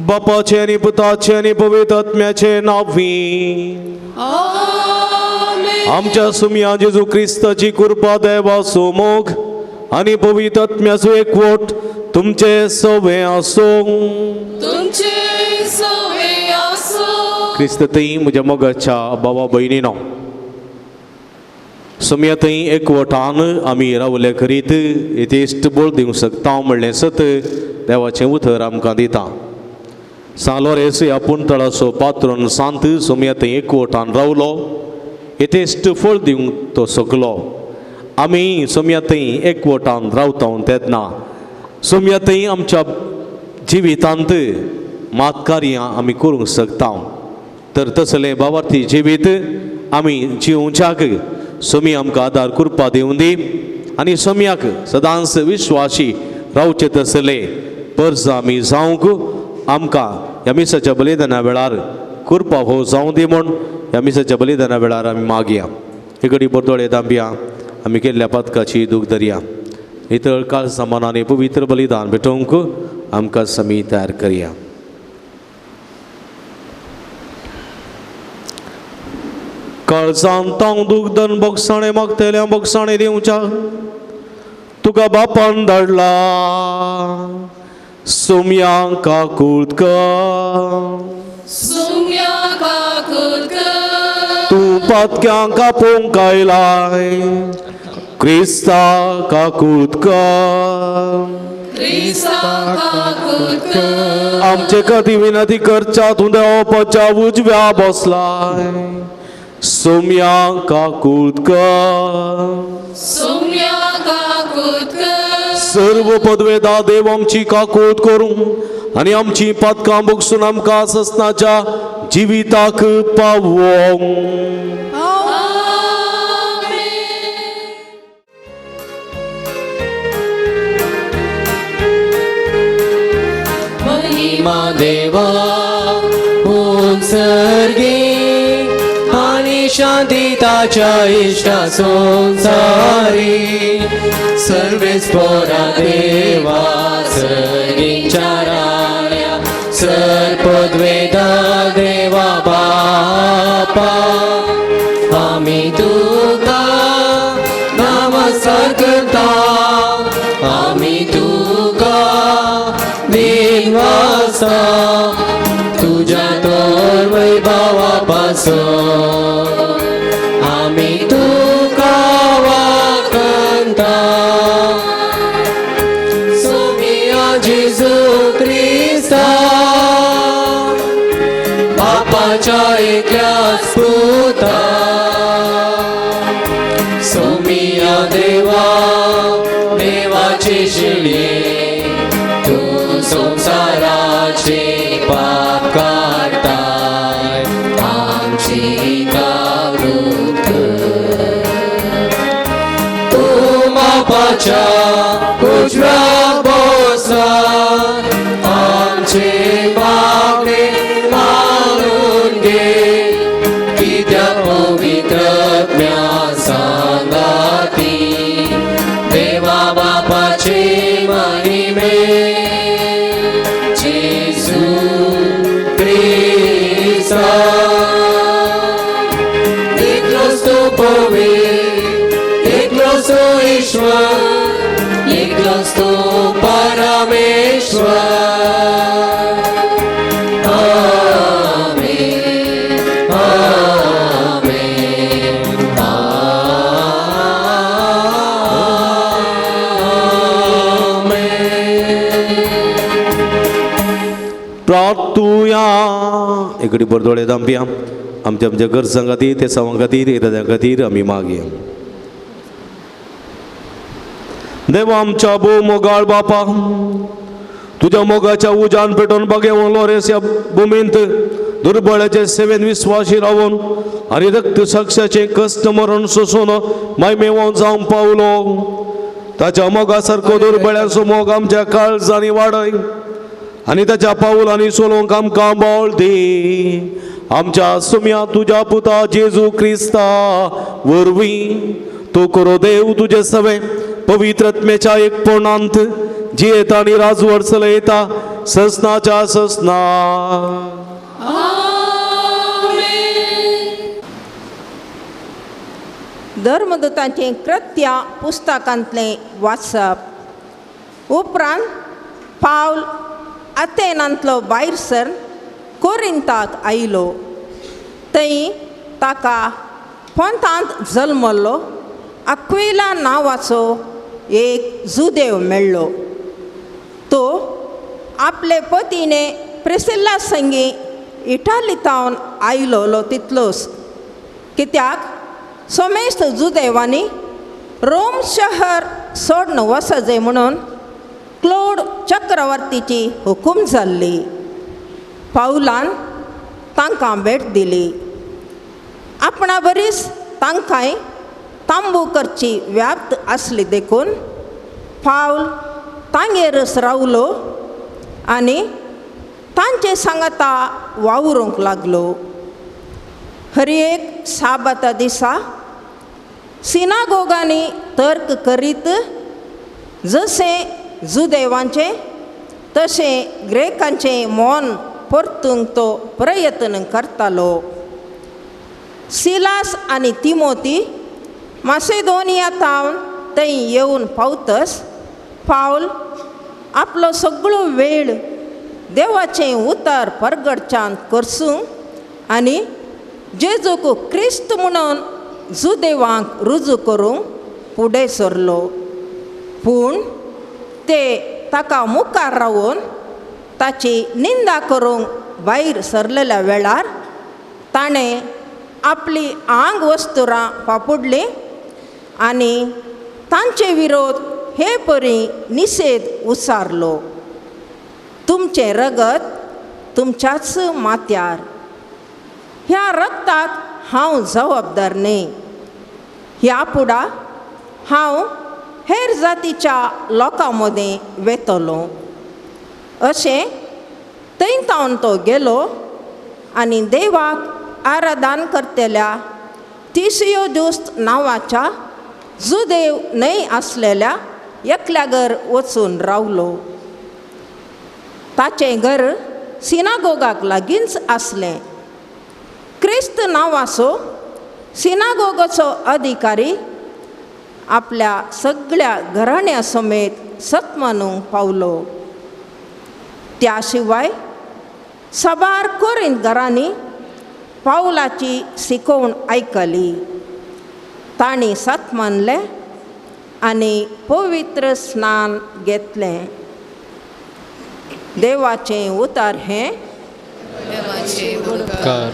बापाचे आनी पुताचे आनी पवित्र आत्म्याचे नांवी आमच्या सुमया जेजू क्रिस्ताची कृपा देवाचो मोग आनी पवित्र आत्म्याचो एकवट तुमचे सवे आसूं. क्रिस्त थंय म्हज्या मोगाच्या भावा भयणीनो, सुमया थंय एकवटान आमी रावले करीत इश्ट बोळ दिवंक शकता म्हणलें सत देवाचें उतर आमकां दिता. सांगलो रेस आपूण तळाचो पात्रोन सांत सुमया थंय एकवटान रावलो इश्ट फळ दिवंक तो शकलो. आमी सुमया थंय एकवटान रावता तेन्ना सुमया थंय आमच्या जिवितांत मातकार्यां आमी करूंक शकता. तर तसलें भावार्थी जिवीत आमी जिवच्याक सुमी आमकां आदार कृपा दिवं दी आनी सुमयाक सदांच विश्वासी रावचे तसले पर्ज आमी जावंक आमकां ह्या मिसाच्या बलिदाना वेळार कृपा हो जावं दी म्हूण ह्या मिसाच्या बलिदाना वेळार आमी मागया. एक परतोळे दांबया आमी केल्ल्या पातकाची दूख धरया. नितळ काळ समानाने पवित्र बलिदान भेटोवंक आमकां समी तयार करया. काळजांत तांव दूख दन बोगसाणे मागतल्या बोगसाणे दिवच्या तुका बापान धाडला सुमयांक काकूळक तूं पातक्यांक आपोवंक आयलाय क्रिस्ता काकूळक आमचे कधी विनंती करच्या तूं देवपाच्या उजव्या बसलाय सुमयांक काकूळक सर्व पदवेदा देव आमची काकूळट करूं आनी आमची पातकां बोगसून आमकां ससनाच्या जिविताक पावोवंक. महिमा देवा सर्गे आनी शांती ताच्या इष्टा संसारी सर्वेस्परा देवा सर्गीच्या राया सर्पद्वेदा देवा बापा आमी तुका नमस्कार करता आमी तुका दिनवासा तुझ्या तोर वैभवा पासून आमी तुका वाकंता सुमया जेजू क्रिस्ता बापाच्या एकल्याच पुता सुमया देवा देवाचे शिळे तूं संसाराचे पाप काडटाय आमची काकूळट तूं बापाच्या उजव्या बसलाय आमचे मागणे मानून घे कित्याक पवित्र आत्म्या सांगाती देवा बापाचे महिमे जेजू क्रिस्ता एकलोच तो पवित्र एकलोच तो ईश्वर एकलोच तो परमेश्वर प्रार्थुया इकडे बरदोळे दांपिया आमच्या आमच्या गरजां खातीर ते सवां खातीर इराद्यां खातीर आमी मागया. देवा आमच्या भोव मोगाळ बापा, तुझ्या मोगाच्या उजान पेटोवन बगेवून लोरेस ह्या भुमींत दुर्बळाचे सेवेन विस्वासी रावून आनी रक्त साक्षाचे कश्ट मरण सोसून मायमेवो जावंक पावलो. ताच्या मोगा सारको दुर्बळ्याचो मोग आमच्या काळजांनी वाडय आनी ताच्या पावलांनी सोलोवंक आमकां बळ दी. आमच्या सुम्या तुझ्या पुता जेजू क्रिस्ता वरवीं तो करो देव तुझे सवे पवित्रत्मेच्या एकपणांत जियेता आनी राजवट चलयता ससनाच्या ससना. धर्मदूतांचे कृत्या पुस्तकांतले वाचप उपरांत पावल अथेनांतलो भायर सर कोरिंताक आयलो. थंय ताका पोंतांत जल्मल्लो अक्विला नांवाचो एक जुदेव मेळ्ळो. तो आपले पतीने प्रिसिल्ला संगी इटालीतावन आयलोलो तितलोच, कित्याक सोमेस्त जुदेवांनी रोम शहर सोडून वचचे म्हणून क्लोड चक्रवर्तीची हुकूम जाल्ली. पावलान तांकां भेट दिली. आपणा बरीच तांकांय तांबू करची व्याप्त आसली देखून पावल तांगेरच रावलो आनी तांचे सांगाता वावरूंक लागलो. हर एक साबाता दिसा सिनागोगांनी तर्क करीत जसे जुदेवांचे तसे ग्रेकांचे मोन परतूंक तो प्रयत्न करतालो. सिलास आनी तिमोती मासेदोनियांतावन थंय येवन पावतच पावल आपलो सगळो वेळ देवाचें उतर परगडच्यान करसूंक आनी जेजूक क्रिस्त म्हणून जुदेवांक रुजू करूंक फुडें सरलो. पूण ते ताका मुखार रावून ताची निंदा करूंक भायर सरलेल्या वेळार ताणें आपली आंग वस्तुरां पापुडलीं आनी तांचे विरोध हे परी निशेध उसारलो. तुमचें रगत तुमच्याच माथ्यार, ह्या रगताक हांव जबाबदार न्ही. ह्या फुडा हांव हेर जातीच्या लोकां मदें वेतलो. अशें थंयतावन तो गेलो आनी देवाक आराधन करतेल्या तिसियोदुस्त नांवाच्या जुदेव न्हय आसलेल्या एकल्या घर वचून रावलो. ताचें घर सिनागोगाक लागींच आसलें. क्रिस्त नांवाचो सिनागोगाचो अधिकारी आपल्या सगळ्या घराण्या समेत सतमानूंक पावलो. त्या शिवाय साबार कोरींत घरांनी पावलाची शिकोवण आयकली. तांणी सतमानलें आनी पवित्र स्नान घेतलें. देवाचें उतर हें कार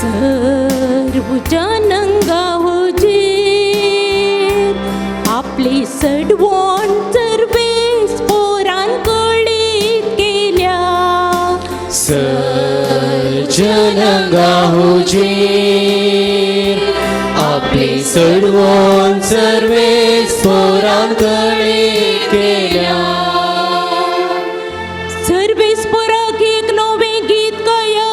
सर्व जनांगा हुजीर आपली सडवण सर्वेस पोरांकळीत केल्या. जनांगा हुजीर आपली सडवण सर्वेस पोरांकळीत केल्या. सर्वेस पोराक एक नवें गीत गाया,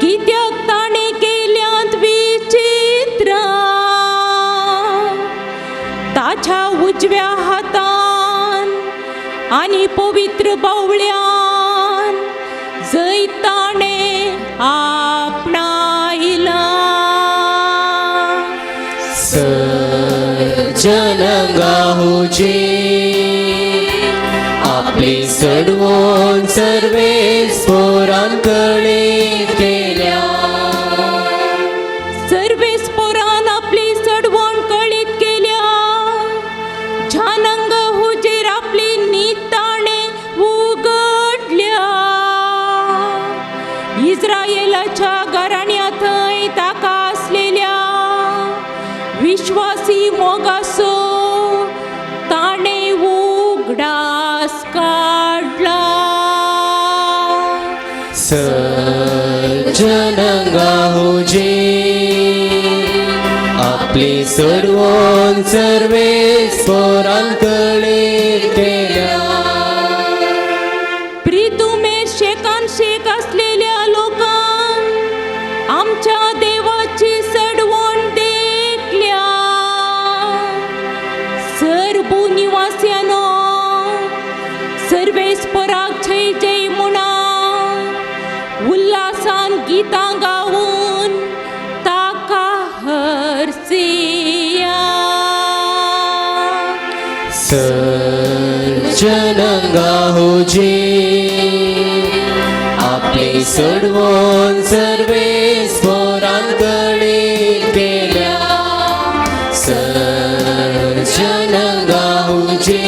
कित्याक ताणें केल्यांत विचित्रां. ताच्या उजव्या हातान आनी पवित्र बावळ्यान जंय ताणें आपणायला. जनांगा हुजीर आपली सडवण सर्वेस पोरांकळीत केल्या. सर्वेस पोरान आपली सडवण सज्जनंगा हुजे आपले सोडवून सर्वेस्परांकडे केल्या. प्रितुमे शेकान शेक असलेल्या लोकांक आमच्या देवाची सडवण देखल्या. सर्व निवास्यानो सर्वेस्पराक जय जय म्हणा. उल्हासान गीतां गावून ताका हरसिया. सज्जनंगा हुजे आपले सोडवून सर्वेस्परांकडे केल्या. सज्जनंगा हुजे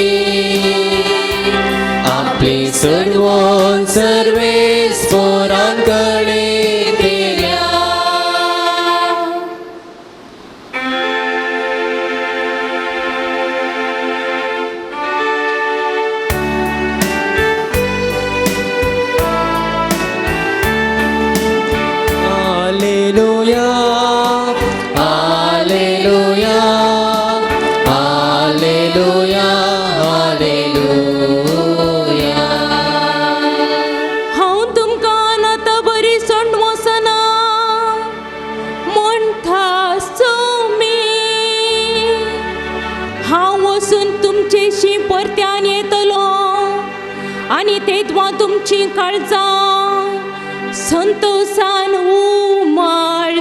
आपले सोडवून सर्वेस्परांकडे केल्या. Hallelujah hallelujah hallelujah hallelujah. हांव तुमकां आतां बरी सोडवसना म्हणटा मी. हांव वचून तुमचेशी परत्यान येतलो आनी तेदवा तुमची काळजां संतोषान उमाळटली.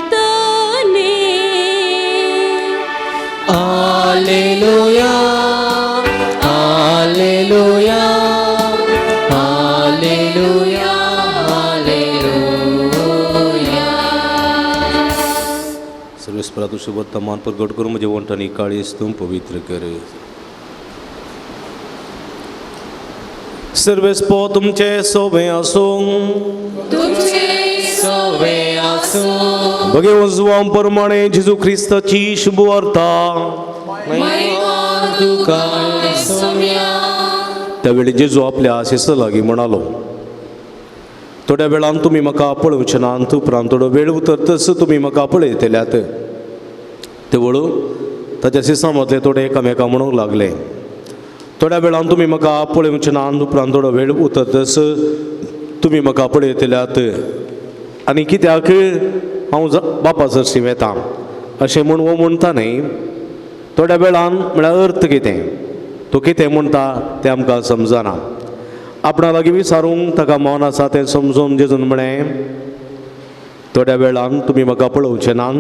हालेलुया हालेलुया हालेलुया हालेलुया. सर्वेस्परा तुझे वर्तमान प्रगट करून म्हणजे वंटानी काळीस तुम पवित्र कर. सर्वेस्पो तुमचे सोबे आसूं सोवे आसूं बगे उजवाम प्रमाणे जेजू ख्रिस्ताची शुभ वार्ता महिमा तुका सोम्या. त्यावेळी जेजू आपल्या आशेस लागी म्हणालो, थोड्या वेळान तुम्ही म्हाका पळोवचे नात, उपरांत थोडो वेळ उतरतस तुम्ही म्हाका पळयतल्यात. ते वळू ताच्या शिसां मदले थोडे एकामेका म्हणूंक लागले, थोड्या वेळान तुम्ही म्हाका पळोवचे नात, उपरांत थोडो वेळ उतरतस तुम्ही म्हाका पळयतल्यात. आनी कित्याक हांव बापा जर्शी वेतां अशें म्हूण वो म्हणटा न्ही. थोड्या वेळान म्हळ्यार अर्थ कितें, तो कितें म्हणटा तें आमकां समजना. आपणा लागीं विचारूंक ताका मौन आसा तें समजून जेजून म्हळें, थोड्या वेळान तुमी म्हाका पळोवचे नात,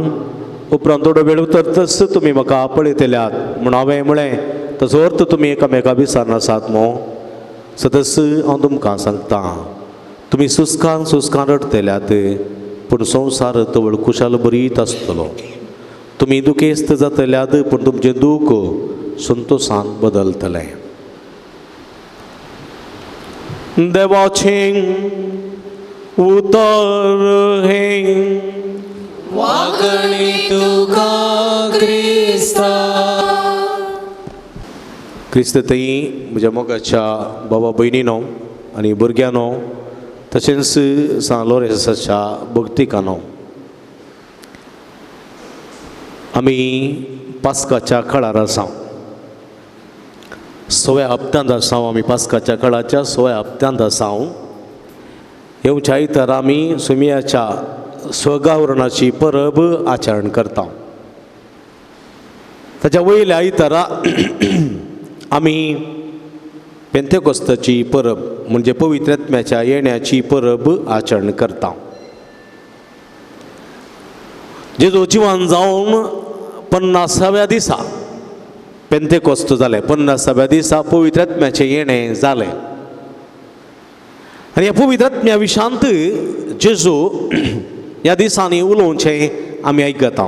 उपरांत थोडो वेळ उतरतच तुमी म्हाका पळयतल्यात म्हूण हांवें म्हळें. ताचो अर्थ तुमी एकामेका विचारनासात मो. सदस हांव तुमकां सांगता, तुमी सुस्कान रडतल्यात पूण संवसार तवळ कुशाल बरीत आसतलो. तुमी दुखेस्त जातल्यात पूण तुमचें दूख संतोशान बदलतलें. देवाचें उतर हे वागणी तुका क्रिस्ता. क्रिस्ततई म्हज्या मोगाच्या बाबा भयणीनो आनी भुरग्यानो, तशेंच सान लोरेन्साच्या भक्तिकानो, आमी पास्काच्या काळार आसा. 6व्या हप्त्यांत आसा. आमी पास्काच्या काळाच्या 6व्या हप्त्यांत आसा. येवच्या आयतार आमी सुमयाच्या स्वगावरणाची परब आचरण करता. ताच्या वयल्या आयतारा आमी पेंतेकोस्ताची परब म्हणजे पवित्र आत्म्याच्या येण्याची परब आचरण करता. जेजू जिवान जावन 50व्या दिसा पेंतेकोस्त जालें. 50व्या दिसा पवित्र आत्म्याचें येणें जालें. आनी ह्या पवित्र आत्म्या विशांत जेजू ह्या दिसांनी उलोवचें आमी आयकता.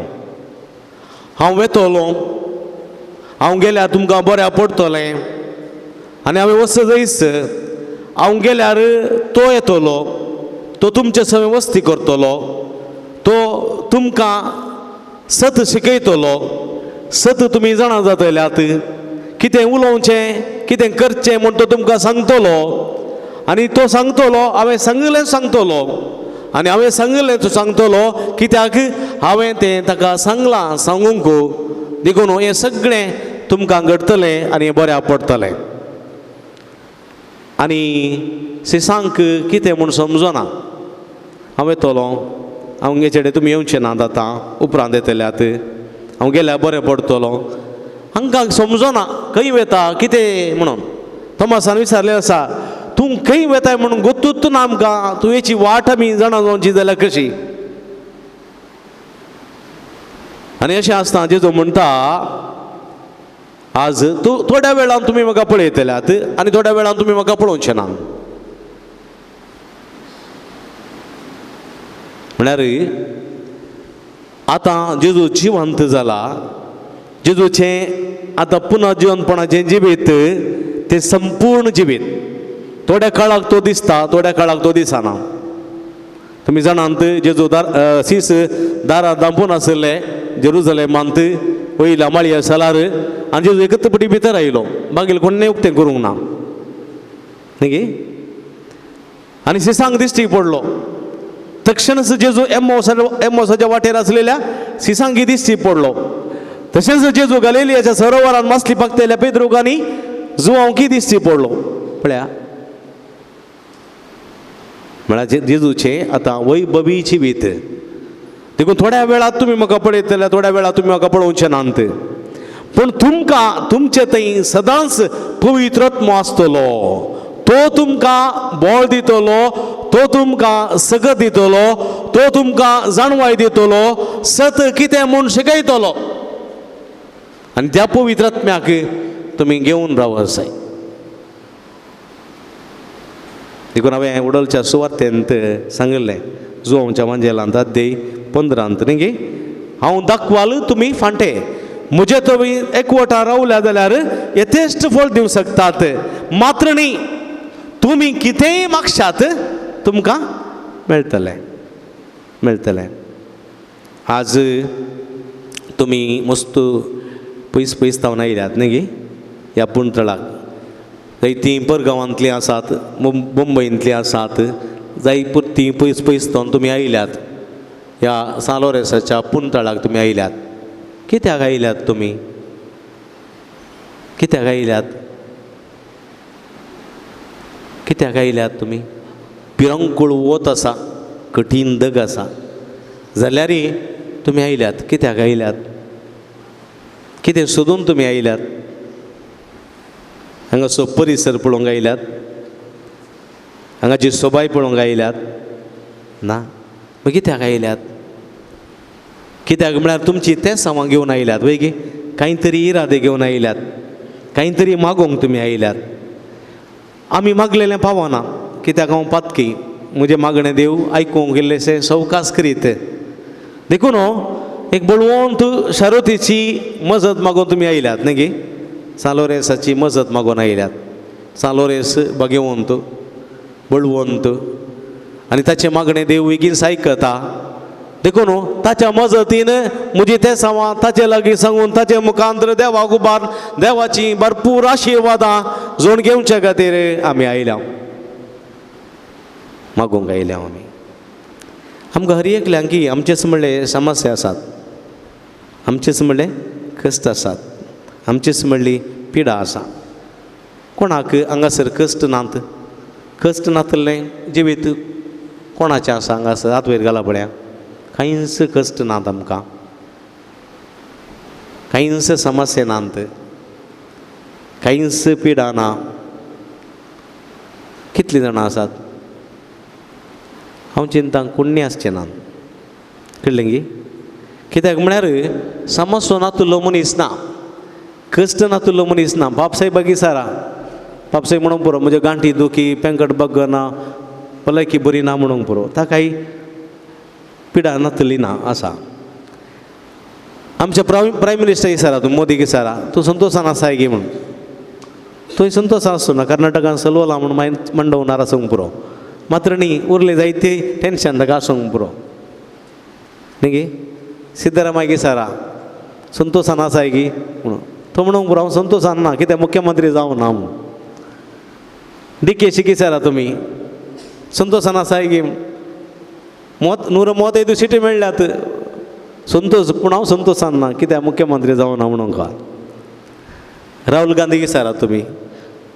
हांव वेतलो, हांव गेल्यार तुमकां बऱ्या पडटलें. आनी हांवें वस्त जायस, हांव गेल्यार तो येतलो, तो तुमचे सगळे वस्ती करतलो, तो तुमकां सत शिकयतलो, सत तुमी जाणा जातल्यात, कितें उलोवचें कितें करचें म्हूण तो तुमकां सांगतलो. आनी तो सांगतलो हांवें सांगतलो आनी हांवें सांगतलो कित्याक हांवें तें ताका सांगलां सांगूंक देखून हें सगळें तुमकां घडतलें आनी बऱ्या पडटलें. आनी सिसांक कितें म्हूण समजना. हांव येतलो, हांव चेडे तुमी येवचे ना आतां उपरांत येतल्यात, हांव गेल्यार बरें पडटलो. हांकां समजना खंय वता कितें म्हणून. तोमासान विचारलें आसा तूं खंय वताय म्हणून गोतूच ना आमकां, तूं हेची वाट आमी जाणा जावची जाल्यार कशी. आनी अशें आसता जेजू म्हणटा आज थोड्या वेळान तुमी म्हाका पळयतल्यात आनी थोड्या वेळान तुमी म्हाका पळोवचे ना. म्हळ्यार आतां जेजू जिवंत जाला, जेजूचें आतां पुनर्जिवंतपणाचें जिवीत तें संपूर्ण जिवीत. थोड्या काळाक तो दिसता, थोड्या काळाक तो दिसना. तुमी जाणात जेजू सीस दारां दांपून आसले जेरुसलेमांत वयल्या माळये सालार आनी जेजू एकच पटी भितर आयलो, बागील कोणें उक्तें करूंक ना न्ही गे. आनी सिसांक दिश्टी पडलो. तक्षणच जेजू एम्मोसाच्या वाटेर आसलेल्या सिसांक दिश्टी पडलो. तशेंच जेजू गलिलियाच्या सरोवरान मासली पागतेल्या पेद्रूक आनी जुवांवकी दिश्टी पडलो. पळया म्हळ्यार जेजूचें आतां वैभवी जिवीत. देखून थोड्या वेळात तुमी म्हाका पळयतले, थोड्या वेळात तुमी म्हाका पळोवचे नात. पूण तुमकां तुमचे थंय सदांच पवित्र आत्मो आसतलो. तो तुमकां बळ दितलो, तो तुमकां सगत दितलो, तो तुमकां जाणवाय दितलो, सत कितें म्हूण शिकयतलो. आनी त्या पवित्र आत्म्याक तुमी घेवन रावत जाय. देखून हांवें उडलच्या सुवातेंत सांगलें जुवांवच्या वांजेलांत अध्याय 15 न्ही गे. हांव दाखवाल तुमी फांटे, म्हजे थंय एकवटां रावल्या जाल्यार यथेश्ट फळ दिवंक शकतात. मात्र न्ही तुमी कितेंय मागशात तुमकां मेळटलें. आज तुमी मस्त पयस थावन आयल्यात न्ही गे ह्या पुणतळाक. जाय तीं परगांवांतलीं आसात, मुंबयंतलीं आसात, जाय तीं पयस थावन तुमी आयल्यात. ह्या सालोरेसाच्या पुणतळाक तुमी आयल्यात. कित्याक आयल्यात तुमी? कित्याक आयल्यात तुमी? पिरंकूळ वत आसा, कठीण दग आसा जाल्यार तुमी आयल्यात. कित्याक आयल्यात? कितें सोदून तुमी आयल्यात? हांगासो परिसर पळोवंक आयल्यात? हांगाची सोबाय पळोवंक आयल्यात? ना. मागीर कित्याक आयल्यात? कित्याक म्हळ्यार तुमची तें सामान घेवन आयल्यात वय गे. कांय तरी इरादे घेवन आयल्यात, कांय तरी मागोवंक तुमी आयल्यात. आमी मागलेलें पावना. कित्याक हांव पातकी, म्हजें मागणें देव आयकूंक गेल्लेशें सवकास करीत. देखून एक बळवंत शारोतीची मजत मागून तुमी आयल्यात न्ही गे. सालोरेसाची मजत मागून आयल्यात. सालोरेस भाग्यवंत, बळवंत आनी ताचें मागणें देव बेगीन आयकता. देखून ताच्या मजतीन म्हजी तें सावां ताचे लागीं सांगून ताचे मुखांतर देवाक उबार देवाची भरपूर आशिर्वादां जोड घेवचे खातीर आमी आयल्या, मागूंक आयल्या. आमकां हर एकल्यांकी आमचेच म्हणले समस्या आसात, आमचेच म्हणले कश्ट आसात, आमचीच म्हणली पिडा आसा. कोणाक हांगासर कश्ट नात? कश्ट नातलें जिवीत कोणाचें आसा? हांगासर हात वयर घाला पळया. कांयच कश्ट नात आमकां, कांयच समस्या नात, कांयच पिडा ना. कितलीं जाणां आसात? हांव चिंतां कोणी आसचें ना. कळ्ळें गे. कित्याक म्हळ्यार समस्या नातुल्लो मनीस ना, कश्ट नातुल्लो मनीस ना. बापसाहेब बागिसारा बापसाहेब म्हणूंक पुरो म्हज्या गांठी दुखी, पेंकट बग्ग ना, भलायकी बरी ना म्हणूंक पुरो. ताकाय पिडा नातली ना आसा. आमच्या प्रायम मिनिस्टर इसारा तूं मोदीक इसारा तूं संतोशान आसाय गे म्हणून. थंय संतोश आसचो ना, कर्नाटकान चलवला म्हणून मागीर मंडवनार आसूंक पुरो. मात्र न्ही उरले जायते टेन्शन ताका आसूंक पुरो न्ही गे. सिद्धरामय्या इसारा संतोशान आसाय गे म्हणून तो म्हणूंक पुरो हांव संतोशान ना, कित्याक मुख्यमंत्री जावं ना म्हणून. डिके शिकी सरा तुमी संतोषान आसा गी 135 सिटी मेळ्ळ्यात संतोष पूण हांव संतोषान ना कित्याक मुख्यमंत्री जावं ना म्हणून का राहुल गांधी विचारा तुमी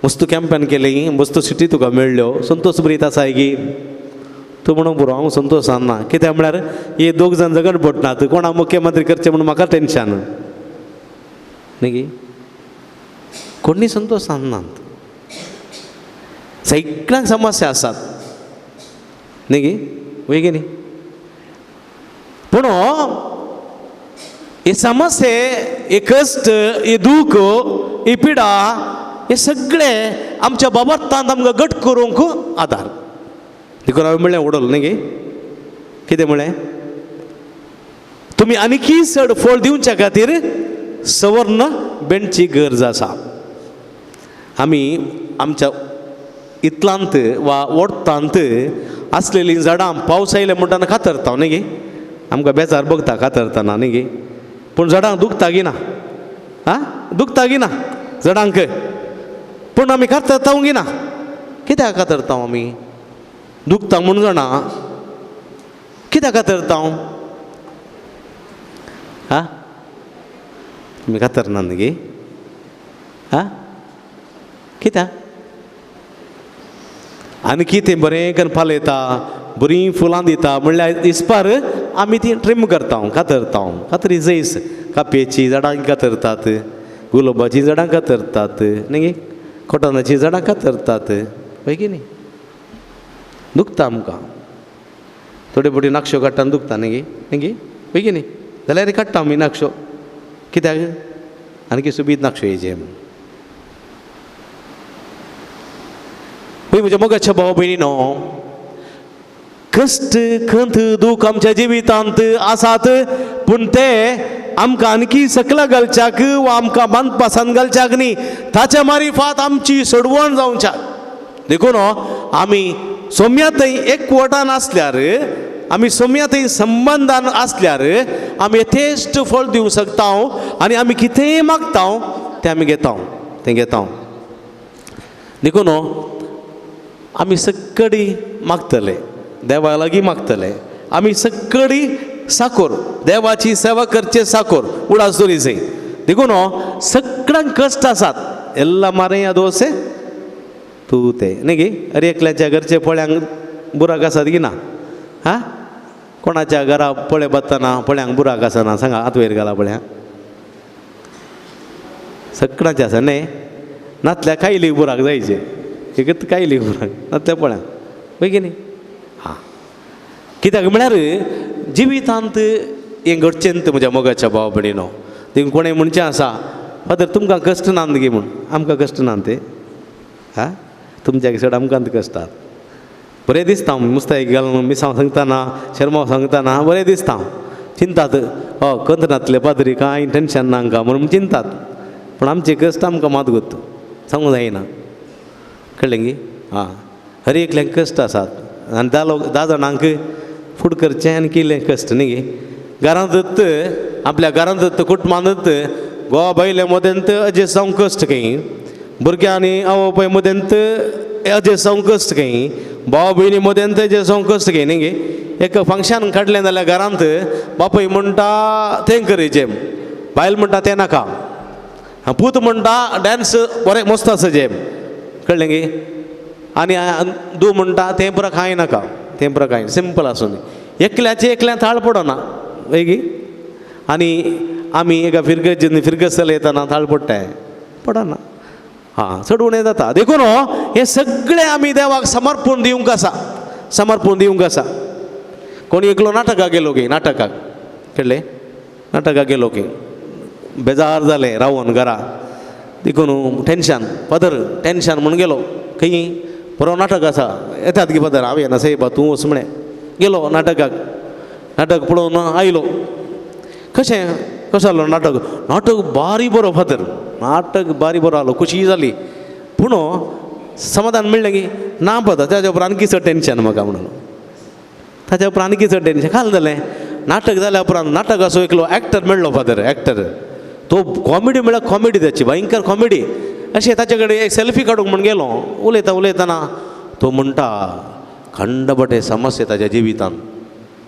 मस्त कॅम्पेन केली मस्त सिटी तुका मेळ्ळ्यो संतोष बरीत आसा गी तूं म्हणून बरो हांव संतोषान ना कित्याक म्हळ्यार हे दोग जाण झगड पडनात कोणा मुख्यमंत्री करचें म्हणून म्हाका टेन्शन न्ही गी कोणी संतोषान नात सगळ्यांक समस्या आसात न्ही गी वय गे न्ही पूण हे समस्या हे कश्ट हे दूख ही पिडा हे सगळे आमच्या बाबतींत आमकां घट करूंक आदार देखून हांवें म्हणलें उडोल न्ही गे कितें म्हणलें तुमी आनीकी चड फळ दिवच्या खातीर सवर्ण बेंडची गरज आसा आमी आमच्या इतलांत वा वोडतांत आसलेलीं झाडां पावस आयले म्हणटाना कातरता न्ही गे आमकां बेजार बगता कातरतना न्ही गे पूण झाडांक दुखता गी ना दुखता गी ना झाडांक पूण आमी कातरता गी ना कित्याक कातरता आमी दुखता म्हूण जाणा कित्याक कातरता तुमी कातरना न्ही गे कित्याक आनी कितें बरें करून फालयता बरीं फुलां दिता म्हणल्यार दिसपार आमी ती ट्रीम करता कातरता कातरी जैस कापयेची झाडां कातरतात गुलाबाची झाडां कातरतात न्ही गे कॉटनाची झाडां कातरतात पळय की न्ही दुखता आमकां थोडे फावटी नाक्षो काडटाना दुखता न्ही गे पळय की न्ही जाल्यार काडटा आमी नाक्षो कित्याक आनी सुबीत नाक्षो हेजे म्हज्या मोगाच्या भाव भयणीनो कश्ट खंत दूख आमच्या जिवितांत आसात पूण ते आमकां आणखी सकला घालच्याक वा आमकां बांद पासान घालच्याक न्ही ताच्या मारिफात आमची सोडवण जावच्याक देखून आमी सोम्यातय एकवटान आसल्यार आमी सोम्यातय संबंधान आसल्यार आमी यथेश्ट फळ दिवंक शकता आनी आमी कितेंय मागता तें आमी घेता देखून आमी सगळी मागतले देवा लागीं मागतले आमी सगळी साकोर देवाची सेवा करचे साकोर उडासोरी जय देखून सगळ्यांक कश्ट आसात एल्ला मारे दोसे तूं ते न्ही गे अरे एकल्याच्या घरचे पळ्यांक बुराक आसात गी ना कोणाच्या घरा पळे बत्तना पळ्यांक बुराक आसना सांगा आत वयर घाला पळ्या सगळ्यांचे आसा न्ही नातल्या कायली बुराक जायचे एक कायली बुराक नातल्या पळ्यांक पळय की न्ही कित्याक म्हळ्यार जिवितांत हें घडचेंत म्हज्या मोगाच्या भाव भयणीनो देखून कोणें म्हणचें आसा फादर तुमकां कश्ट नात गे म्हूण आमकां कश्ट नात ते तुमच्या चड आमकां कश्टात बरें दिसता मुस्ताक घालून मिसांव सांगतना शर्माव सांगतना बरें दिसता चिंतात कंत नातले पाद्री कांय टेन्शन ना हांकां म्हणून चिंतात पूण आमचे कश्ट आमकां मात गोत सांगूंक जायना कळ्ळें गे हर एकल्यांक कश्ट आसात आनी धा जाणांक फूड करचें आनी केलें कश्ट न्ही गे घरांत दत्त आपल्या घरांत दत्त कुटुंबांत दत्त घोवा बायले मदेंत अजे जावंक कश्ट खंय भुरग्यां आनी आवय बापाय मदेंत अजे जावंक कश्ट खंय भाव भयणी मदेंत अजे जावंक कश्ट खंय न्ही गे एक फंक्शन काडलें जाल्यार घरांत बापूय म्हणटा तें करचें बायल म्हणटा तें नाका पूत म्हणटा डॅन्स बरें मस्त आसचें कळ्ळें गे आनी दू म्हणटा तें पुरा कांय नाका तें पुरा कांय सिंपल आसूं एकल्याचें थाळ पडना वय गे आनी आमी एका फिरगत चलयतना थाळ पडटाय पडना चडवण हें जाता देखून हें सगळें आमी देवाक समर्पण दिवंक आसा कोणी एकलो नाटकाक गेलो गे नाटकाक कळ्ळें नाटकाक गेलो गे बेजार जालें रावून घरा देखून टेन्शन पदर टेन्शन म्हूण गेलो खंय बरो नाटक आसा येतात गे पदर हांव येना साहेबा तूं वच म्हणे गेलो नाटकाक नाटक पळोवन आयलो कशें जालो नाटक बारी बरो फादर नाटक बारी बरो आलो खुशी जाली पूण समाधान मेळ्ळें गे ना पद ताच्या उपरांत आणकी चड टेन्शन म्हाका म्हणून ताच्या उपरांत आणकी चड टेन्शन खाल जालें नाटक जाल्या उपरांत नाटकाचो एकलो एक्टर मेळ्ळो फादर एक्टर तो कॉमेडी म्हळ्यार कॉमेडी त्याची भयंकर कॉमेडी अशें ताचे कडेन एक सेल्फी काडूंक म्हण गेलो. उलयतना तो म्हणटा खंडपटे समस्या ताच्या जिवितांत.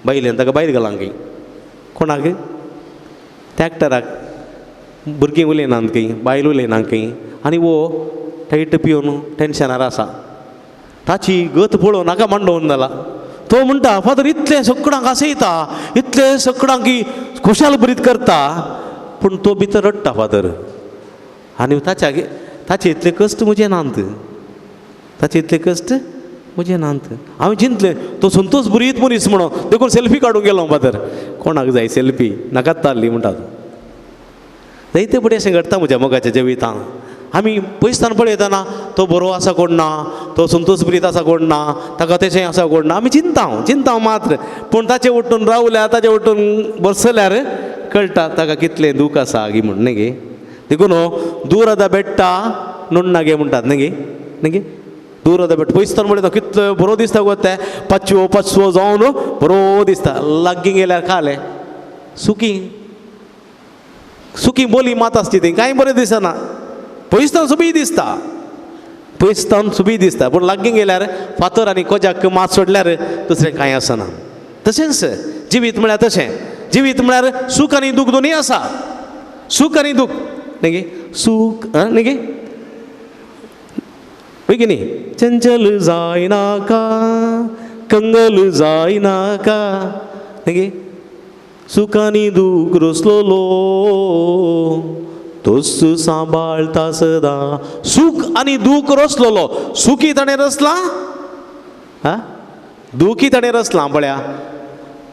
बायलेन ताका भायर गेलां खंय. कोणाक? त्या एक्टराक. भुरगीं उलयनात खंय, बायल उलयना खंय, आनी वो टायट पिवन टेन्शनार आसा. ताची गत पळोवन नाका मांडोवन जाला. तो म्हणटा फादर इतले सगळ्यांक आसयता, इतले सगळ्यांक खुशाल बरीत करता, पूण तो भितर रडटा फादर. आनी ताचे इतले कश्ट म्हजे नांत. ताचे इतले कश्ट म्हजे नांत. हांवें चिंतलें तो संतोश बरीत मनीस म्हणून देखून सेल्फी काडूंक गेलो फादर. कोणाक जाय सेल्फी? नाकात ताल्ली म्हणटात. जायते बरें अशें घडटा म्हज्या मोगाच्या जिवितांत. आमी पयसतान पळयतना तो बरो आसा कोण ना, तो संतोश बरीत आसा कोण ना, ताका तेशें आसा कोण ना, आमी चिंताव मात्र. पूण ताचे वटून रावल्यार, ताचे वटून बसल्यार कळटा ताका कितलें दूख आसा गी म्हण न्ही गे. देखून दूರದ ಬೆಟ್ಟ ನುಣ್ಣಗೆ म्हणटात न्ही गे. दूರದ ಬೆಟ್ಟ पयसतान पळयता कितलो बरो दिसता गो ते. पाचवो जावन बरो दिसता. लागीं गेल्यार खाले सुकी बोली मात आसची ती कांय बरें दिसना. पयसतान सुबी दिसता पूण लागीं गेल्यार फातर आनी कोज्याक मात सोडल्यार दुसरें कांय आसना. तशेंच जिवीत म्हळ्यार तशें. जिवीत म्हळ्यार सूख आनी दूख दोनूय आसा. सूख आनी दूख न्ही गे. सूख न्ही गे बेगिनी. चंचल जायनाका, कंगल जायनाका न्ही गे. सुख आनी दूख रसलोलो तोच सांबाळता सदा. सूख आनी दूख रसलोलो. सुखी ताणें रचला, दुखी ताणें रचला. पळया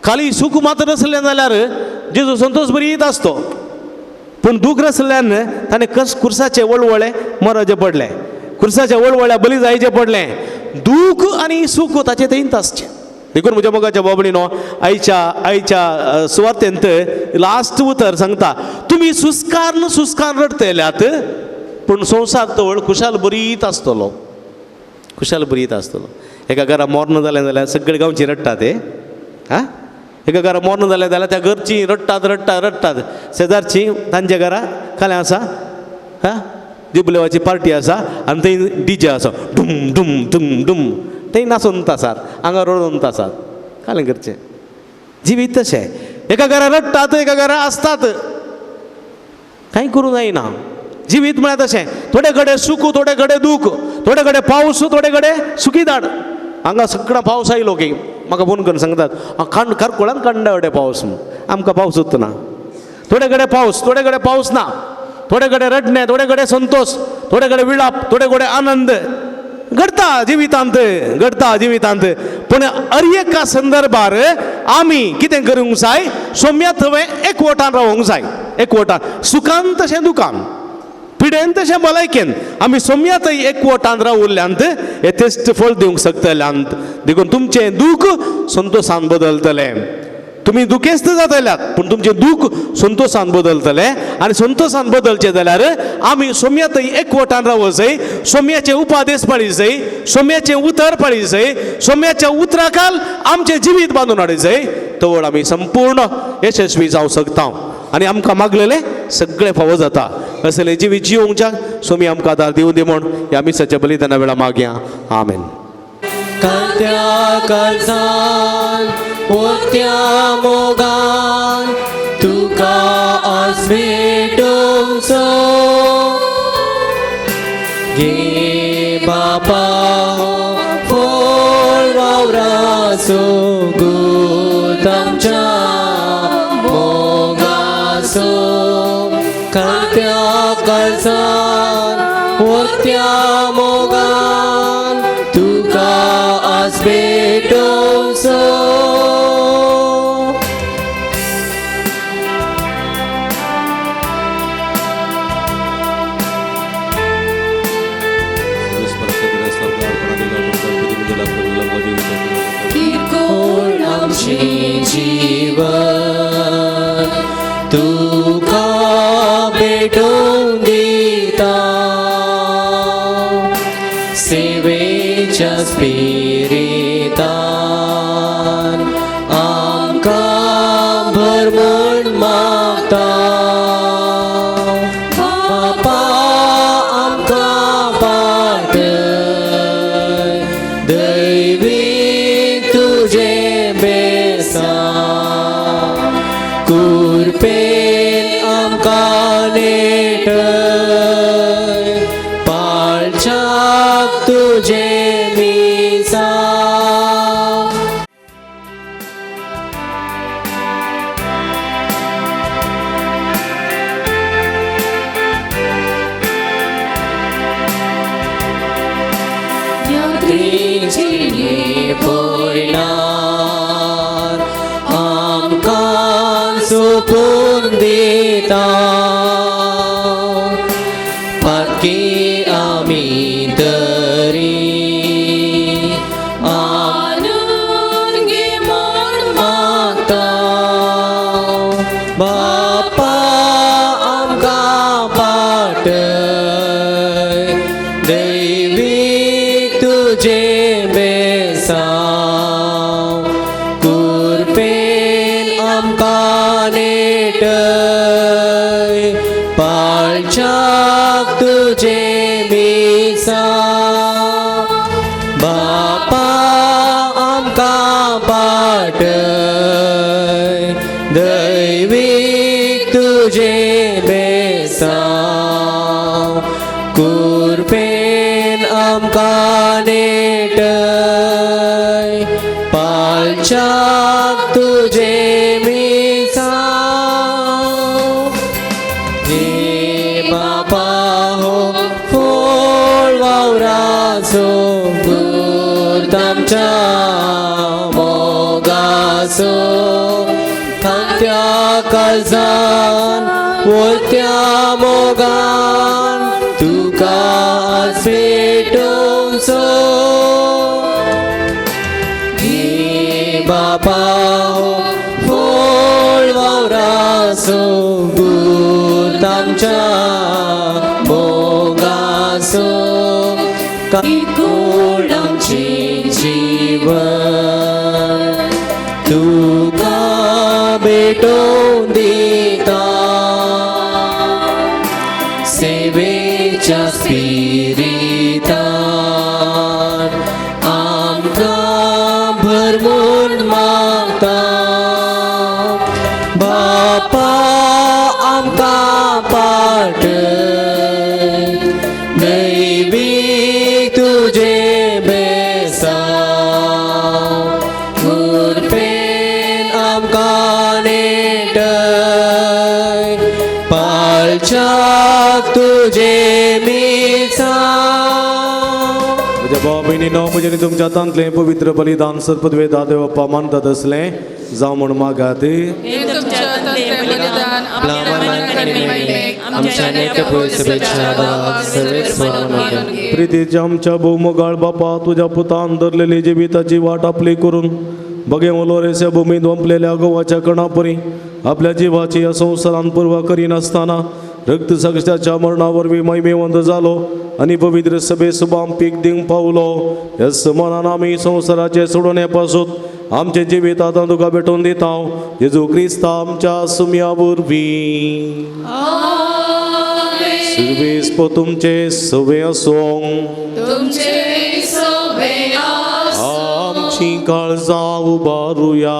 खाली सूख मात्र रचलें जाल्यार जेजू संतोश बरीत आसतो. पूण दूख रचल्यान ताणें कुर्साचे वळवळे मरचे पडले. कुर्साच्या वळवळ्या बली जायचे पडले. दूख आनी सूख ताचे थंयच आसचें. देखून म्हज्या मोगाच्या बाबडीनो आयच्या सुवातेंत लास्ट उतर सांगता, तुमी सुस्कान रडतल्यात पूण संवसार तवळ खुशाल बरीत आसतलो. एका घरा मरण जालें जाल्यार सगळे गांवची रडटा ते. एका घरा मरण जालें जाल्यार त्या घरची रडटात. शेजारची तांच्या घरा खालें आसा, जिबलेवाची पार्टी आसा आनी थंय डीजे आसा. डुम डुम डुम डुम ते नाचून आसात, हांगा रडून आसात. कालें करचें. जिवीत तशें. एका घरा रडटात, एका घरा आसतात. कांय करूं जायना. जिवीत म्हळ्यार तशें. थोडे कडेन सूख, थोडे कडेन दूख, थोडे कडेन पावस, थोडे कडेन सुकी दाड. हांगा सगळा पावस आयलो की म्हाका फोन करून सांगतात कारकुळान कांडा वडे पावस. आमकां पावसूच ना. थोडे कडेन पावस, थोडे कडेन पावस ना. थोडे कडेन रडणे, थोडे कडेन संतोष, थोडे कडेन विलाप, थोडे कडेन आनंद घडता जिवितांत. पूण हर एका संदर्भार आमी कितें करूंक जाय? सौम्य थंय एकवटान रावूंक जाय. एकवटान सुखान तशें दुखान, पिडेन तशें भलायकेन आमी सौम्य थंय एकवटान रावल्ल्यांत यथेश्ट फळ दिवंक शकतल्यांत. देखून तुमचें दूख संतोशान बदलतलें. तुमी दुखेस्त जातल्यात पूण तुमचें दूख संतोशान बदलतलें. आनी संतोशान बदलचें जाल्यार आमी सौम्य थंय एकवटान रावूंक जाय. सौम्याचे उपादेश पाळी जाय, सौम्याचें उतर पाळी जाय, सौम्याच्या उतराखाल आमचें जिवीत बांदून हाडूंक जाय. तवळ आमी संपूर्ण यशस्वी जावंक शकता. आनी आमकां मागलेलें सगळें फावो जाता. असलें जिवीत जिवोवंक सौम्य आमकां आदार दिवं दी म्हूण ह्या मिसाच्या बलिदाना वेळा मागया. आमेन. कांत्या काळजान पोत्या मोगान तुका आज भेटोवचो घे बापा फळ वावराचो गूत आमच्या मोगाचो. कांत्या काळजान पोत्या मोगान तुका आज भेटोवचो. किरकोळ आमचें जीवन तुका भेटोवन दिता. सेवेच्या स्पिरितान आमकां भरमण मागता. बापा आमकां तुझे मिसा यात्रेचे पळणार आमकां सोपून दिता पातकी आमी तरी आनंद घे म्हूण मागता बापा आमकां पाटय दैवीक तुझे बेसांव कुरपेन आमकां नेटय पाळच्याक तुझे मिसांव बापा आमकां पाटय दैवीक तुझे बेसांव कुरपेन आमकां नेटय पाळच्याक तुझे मिसांव हे बापा हो फळ वावराचो दूत आमच्या मोगाचो खात्या काळजान वरत्या मोगान तुका आज भेटोवचो हे बापा हो फळ वावराचो दूत आमच्या मोगाचो कोण आमचे जीवन तुका भेटोवन दिता सेवेच्या स्पिरितान आमकां भरमून मागता बापा आमकां पाटय दैवीक तुझे बेसांव कुरपेन आमकां नेटय पाळच्याक तुझे मिसांव म्हज्या भावा भयणीनो म्हजें तुमच्या हातांतलें पवित्र बलिदान सर्पद्वे दादेव बाप्पा मानतात असलें जावं म्हूण मागात प्रितीच्या आमच्या भोवमोगाळ बापा तुझ्या पुतान धरलेली जिविताची वाट आपली करून बगे ओलोरेच्या भुमीत वंपलेल्या गोवाच्या कणापरी आपल्या जिवाची या संवसारान पुरवा करीनासतना रक्त साक्षाच्या मरणा वरवीं महिमेवंत जालो आनी पवित्र सभे सुबाम पीक दिवंक पावलो ह्या समानान आमी संवसाराचे सोडोवणे पासून आमचे जिवीत आतां तुका भेटोवन दिता जेजू क्रिस्त आमच्या सुम्या वरवीं सर्वेस्प तुमचे सवे आसूं आमची काळजां उबारुया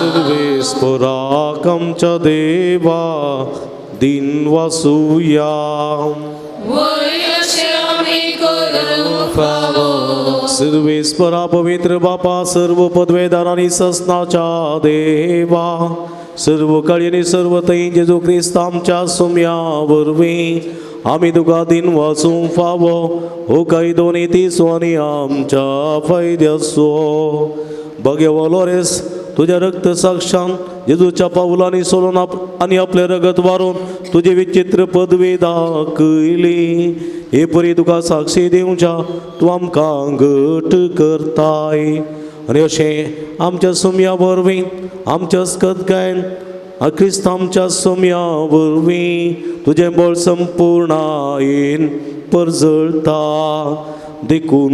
सर्वेस्पराक आमच्या देवा दिन वासुया सर्वेस्परा पवित्र बापा सर्व पदवेदारांनी ससनाच्या देवा सर्व काळी आणि सर्व तई जेजू क्रिस्त आमच्या सुम्या वरवीं आमी तुका दिन वाचूंक फावो हो काही दोनी तिसो आनी आमच्या फायद्याचो बगे वलोरेस तुझ्या रक्त साक्षान जेजूच्या पावलांनी सोलून आनी आपले रगत वारून तुझी विचित्र पदवी दाखयली हे परी तुका साक्षी दिवच्या तूं आमकां घट करताय आनी अशें आमच्या सुम्या वरवीं आमच्या स्कदकायन क्रिस्त आमच्या सुम्या वरवीं तुझें बळ संपूर्णायेन परजळता देखून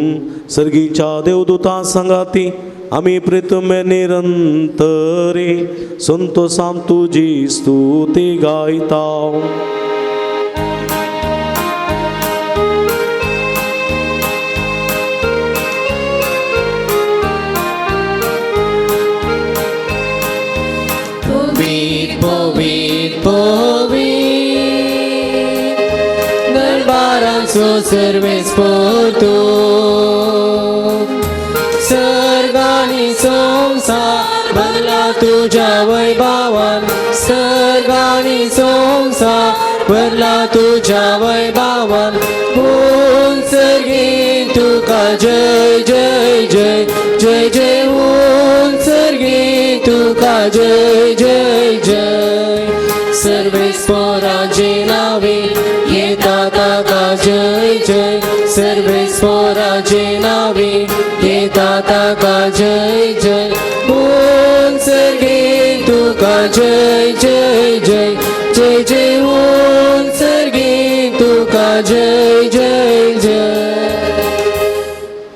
सर्गीच्या देवदूतां सांगाती आमी प्रितमे निरंतरे संतोषान तुजी स्तुती गायता पवित्र सो सर्वेस पोतो सर्गानी संसार भरला तुझ्या वैभवान सर्गानी संसार भरला तुझ्या वैभवान ऊन सर्गीन तुका जय जय जय जय जय ऊन सर्गीन तुका जय जय जय सर्वेस्पराचे नावे येता ताका जय जय सर्वेस्पराचे नावे येता ताका जय जय ऊन सर्गीन तुका जय जय जय जय जय ऊन सर्गीन तुका जय जय जय.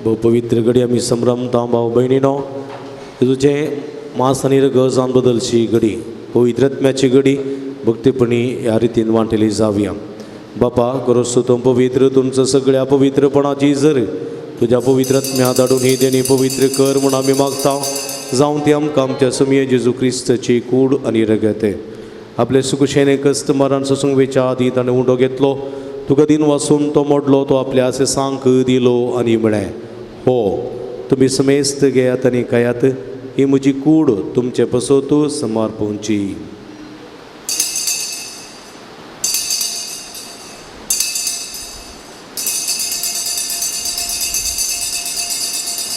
भाऊ पवित्र घडी आम्ही संभ्रमता भाऊ बहिणीनो तुझे मास आणि गजान बदलची घडी पवित्रत्म्याची घडी भक्तीपणी ह्या रितीन वांटली जावया. बापा करोस्तू तो पवित्र तुमचं सगळ्या पवित्रपणाची जर तुझ्या पवित्रत्म्या धाडून ही देणी पवित्र कर म्हणून आम्ही मागता जाऊन ती आमकां आमच्या समये जेजू क्रिस्ताची कूड आणि रगत आपले सुखशेने कस्टमरान ससंगवेच्या आदी ताणें उंडो घेतलो तुका दिन वाचून तो मोडलो तो आपल्या असे सांक दिलो आणि म्हळें हो तुम्ही समेस्त घेयात आनी खायात ही म्हजी कूड तुमचे पसोतू समर्पणची.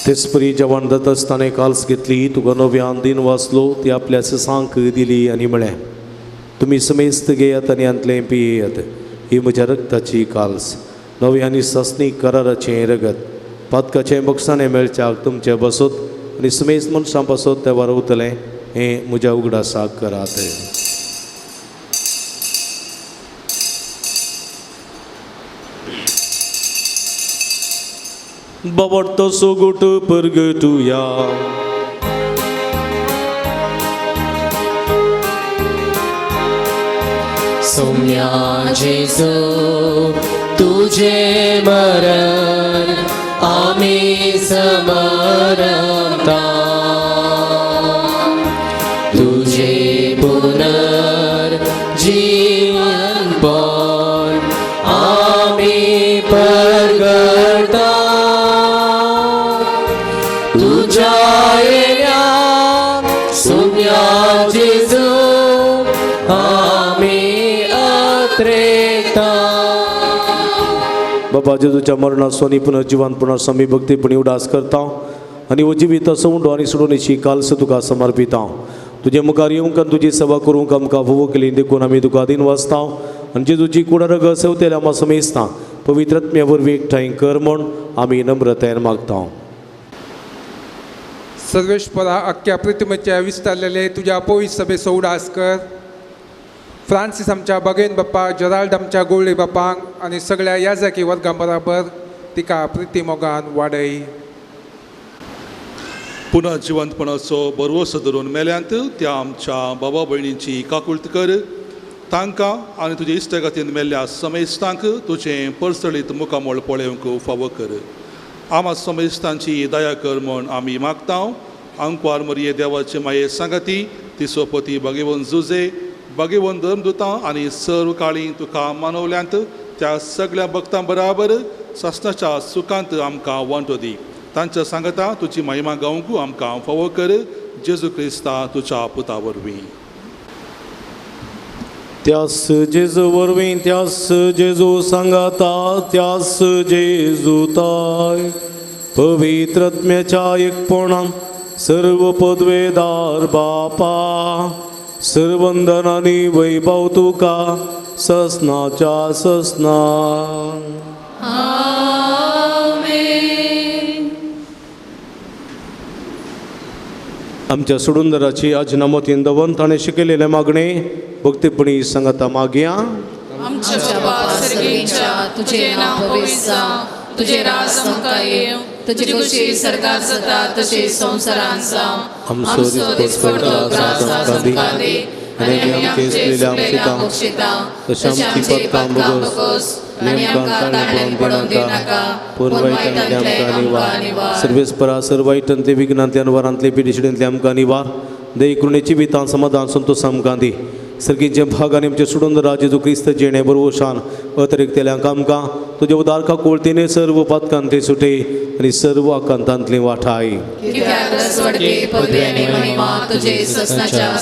तेचपरी जेवण जाता आसतना काल्स घेतली तुका नव्यान दिन वाचलो ती आपल्या सांक दिली आनी म्हळें तुमी समेस्त घेयात आनी अंतलें पियेयात ही म्हज्या रक्ताची काल्स नव्यानी सस्नी कराराचें रगत पातकाचें बक्षाणें मेळच्याक तुमचे बसत आनी समेस्त मनशां पासत तें वारवतलें हें म्हज्या उगडासाक करात. बाबडतो सोगोट परगटुया सौम्या जेजू तुझे मरण आम्ही समरता तुझे पुनर्जीवन पण आम्ही परगटा तुझ्या येण्यात सौम्या जेजू बाबा जेजूच्या मरणात सोनी पुनर्जीवानपणा समी भक्तीपणी उडास करता आनी हो जिवीत असो उंडो आनी सोडोवणेची काल्स तुका समर्पिता तुजे मुखार येवंक आनी तुजी सेवा करूंक आमकां फोव केली देखून आमी तुका दिन वाचता आनी जेजूची कुडारग सेवतेल्या आमी समेजता पवित्रत्म्ये वरवीं एकठांय कर म्हूण आमी नम्रतायेन मागता. सर्वेश्वरा अख्ख्या पृथ्वीच्या विस्तारलेले तुझ्या पवित्र सभेचो उडास कर. फ्रांसीस आमच्या बगेन बाप्पा जराल्ड आमच्या गोळी बापांक आनी सगळ्या याजकी वर्गां बरोबर तिका प्रिती मोगान वाडय. पुनर्जिवंतपणाचो बरवसो धरून मेल्यांत त्या आमच्या बाबा भयणींची काकुळट कर तांकां आनी तुजे इश्टगातीन मेल्ल्या समेस्तांक तुजें परसळीत मुखामोळ पळोवंक फावो कर. आमा समेस्तांची दया कर म्हूण आमी मागता. आंकवार मरिये देवाचे माये सांगाती तिचो पती भगवंत जुजे भगवंत धर्मदुतां आनी सर्व काळी तुका मानवल्यांत त्या सगळ्या भक्तां बराबर ससनाच्या सुखांत आमकां वांटो दी. तांच्या सांगता तुजी महिमा गावंक आमकां फावो कर. जेजू क्रिस्ता तुज्या पुता वरवीं. त्यास जेजू वरवीं त्यास जेजू सांगाता त्यास जेजू ताय पवित्रत्म्याच्या एकपणान सर्व पदवेदार बापा सर्वंदनानी वैभव तुका ससनाच्या ससना. आमच्या सुडुंदराची अजनामतीन दवन ताणें शिकयलेले मागणे भक्तीपणी सांगता मागया. आमच्या बाबा सर्गेच्या तुझे नाव पवित्र जावं, तुझे राज आमकां येवं, तुझी खुशी सरकार जाता तशी संवसारांत जावं. आमचो दिसपट त्रास आमकां दी आनी आमचे केलेल्या बक्षिता तशें आमची पत्तां बगोस आनी आमकां ताळ्यान पडोवन दिनाका पूण वायटांतल्यान आमकां निवार. सर्वेस्परा सर्व वायटांतले विघ्नांतले अनवरांतले पिडिशिडेंतले आमकां निवार. दयेकरुणेची वितां समाधान संतोश आमकां दी. सर्गीचे भागाने आमचे सोडून राज जेजू क्रिस्त जेणे बरोवशान अतिरिक्तेल्यांक आमकां तुज्या उदारका कोळतीने सर्व पातकांतले सुटे आनी सर्व आकांतांतले वाठाय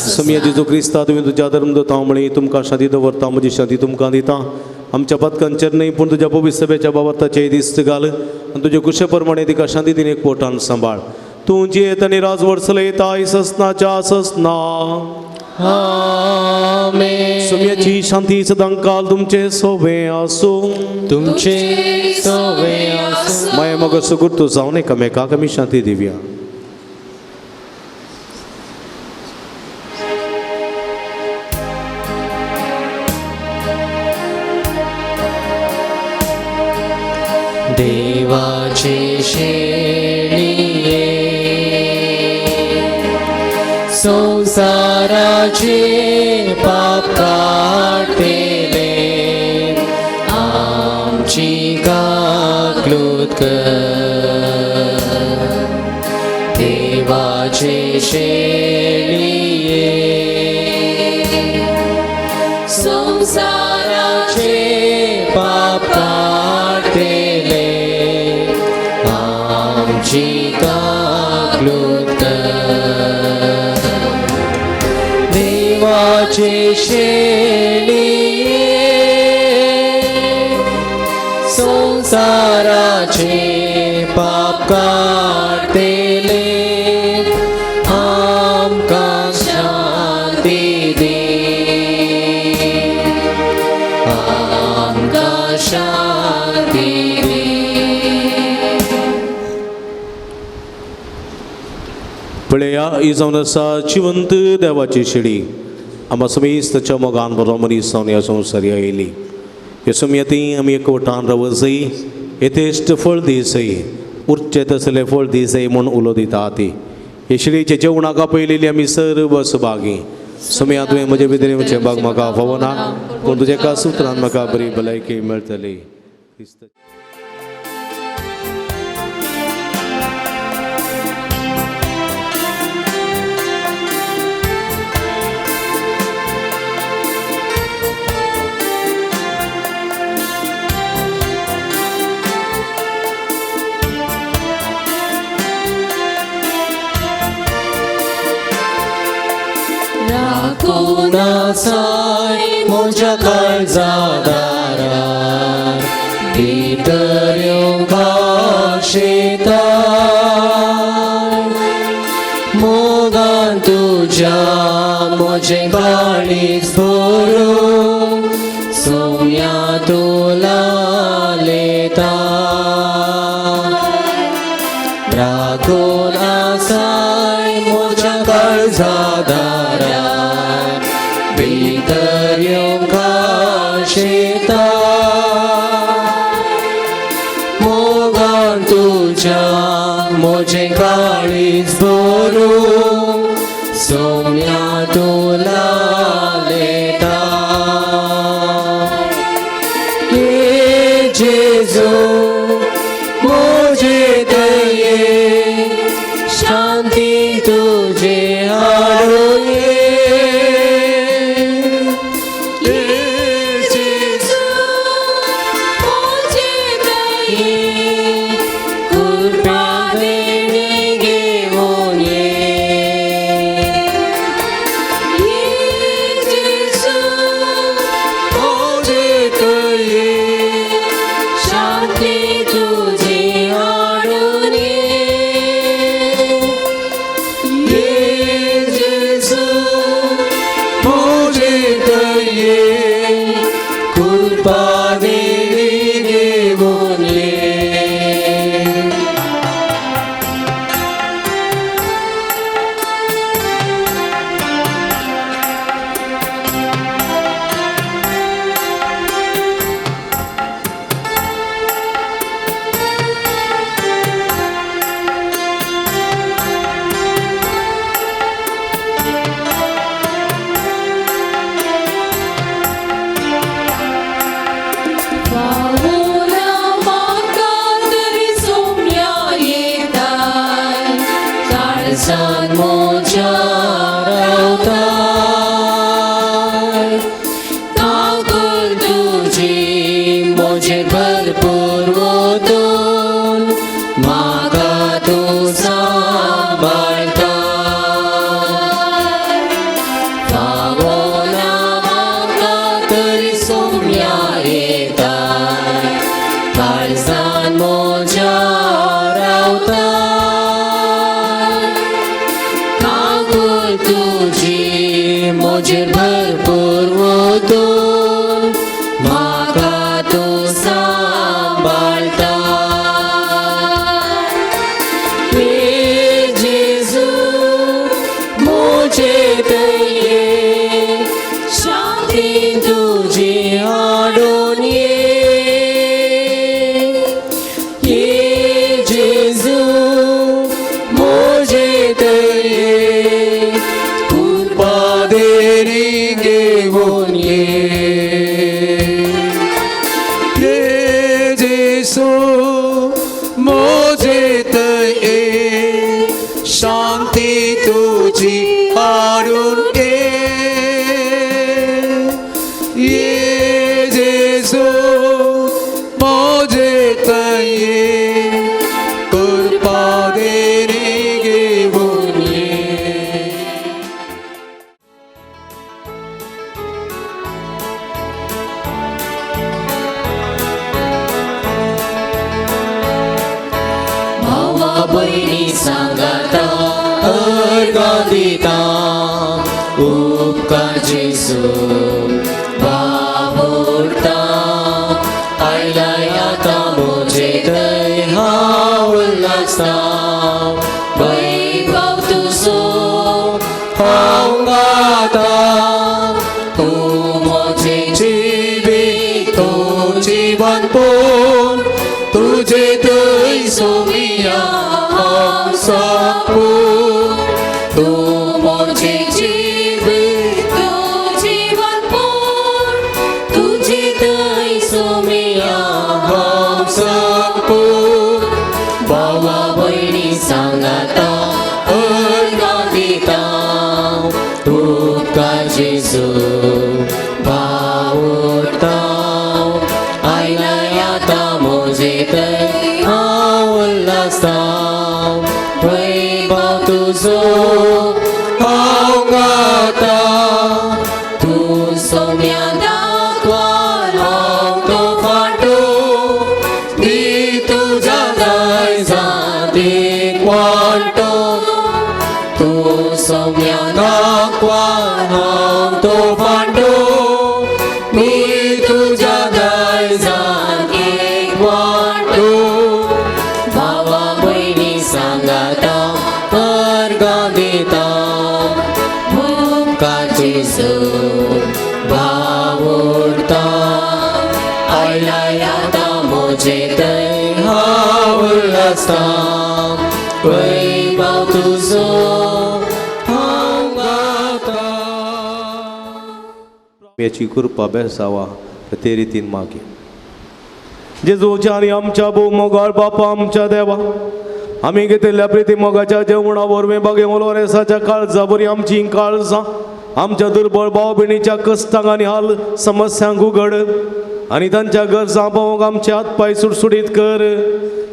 समया जेजू क्रिस्ता तुवें तुज्या धर्म दोता म्हळी तुमकां शांती दवरता म्हजी शांती तुमकां दिता आमच्या पथकांचेर न्हय पूण तुज्या पवित्र सभेच्या बाबताचे दिश्ट घाल आनी तुजे कुशे प्रमाणे तिका शांती दिने पोटान सांबाळ तूं जियेत आनी राजवट चलयता ससनाच्या ससना आमेन. समयाची शांती सदांकाल तुमचे सोबे आसूं तुमचे सोवे आसूं. माया मग सुगुर्तू जावन एकामेकाक आमी शांती दिवया. देवाचे शेळिये संसाराचे पाप काढतेले आमची काकलूत कर. देवाचे शेळिये संसाराचे पाप काढतेले आमची काकलूत कर. देवाचे शेळिये संसाराचे पाप काढतेले आमकां शांती दे. आमकां शांती दे. पळया ही जावन आसा जिवंत देवाची शेळी आम्हा समेस्ताच्या मोगान बरो मनीस जावन ह्या संवसारी आयली. ह्या समयती आमी एकवटान रवसय येथेश्ट फळ दिसय उरचे तसले फळ दिसय म्हूण उलो दिता ती हे शेळीचे जेवणाका पयलेली आमी सर्व सुभागी. समया तुवें म्हजे भितर म्हजे भाग म्हाका फावो ना पूण तुज्या एका सुत्रान म्हाका बरी भलायकी मेळटली. राखूनासाय म्हज्या काळजा दारार भितर येवंका शेतार. मोगान तुज्या म्हजें काळीज भरून सोम्या तुला लेता. राखून आसाय म्हज्या काळजा दारार भितर येवंका शेतार. मोगान तुज्या म्हजें काळीज भरून सोम्या तुला लेता. हे जेजू म्हजे दये शांती तुजे हाडून ये. काकूळ तुझी मोजे भरपूर ओतून म्हाका तूं सांबाळता फावो ना म्हाका तरी सोम्या येता काळजान म्हज्या रावता काकूळ तुझी मोजेर भरपूर ओतून म्हाका तूं सांबाळता हे जेजू मोजे दये शांती तुझी हाडून ये जेजू मोजे दये कृपा देणी घेऊन ये जेसू मोजे दये शांती तुझी हाडून ये जेसू मोजे दये कृपा देणी घेऊन भावा बहिणी सांगाता अर्गा दिता उपकार जेजू वावुरता आयलाय आतां मोजे दय हांव उल्हासता वैभव तुजो हांव गाता तूं मोजे जिवीत तूं जीवन पोवन तुजे दय सोमिया हांव सोपून तूं मोजे जिवीत तूं जीवन पोवन तुजे दय सोमिया हांव सोपून भावा भयणी सांगाता अर्गा दिता उपकार जेजू वावुरता आयलाय आतां मोजे दय हांव उल्हासता वैभव तुजो हांव गाता तूं सोम्या दाखवान हांव तो फाटो दी तुज्या दायजांत एक वांटो तूं सोम्या दाखवान हांव तो फाटो दी तुज्या दायजांत एक वांटो भावा भयणी सांगाता अर्गा दिता उपकार जेजू वावुरता आयलाय आतां मोजे दय हांव उल्हासता वैभव तुजो हांव गाता याची कृपा बेसावा ते रितीन मागे जेजूच्या आणि आमच्या भोव मोगाळ बापा आमच्या देवा आम्ही घेतलेल्या प्रिती मोगाच्या जेवणा वरवीं बागे ओलोरेसाच्या काळजा बरी आमची काळजां आमच्या दुर्बळ भाव भयणीच्या कश्टांक आनी हाल समस्यांक उगड आनी तांच्या गरजां पावोवंक आमचे हात पाय सुटसुटीत कर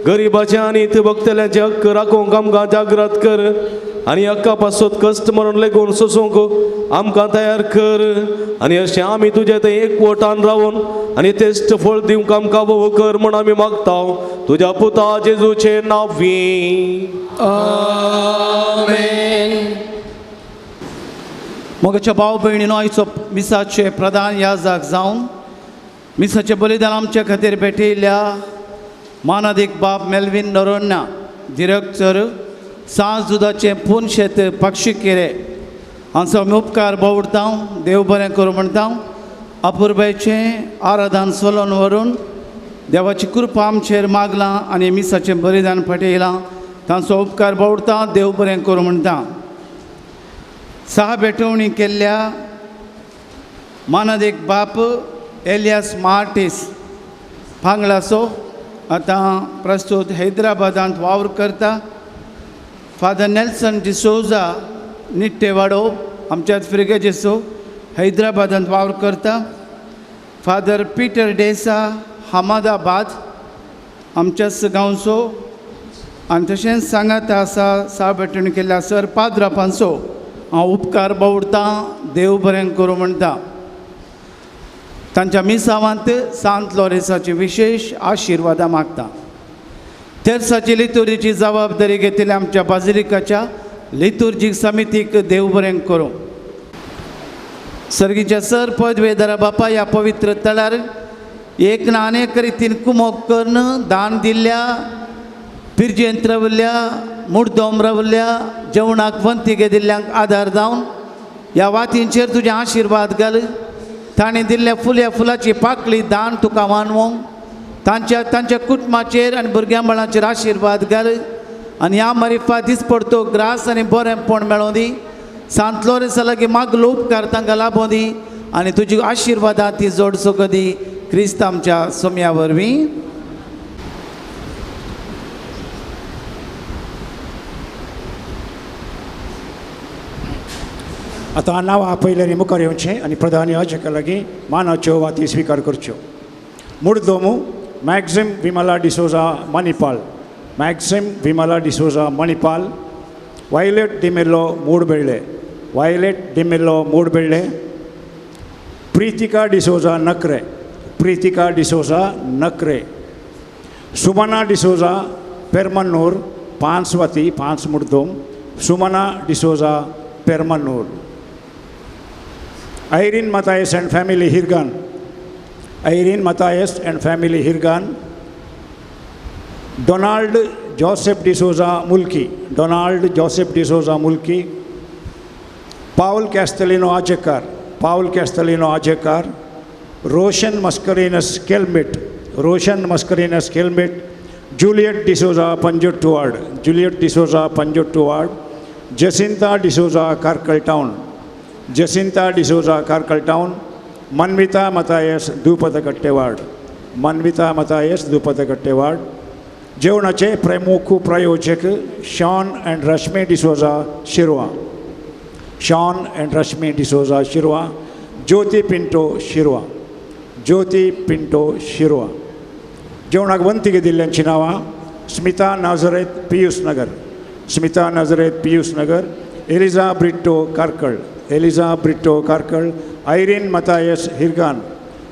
गरीबाचे आनी भक्तल्यांचे हक्क राखोवंक आमकां जागृत कर आनी हक्का पासत कश्ट मरून लेगून सोसूंक आमकां तयार कर आनी अशें आमी तुजे थंय एकवटान रावून आनी तेस्ट फळ दिवंक आमकां भोव कर म्हूण आमी मागता तुज्या पुता जेजूचे नांवीं आमेन. मोगाच्या भाव भयणीनो आयचो मिसाचे प्रधान याजक जावन मिसाचे बलिदान आमचे खातीर भेटयल्या मानादीक बाब मेल्विन नरोन्ना डिरेक्टर सांज दुदाचे पून शेत पक्षिकेरे हांचो आमी उपकार भोवता देव बरें करूं म्हणटा अपुर्बायचे आराधन सोलोन व्हरून देवाची कृपा आमचेर मागलां आनी मिसाचें बलिदान फटयलां तांचो उपकार भोवता देव बरें करूं म्हणटा सहा भेटवणी केल्ल्या मानादीक बाप एलियास मार्टीस पांगळाचो आतां प्रस्तुत हैदराबादांत वावर करता फादर नेल्सन डिसोजा निट्टेवाडो आमच्याच फ्रिगेजेचो हैदराबादांत वावर करता फादर पीटर डेसा अहमदाबाद आमच्याच गांवचो आनी तशेंच सांगात आसा साबेटून केल्ल्या सर पाद्रापांचो हांव उपकार बावडटां देव बरें करूं म्हणटा. तांच्या मिसावांत सांत लॉरेन्साची विशेष आशिर्वादां मागता. तेर्साची लितुरीची जबाबदारी घेतिल्ल्या आमच्या बाजिलिकाच्या लितुर्जीक समितीक देव बरें करूं. सर्गीच्या सर पदवेदारा बापा ह्या पवित्र तळार एक ना अनेक रितीन कुमोग करून दान दिल्ल्या पिरजेंत राविल्ल्या मुर्दोम राविल्ल्या जेवणाक वंतिके दिल्ल्यांक आदार जावन ह्या वातींचेर तुजें आशिर्वाद घाल. ताणें दिल्ल्या फुल्या फुलाची पाकळी दान तुका मानवोंक तांच्या कुटुंबाचेर आनी भुरग्यां बाळांचेर आशिर्वाद घाल आनी ह्या मारिफा दिसपडतो ग्रास आनी बरेंपण मेळों दी. सांत लॉरेन्सा लागीं मागलो उपकार तांकां लाभों दी आनी तुजी आशिर्वादां ती जोडसो दी क्रिस्त आमच्या सोम्या वरवीं. आतां नांवां पयल्यानी मुखार येवचें आनी प्रधान याजका लागीं मानाच्यो वाती स्विकार करच्यो. मुर्दोमू Maxim Vimala D'Souza Manipal, Maxim Vimala D'Souza Manipal. Violet D'Mello Moodbelle, Violet D'Mello Moodbelle. Prithika D'Souza Nakre, Prithika D'Souza Nakre. Sumana D'Souza Permannur 5 वाती 5 मुर्दोम. Sumana D'Souza Permannur. Irene Mathias and family Hirgan, Irene Mathias and family Hirgan. Donald Joseph D'Souza Mulki, Donald Joseph D'Souza Mulki. Paul Castelino Ajekar, Paul Castelino Ajekar. Roshan Mascarenhas Kelmit, Roshan Mascarenhas Kelmit. Juliet D'Souza Panjotuwad, Juliet D'Souza पंजोटुवाड. Jacinta D'Souza Karkal town, Jacinta D'Souza Karkal town. Manvitha Mathias Dupadkattewad, Manvitha Mathias Dupadkattewad. जेवणाचे प्रमुख प्रायोजक Shawn and Rashmi D'Souza Shirva, Shawn and Rashmi D'Souza Shirva. Jyothi Pinto Shirva, Jyothi Pinto Shirva. जेवणाक वंतिके दिल्ल्यांची नांवां Smitha Nazareth Pius Nagar, Smitha Nazareth Pius Nagar. Eliza Britto Karkala, Eliza Britto Karkala. Irene Mathias Hirgan,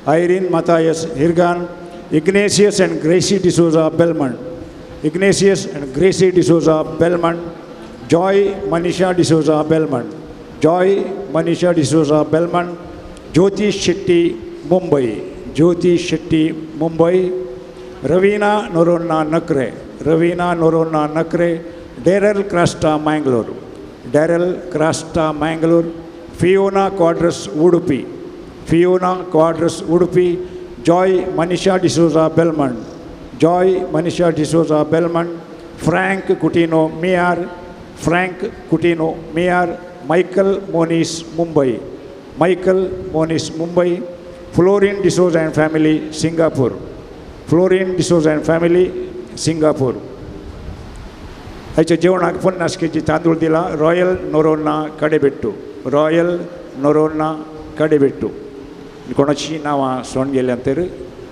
Irene Mathias Hirgan. Ignatius and Gracy D'Souza Belman, Ignatius and Gracy D'Souza Belman. Joy Manisha D'Souza Belman, Joy Manisha D'Souza Belman. Jyothi Shetty Mumbai, Jyothi Shetty Mumbai. Raveena Noronha Nakre, Raveena Noronha Nakre. Daryl Crasta Mangalore, Daryl Crasta Mangalore. Fiona Quadros Udupi, Fiona Quadros Udupi. Joy Manisha D'Souza Belman, Joy Manisha D'Souza Belman. Frank Coutinho Miyar, Frank Coutinho Miyar. Michael Monis Mumbai, Michael Monis Mumbai. Florin D'Souza and family Singapore, Florin D'Souza and family Singapore. हेच्या जेवणाक 50 केजी तांदूळ दिला. Royal Noronha Kadebettu, royal Noronha कडेबेट्टू. कोणाची नांवां सोडून गेल्यानंतर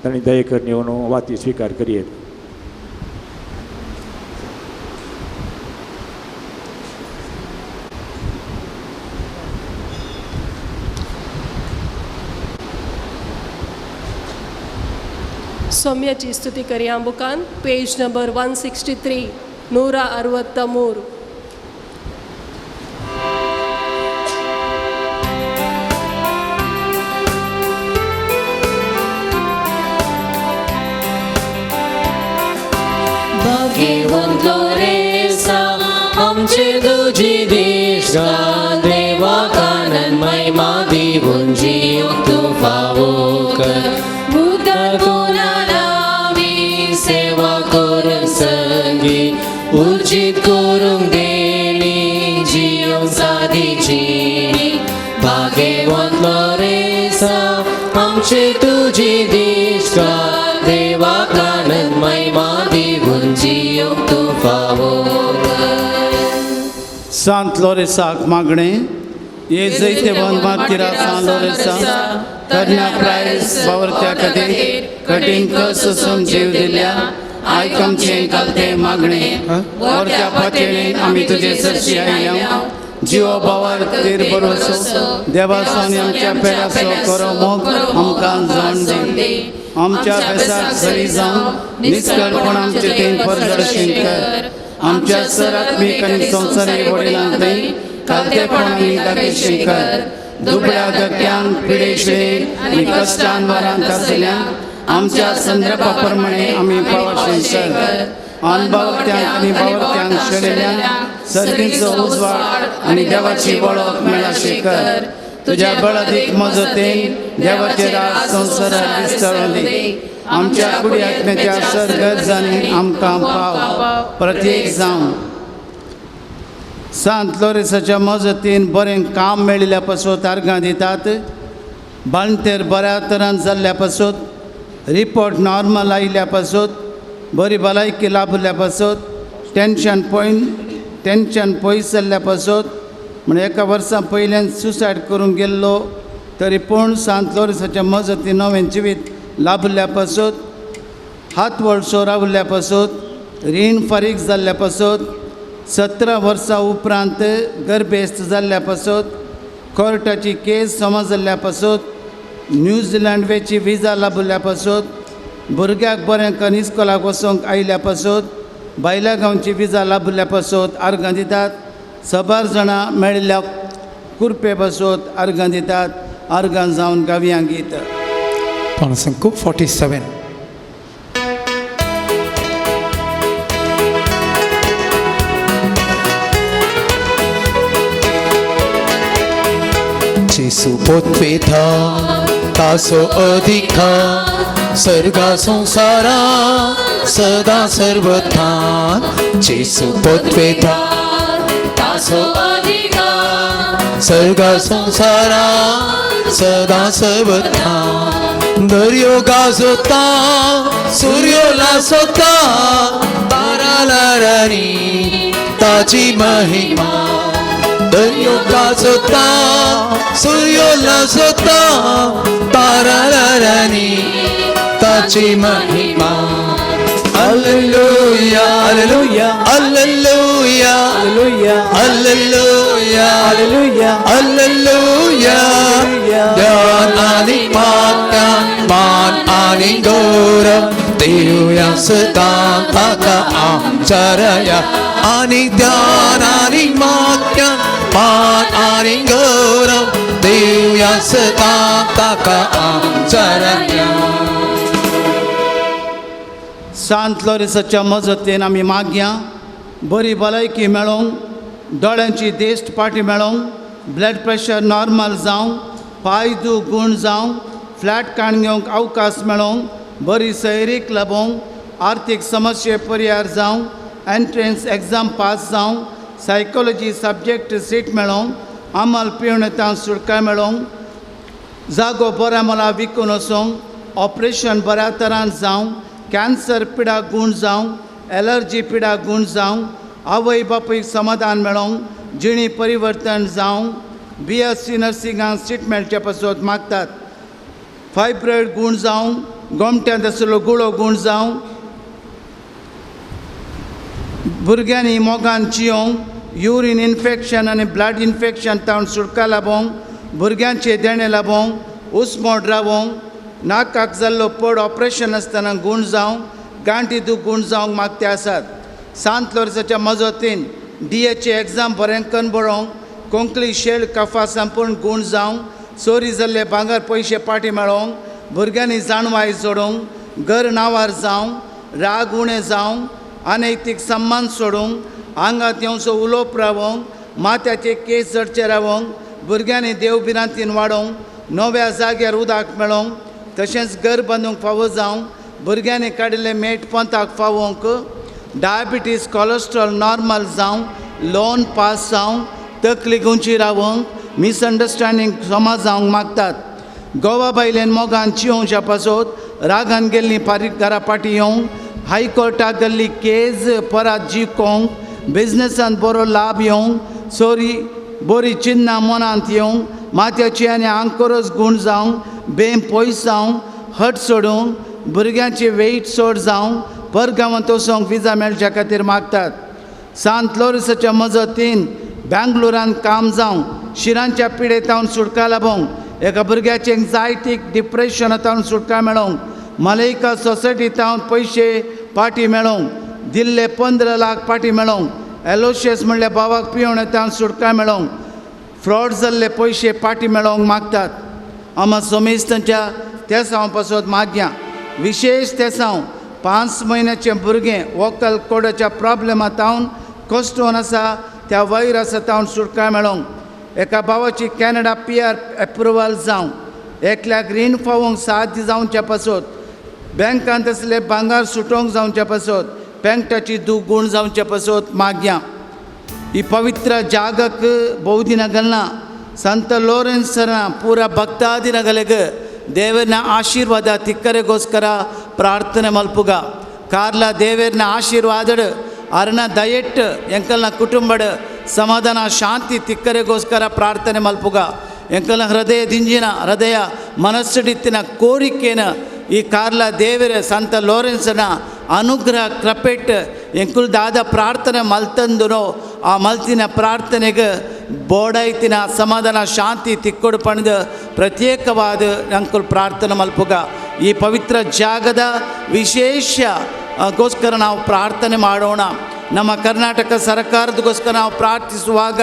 तांणी दयेकरून येवन वाती स्विकार करीत. सौम्याची स्तुती करिया बुकान पेज नंबर 163 163. भाग्यवंत लोरेन्सा आमचे तुझी दिश्टा देवा कानन महिमा दिवून जीव तू फावो कर. भूतान कोणालावी सेवा करून संगी उर्जित करून देणी जीव साधीची. भाग्यवंत लोरेन्सा आमचे तुझी दिश्टा देवा कानन महिमा दिवून जीव तू फावो कर. सांत लॉरेन्साक मागणें. ये जैते बंद मातीरा सांत लॉरेन्सा तरण्या क्रायस्ट वावरत्या खातीर कठीण कस सोसून जीव दिल्या आयक आमचें घालते मागणे वरत्या पातळीन आमी तुजे सरशी आयल्या जीव भावार खातीर बरोसो देवासोन आमच्या पेडाचो करो मोग आमकां जाण दी आमच्या बेसाक सरी जावन निस्कळपण आमचे तें परदर्शीत कर आमच्या सरात्मीक आनी संवसारीक वडिलांक कालतेपण आनी दाखयशीत कर दुबळ्या धक्यांक पिडेशेक आनी कश्टान वरांत आशिल्ल्यांक आमच्या संदर्भा प्रमाणे आमी पावशीत कर अनभावत्यांक आनी भावत्यांक शेणिल्ल्यांक सर्गीचो उजवाड आनी देवाची वळख मेळाशी कर तुज्या बळादीक मजतीन देवाचे राज संवसाराक विस्तारून दी आमच्या कुडी आत्म्याच्या सरगरजांनी आमकां पाव प्रत्येक जावन सांत लोरेसाच्या मजतीन बरें काम मेळिल्ल्या पासून तारगां दितात बाणतेर बऱ्या तरान जाल्ल्या पासून रिपोर्ट नॉर्मल आयिल्ल्या पासून बरी भलायकी लाभल्या पासून टेन्शन पयस जाल्ल्या पासून म्हणजे एका वर्सा पयल्यान सुसायड करून गेल्लो तरी पूण सांत लोरेसाच्या मजतीन नवें जिवीत लाभल्या पासून हात वळसो रावल्ल्या पासून रीण फारीक जाल्ल्या पासून 17 वर्सां उपरांत गर्भेस्त जाल्ल्या पासून कोर्टाची केस समजल्या पासून न्यूझीलंड वेची विजा लाभल्या पासून भुरग्याक बरें करून इस्कोलाक वचोंक आयिल्ल्या पासून बायल्या गांवची विजा लाभल्या पासून अर्गां दितात 6 जाणां मेळिल्ल्या कुरपे पासून अर्गां दितात अर्गां जावन गावयांक गीत Panasangku 47. Jesu potweta taso adhika sarga sansara sada sarvathan Jesu potweta तासो अधिकार sarga sansara sada sarvathan दर्यो गाजोता सूर्यो लासोता ताराला राणी ताची महिमा दर्यो गाजोता सूर्यो लासोता ताराला राणी ताची महिमा Hallelujah, hallelujah, hallelujah, hallelujah, hallelujah, hallelujah, hallelujah. Dan ani makan, man ani gora, Dev yang sedang taka acaranya. Ani dan ani makan, man ani gora, Dev yang sedang taka acaranya. सांत लोरेसाच्या मजतीन आमी मागया बरी भलायकी मेळोवंक दोळ्यांची देश्ट पाटी मेळोवंक ब्लड प्रेशर नॉर्मल जावंक पांय दू गूण जावंक फ्लॅट काण घेवंक अवकाश मेळोवंक बरी सैरीक लाभोवंक आर्थीक समस्ये परिहार जावंक एंट्रन्स एग्जाम पास जावंक सायकोलॉजी सब्जेक्ट सीट मेळोवंक आमल पिवणेतां सुटका मेळोवंक जागो बऱ्या मोला विकून वचोंक ऑपरेशन बऱ्या तरान जावंक कॅन्सर पिडा गूण जावंक एलर्जी पिडा गूण जावंक आवय बापूयक समाधान मेळोवंक जिणी परिवर्तन जावंक BSc नर्सिंगांक सीट मेळचे पासून मागतात फायब्रॉयड गूण जावंक गोमट्यांत आशिल्लो गुळो गूण जावंक भुरग्यांनी मोगान जियोंक युरीन इन्फेक्शन आनी ब्लड इन्फेक्शन तावन सुटका लाभोवंक भुरग्यांचे देणे लाभोवंक उसमोड रावोवंक नाकाक जाल्लो पड ऑपरेशन आसतना गूण जावंक गांठी दूख गूण जावंक मागते आसात सांत लोरेसाच्या मजतीन DHA एग्जाम बरें करून बरोवंक कोंकणी शेळ कफा संपूर्ण गूण जावंक चोरी जाल्ले भांगर पयशे पाटी मेळोवंक भुरग्यांनी जाणवाय जोडूंक घर नांवार जावंक राग उणें जावंक अनैतीक सम्मान सोडूंक आंगात येवचो उलोवप रावोवंक माथ्याचे केस जडचे रावोवंक भुरग्यांनी देवबिरांतीन वाडोवंक नव्या जाग्यार उदक मेळोवंक तशेंच घर बांदूंक फावो जावंक भुरग्यांनी काडिल्ले मेट पंथाक फावोवंक डायबिटीज कोलेस्ट्रॉल नॉर्मल जावंक लोन पास जावंक तकली उंची रावंक मिसअंडरस्टँडींग समा जावंक मागतात गोवा बायलेन मोगान चियोवच्या पासून रागान गेल्ली फारीक घरा पाटी येवंक हायकोर्टाक गेल्ली केस परत जिखोवंक बिझनसान बरो लाभ येवंक चोरी बरी चिन्नां मनांत येवंक माथ्याची आनी आंकोरस गूण जावंक बेम पयस जावं हट सोडून भुरग्यांची वेट चड जावं परगांवांत वचोंक विजा मेळच्या खातीर मागतात. सांत लोरिसाच्या मजतीन बँगलोरान काम जावं शिरांच्या पिडेतावन सुटका लाभोंक एका भुरग्याचे एन्जायटीक डिप्रेशनांतावन सुटका मेळोंक मलैका सोसायटींतावन पयशे पाटी मेळोंक दिल्ले 15 लाख पाटी मेळोंक एलोशियस म्हणल्या भावाक पियोवण्यातावन सुटका मेळोंक फ्रॉड जाल्ले पयशे पाटी मेळोंक मागतात. आमा सोमेस्तांच्या तेसांव पासत मागया विशेष तेसांव 5 म्हयन्याचें भुरगें वोकल कोडाच्या प्रॉब्लेमांतावन कश्टोवन आसा त्या वायरसांतावन सुटका मेळोंक एका भावाची कॅनडा PR एप्रुवल जावं एकल्याक रीण फावोंक साध्य जावच्या पासत बँकांत असले भांगार सुटोवंक जावच्या पासत पेंगटाची दुगूण जावच्या पासत मागया. ಈ ಪವಿತ್ರ ಜಾಗಕ್ಕೆ ಬಹುದಿನಗಳನ್ನ ಸಂತ ಲೋರೆನ್ಸನ ಪೂರ ಭಕ್ತಾದಿನಗಳಿಗೆ ದೇವರನ ಆಶೀರ್ವಾದ ತಿಕ್ಕರೆಗೋಸ್ಕರ ಪ್ರಾರ್ಥನೆ ಮಲ್ಪುಗ ಕಾರ್ಲ ದೇವರನ ಆಶೀರ್ವಾದಡ ಅರ್ನ ದಯೆಟ್ ಎಂಕಲ್ನ ಕುಟುಂಬಡ ಸಮಾಧಾನ ಶಾಂತಿ ತಿಕ್ಕರೆಗೋಸ್ಕರ ಪ್ರಾರ್ಥನೆ ಮಲ್ಪುಗ ಎಂಕಲ್ನ ಹೃದಯ ಮನಸ್ಸಿಡಿತ್ತಿನ ಕೋರಿಕೆನ ಈ ಕಾರ್ಲ ದೇವರ ಸಂತ ಲೋರೆನ್ಸನ ಅನುಗ್ರಹ ಕೃಪೆಟ್ ಎಂಕುಲ್ ದಾದ ಪ್ರಾರ್ಥನೆ ಮಲ್ತಂದುನೋ ಆ ಮಲ್ತಿನ ಪ್ರಾರ್ಥನೆಗೆ ಬೋಡೈತಿನ ಸಮಾಧಾನ ಶಾಂತಿ ತಿಕ್ಕೊಡು ಪಣದ ಪ್ರತ್ಯೇಕವಾದ ಅಂಕುಲ್ ಪ್ರಾರ್ಥನೆ ಮಲ್ಪುಗ ಈ ಪವಿತ್ರ ಜಾಗದ ವಿಶೇಷ ಗೋಸ್ಕರ ನಾವು ಪ್ರಾರ್ಥನೆ ಮಾಡೋಣ. ನಮ್ಮ ಕರ್ನಾಟಕ ಸರ್ಕಾರದಗೋಸ್ಕರ ನಾವು ಪ್ರಾರ್ಥಿಸುವಾಗ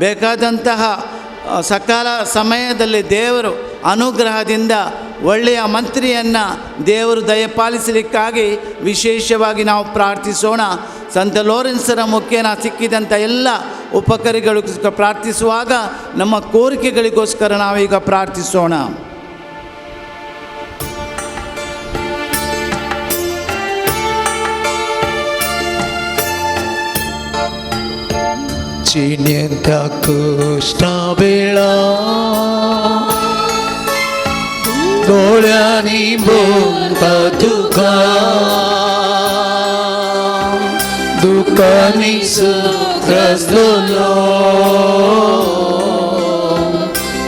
ಬೇಕಾದಂತಹ ಸಕಾಲ ಸಮಯದಲ್ಲಿ ದೇವರು ಅನುಗ್ರಹದಿಂದ ಒಳ್ಳೆಯ ಮಂತ್ರಿಯನ್ನು ದೇವರು ದಯಪಾಲಿಸಲಿಕ್ಕಾಗಿ ವಿಶೇಷವಾಗಿ ನಾವು ಪ್ರಾರ್ಥಿಸೋಣ. ಸಂತ ಲೋರೆನ್ಸರ ಮುಖೇನ ಸಿಕ್ಕಿದಂಥ ಎಲ್ಲ ಉಪಕಾರಿಗಳಿಗೋಸ್ಕರ ಪ್ರಾರ್ಥಿಸುವಾಗ ನಮ್ಮ ಕೋರಿಕೆಗಳಿಗೋಸ್ಕರ ನಾವೀಗ ಪ್ರಾರ್ಥಿಸೋಣ. चिन्यंत्या कृष्णा वेळा डोळ्यांनी बोलता तुका दुःखानी त्रसलो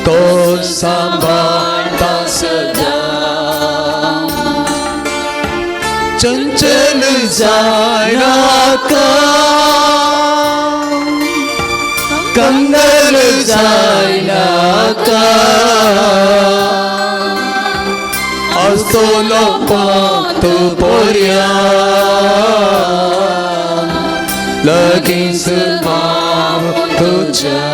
तो सांभाळता सदा चंचल जायना का कंगल जायना का असलो पातो पोर्या लगीच माव तुझ्या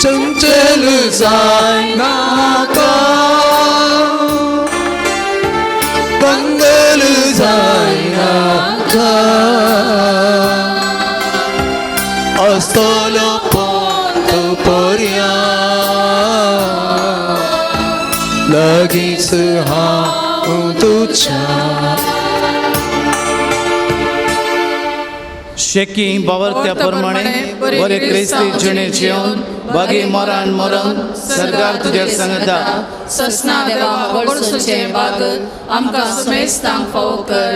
चंचल जायना का कंगल जायना का असलो पातो पोर्या लगीच हांव तुझ्या शेकी बावरत्या प्रमाणे बरे क्रिस्ती जिणे जिवन बागी मरण मरण सरकार तुझ्या संगता ससना देवा वगडसुचे बाग आमकां समेस्तांक फावो कर.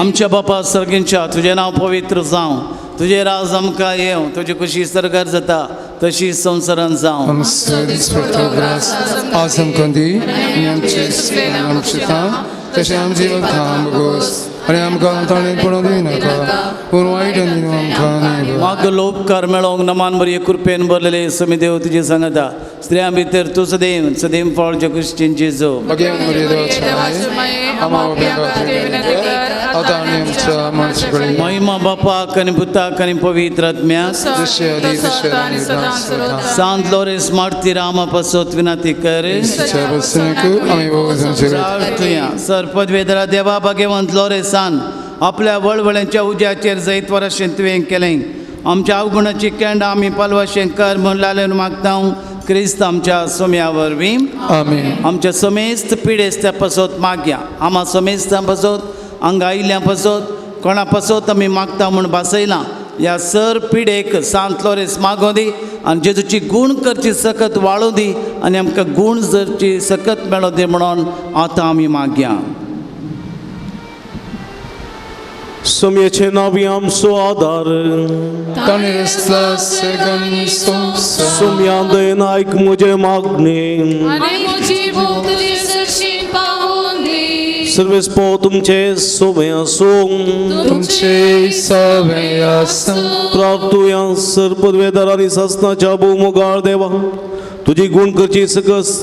आमच्या बापा सर्गींच्या तुझें नांव पवित्र जावं तुझे राज आमकां येवं तुजी खुशी सरकार जाता तशी संवसारांत जावं. आज आमकां दी आमचे तशें आमची वखदां भोगोस आनी आमकां ताणें पडूंक दिनाका पूण वायट आमकां म्हाका लोपकार मेळोंक नमान बरी कृपेन भरलेले समी देव तुजे सांगता स्त्रियां भितर तूं सदैव फळच्या कुश्टीन जेजो महिमा बापाक आनी पुताक आनी पवित्र आत्म्याक सांत लोरेस मारती रामा पासत विनंती कर. सर पदवेदरा देवा भाग्यवंत लोरेसान आपल्या वळवळ्यांच्या उज्याचेर जैत वराशें तुवें केलें आमच्या अवगुणाची केंड आमी पालवाशें कर म्हूण लालन मागता क्रिस्त आमच्या सोम्या वरवीं आमीन. आमच्या समेस्त पिडेस्त्या पासत मागया आमा समेस्तां पासत हांगा आयिल्ल्यां पासत कोणा पासत आमी मागता म्हूण भासयलां ह्या सर पिडेक सांत लोरेस मागों दी आनी जेजूची गूण करची सकत वाळूं दी आनी आमकां गूण जरची सकत मेळो दी म्हणून आतां आमी मागया. सोम्याचे नावी आमचो आदार ताणें रचला सेगन संवसार सोम्या दयेन आयक म्हजे मागणे आनी म्हजी भोव तुजे सरशीण पावून दी सर्वेस्पो तुमचे सोबे आसूं तुमचे सवे आसूं प्रार्थुया सर पदवेदार आनी सासनाच्या भोवमोगाळ देवा तुजी गुण करची सकस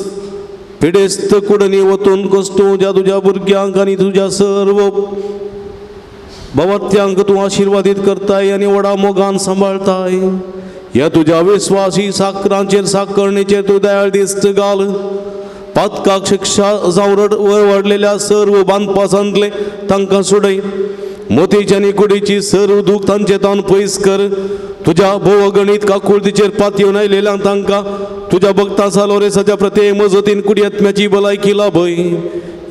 पिडेस्त कुडनी वतून कस्तो ज्या तुझ्या भुरग्यांक आनी तुझ्या सर्व भवत्यांक तूं आशिर्वादीत करताय आनी व्हडा मोगान सांबाळताय ह्या तुझ्या विस्वासी साकरांचेर साकरणेचेर तूं दयाळ दिश्ट घाल पातकाक शिक्षा जावं वडलेल्या सर्व बांदपासांतले तांकां सोडय मोतीची आनी कुडीची सर्व दूख तांचे तावन पयस कर तुझ्या भोवगणीत काकुळतीचेर पातयेवन आयलेल्यांक तांकां तुझ्या भक्तां सालोरेसाच्या प्रत्येक मजतीन कुडी आत्म्याची भलायकी लाभय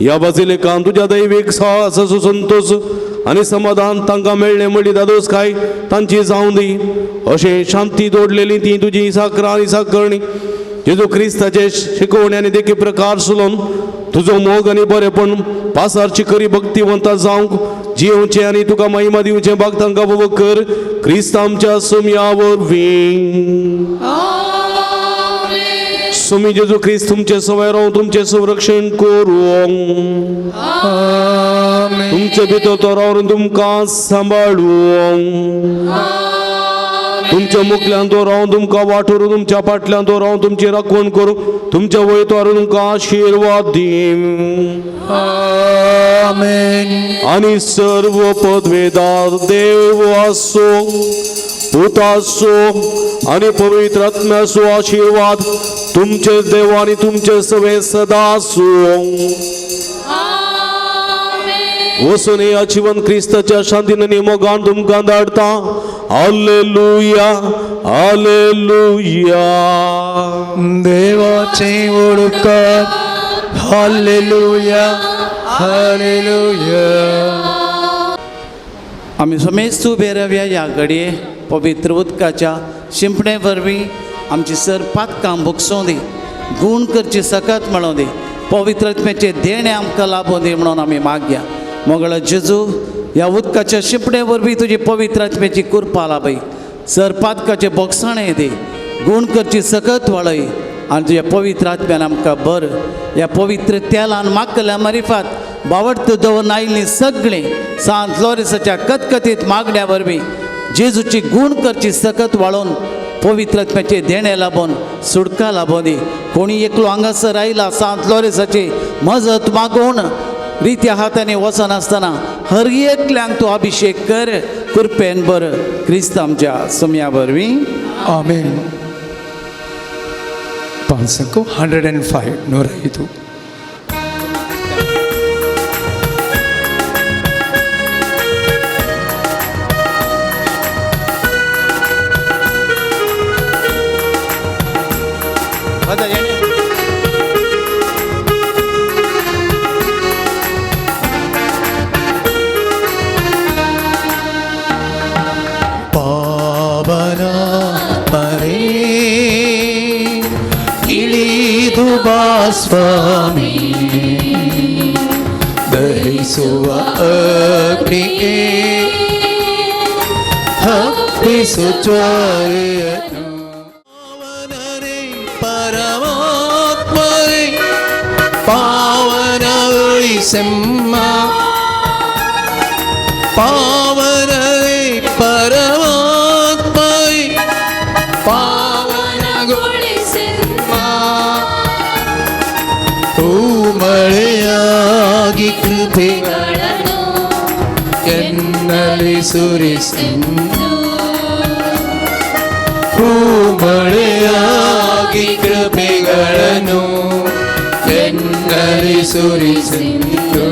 ह्या बाजिलेकान तुझ्या दैवीक साहस सुसंतोष आनी समाधान तांकां मेळ्ळें म्हणली दादोस काय तांची जावं दी अशें शांती जोडलेली ती तुजी साकरां आनी साकरणी जेजू क्रिस्ताचे शिकवणे आनी देखी प्रकार सुलोवन तुजो मोग आनी बरेपण पासारची करी भक्तिवंतां जावंक जियोवचें आनी तुका महिमा दिवचें भाग तांकां बाबा कर क्रिस्त आमच्या सोम्या वरवीं सोमी जेजू क्रिस्त तुमचे सवय रावूं तुमचे संरक्षण करूं तुमचे भितर तो रावन तुमकां सांबाळूं तुमच्या मुखल्यान तो रावन तुमकां वाठोरून तुमच्या फाटल्यान तो रावन तुमची राखण करूं तुमच्या वयतवार तुमकां आशिर्वाद दी आनी सर्व पदवेदार देव आसो पूत आसो आनी पवित्र आत्म्याचो आशिर्वाद तुमचे देव आनी तुमचे सवे सदा आसो वसून या जीवन क्रिस्ताच्या शांतीन मोगान तुमकां धाडटा हालेलुया हालेलुया देवाचे ओळखार हालेलुया हालेलुया आमी समेस्त उबे रावया ह्या घडये पवित्र उदकाच्या शिंपणे वरवीं आमची सर पातकां भोगसूं दी गूण करची सकत म्हणून दी पवित्र आत्म्याचे देणे आमकां लाभूं दी म्हणून आमी मागया मोगळो जेजू ह्या उदकाच्या शिंपणे वरवीं तुजी पवित्र आत्म्याची कृपा लाभय सर पातकाचे भोगसाणें दी गूण करची सकत वळय आनी तुज्या पवित्र आत्म्यान आमकां बर ह्या पवित्र तेलान मागल्या मारिफात बावडत दवरून आयिल्लीं सगळीं सांत लोरेसाच्या कतकतीत मागण्या वरवीं जेजूची गूण करची सकत वाळोवन पवित्र आत्म्याचे देणे लाभून सुडका लाभून दी कोणी एकलो हांगासर आयला सांत लोरेसाची मजत मागून रित्या हातांनी वचनासतना हर एकल्यांक तूं अभिषेक कर कृपेन बर क्रिस्त आमच्या सोम्या वरवीं आमेन 105 105 ಪಾವನ ಪರೇ ಇಳಿದು ಬಾ ಸ್ವಾಮಿ ದಹಿಸುವ ಅಗ್ನಿಗೆ ಹಬ್ಬಿಸು ಜ್ವಾಲೆಯನ್ನು ಪಾವನರೇ ಪರಮಾತ್ಮರೇ ಪಾವನಗೊಳಿಸೆಮ್ಮ ಪಾವನರೇ ಪರಮಾತ್ಮರೇ ಪಾವನಗೊಳಿಸೆಮ್ಮ ಮಳೆಯಾಗಿ ಕೃಪೆಗಳನ್ನು ಎನ್ನಲಿ ಸುರಿಸೆಂದು ಮಳೆಯಾಗಿ ಕೃಪೆಗಳನ್ನು ಎನ್ನಲಿ ಸುರಿಸೆಂದು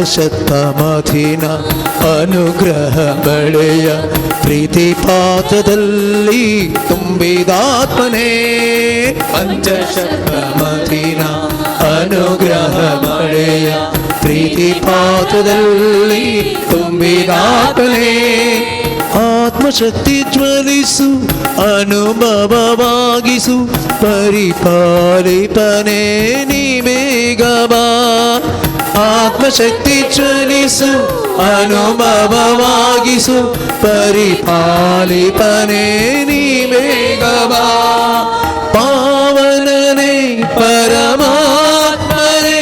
ಪಂಚಶತಮಧಿನ ಅನುಗ್ರಹ ಬಳೆಯ ಪ್ರೀತಿಪಾತದಲ್ಲಿ ತುಂಬಿದಾತ್ಮನೇ ಪಂಚಶತಮಧಿನ ಅನುಗ್ರಹ ಬಳೆಯ ಪ್ರೀತಿಪಾತದಲ್ಲಿ ತುಂಬಿದಾತ್ಮನೇ ಆತ್ಮಶಕ್ತಿ ಜ್ವಲಿಸು ಅನುಭವವಾಗಿಸು ಪರಿಪಾಲಿಪನೆ ನೀ ಬೇಗ ಬಾ ಆತ್ಮಶಕ್ತಿ ಜ್ವಲಿಸು ಅನುಭವವಾಗಿಸು ಪರಿಪಾಲಿಪನೆ ನೀ ಬೇಗ ಬಾ ಪಾವನನೇ ಪರಮಾತ್ಮನೇ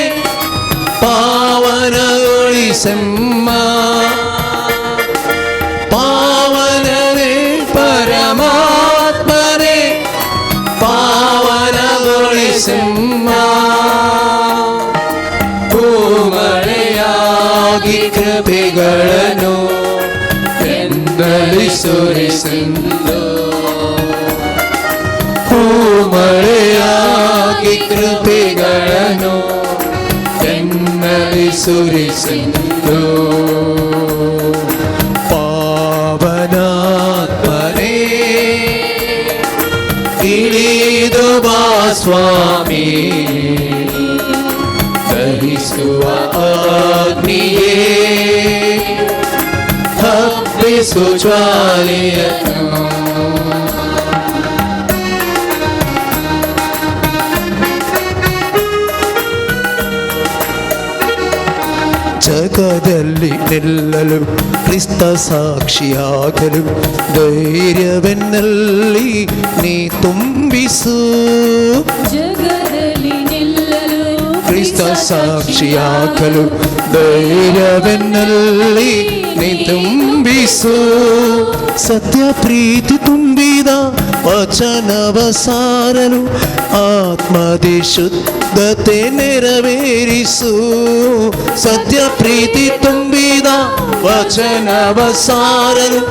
ಪಾವನಗೊಳಿಸಮ್ಮ ಪಾವನನೇ ಪರಮಾತ್ಮನೇ ಪಾವನಗೊಳಿಸಮ್ಮ ಭೂಮಳೆಯಾಗಿ ಕೃಪೆಗಳನ್ನು ಎಂದಲಿ ಸುರಿಸೆಂದು ಭೂಮಳೆಯಾಗಿ ಕೃಪೆಗಳನ್ನು ಎನ್ನಲಿ ಸುರಿಸೆಂದು ಪಾವನಾತ್ಮನೇ ಇಳಿದು ಬಾ ಸ್ವಾಮಿ ದಹಿಸುವ ಅಗ್ನಿಯೇ ಹಬ್ಬಿಸು ಜ್ವಾಲೆಯನ್ನು ಜಗದಲ್ಲಿ ನಿಲ್ಲಲು ಕ್ರಿಸ್ತ ಸಾಕ್ಷಿಯಾಗಲು ಧೈರ್ಯವೆನ್ನಲ್ಲಿ ನೀ ತುಂಬಿಸು ಜಗದಲ್ಲಿ ನಿಲ್ಲಲು ಕ್ರಿಸ್ತ ಸಾಕ್ಷಿಯಾಗಲು ಧೈರ್ಯವೆನ್ನಲ್ಲಿ ನೀ ತುಂಬಿಸು ಸತ್ಯ ಪ್ರೀತಿ ತುಂಬಿದ ವಚನವ ಸಾರಲು ಆತ್ಮದಿ ಶುದ್ಧತೆ ನೆರವೇರಿಸು ಸತ್ಯ ಪ್ರೀತಿ ತುಂಬಿದ ವಚನವ ಸಾರಲು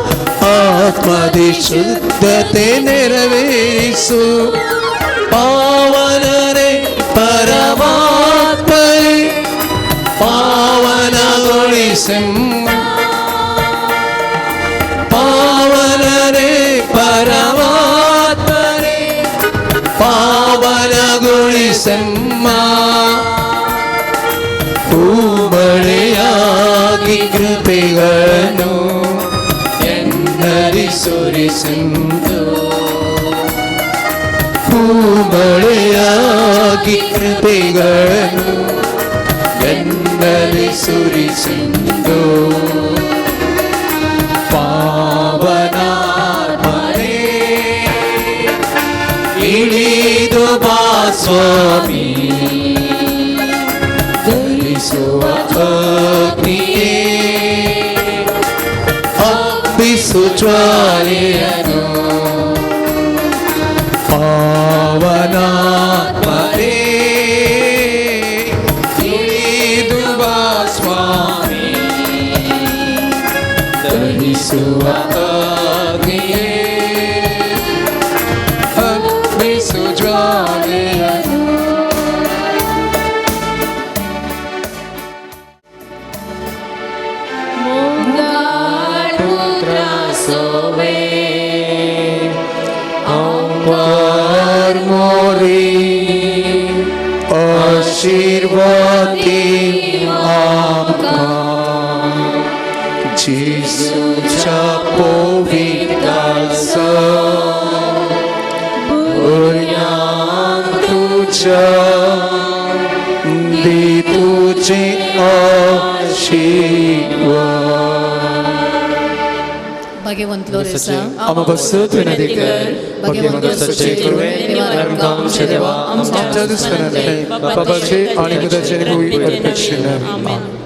ಆತ್ಮದಿ ಶುದ್ಧತೆ ನೆರವೇರಿಸು ಪಾವನರೇ ಪರಮಾತ್ಮನೇ ಪಾವನಗೊಳಿಸೆಮ್ಮ ಪಾವನರೇ ಪರಮಾತ್ಮನೇ ಪಾವನಗೊಳಿಸೆಮ್ಮ ಹೂಮಳೆಯಾಗಿ ಕೃಪೆಗಳನ್ನು ಎನ್ನಲಿ ಸುರಿಸೆಂದು ಹೂಮಳೆಯಾಗಿ ಕೃಪೆಗಳನ್ನು ಎನ್ನಲಿ ಸುರಿಸೆಂದು ಪಾವನಾತ್ಮನೇ ಇಳಿದು ಬಾ ಸ್ವಾಮಿ ಧರಿಸುವ ಅಗ್ನಿಯೇ ಹಬ್ಬಿಸು ಜ್ವಾಲೆಯನ್ನು ಪಾವನಾತ್ಮನೇ ಇಳಿದು ಬಾ ಸ್ವಾಮಿ ಧರಿಸುವ ಅಗ್ನಿಯೇ ಹಬ್ಬಿಸು ಜ್ವಾಲೆಯನ್ನು आशीर्वादी आमका जिसूच्या पवित्राचा भुरग्यांक तुझ्या दी तुझे आशीर्वाद ಭಗವಂತಲೋ आमच्या दुसऱ्यांना बाबाचे आणि मुलाचे अर्पेक्षण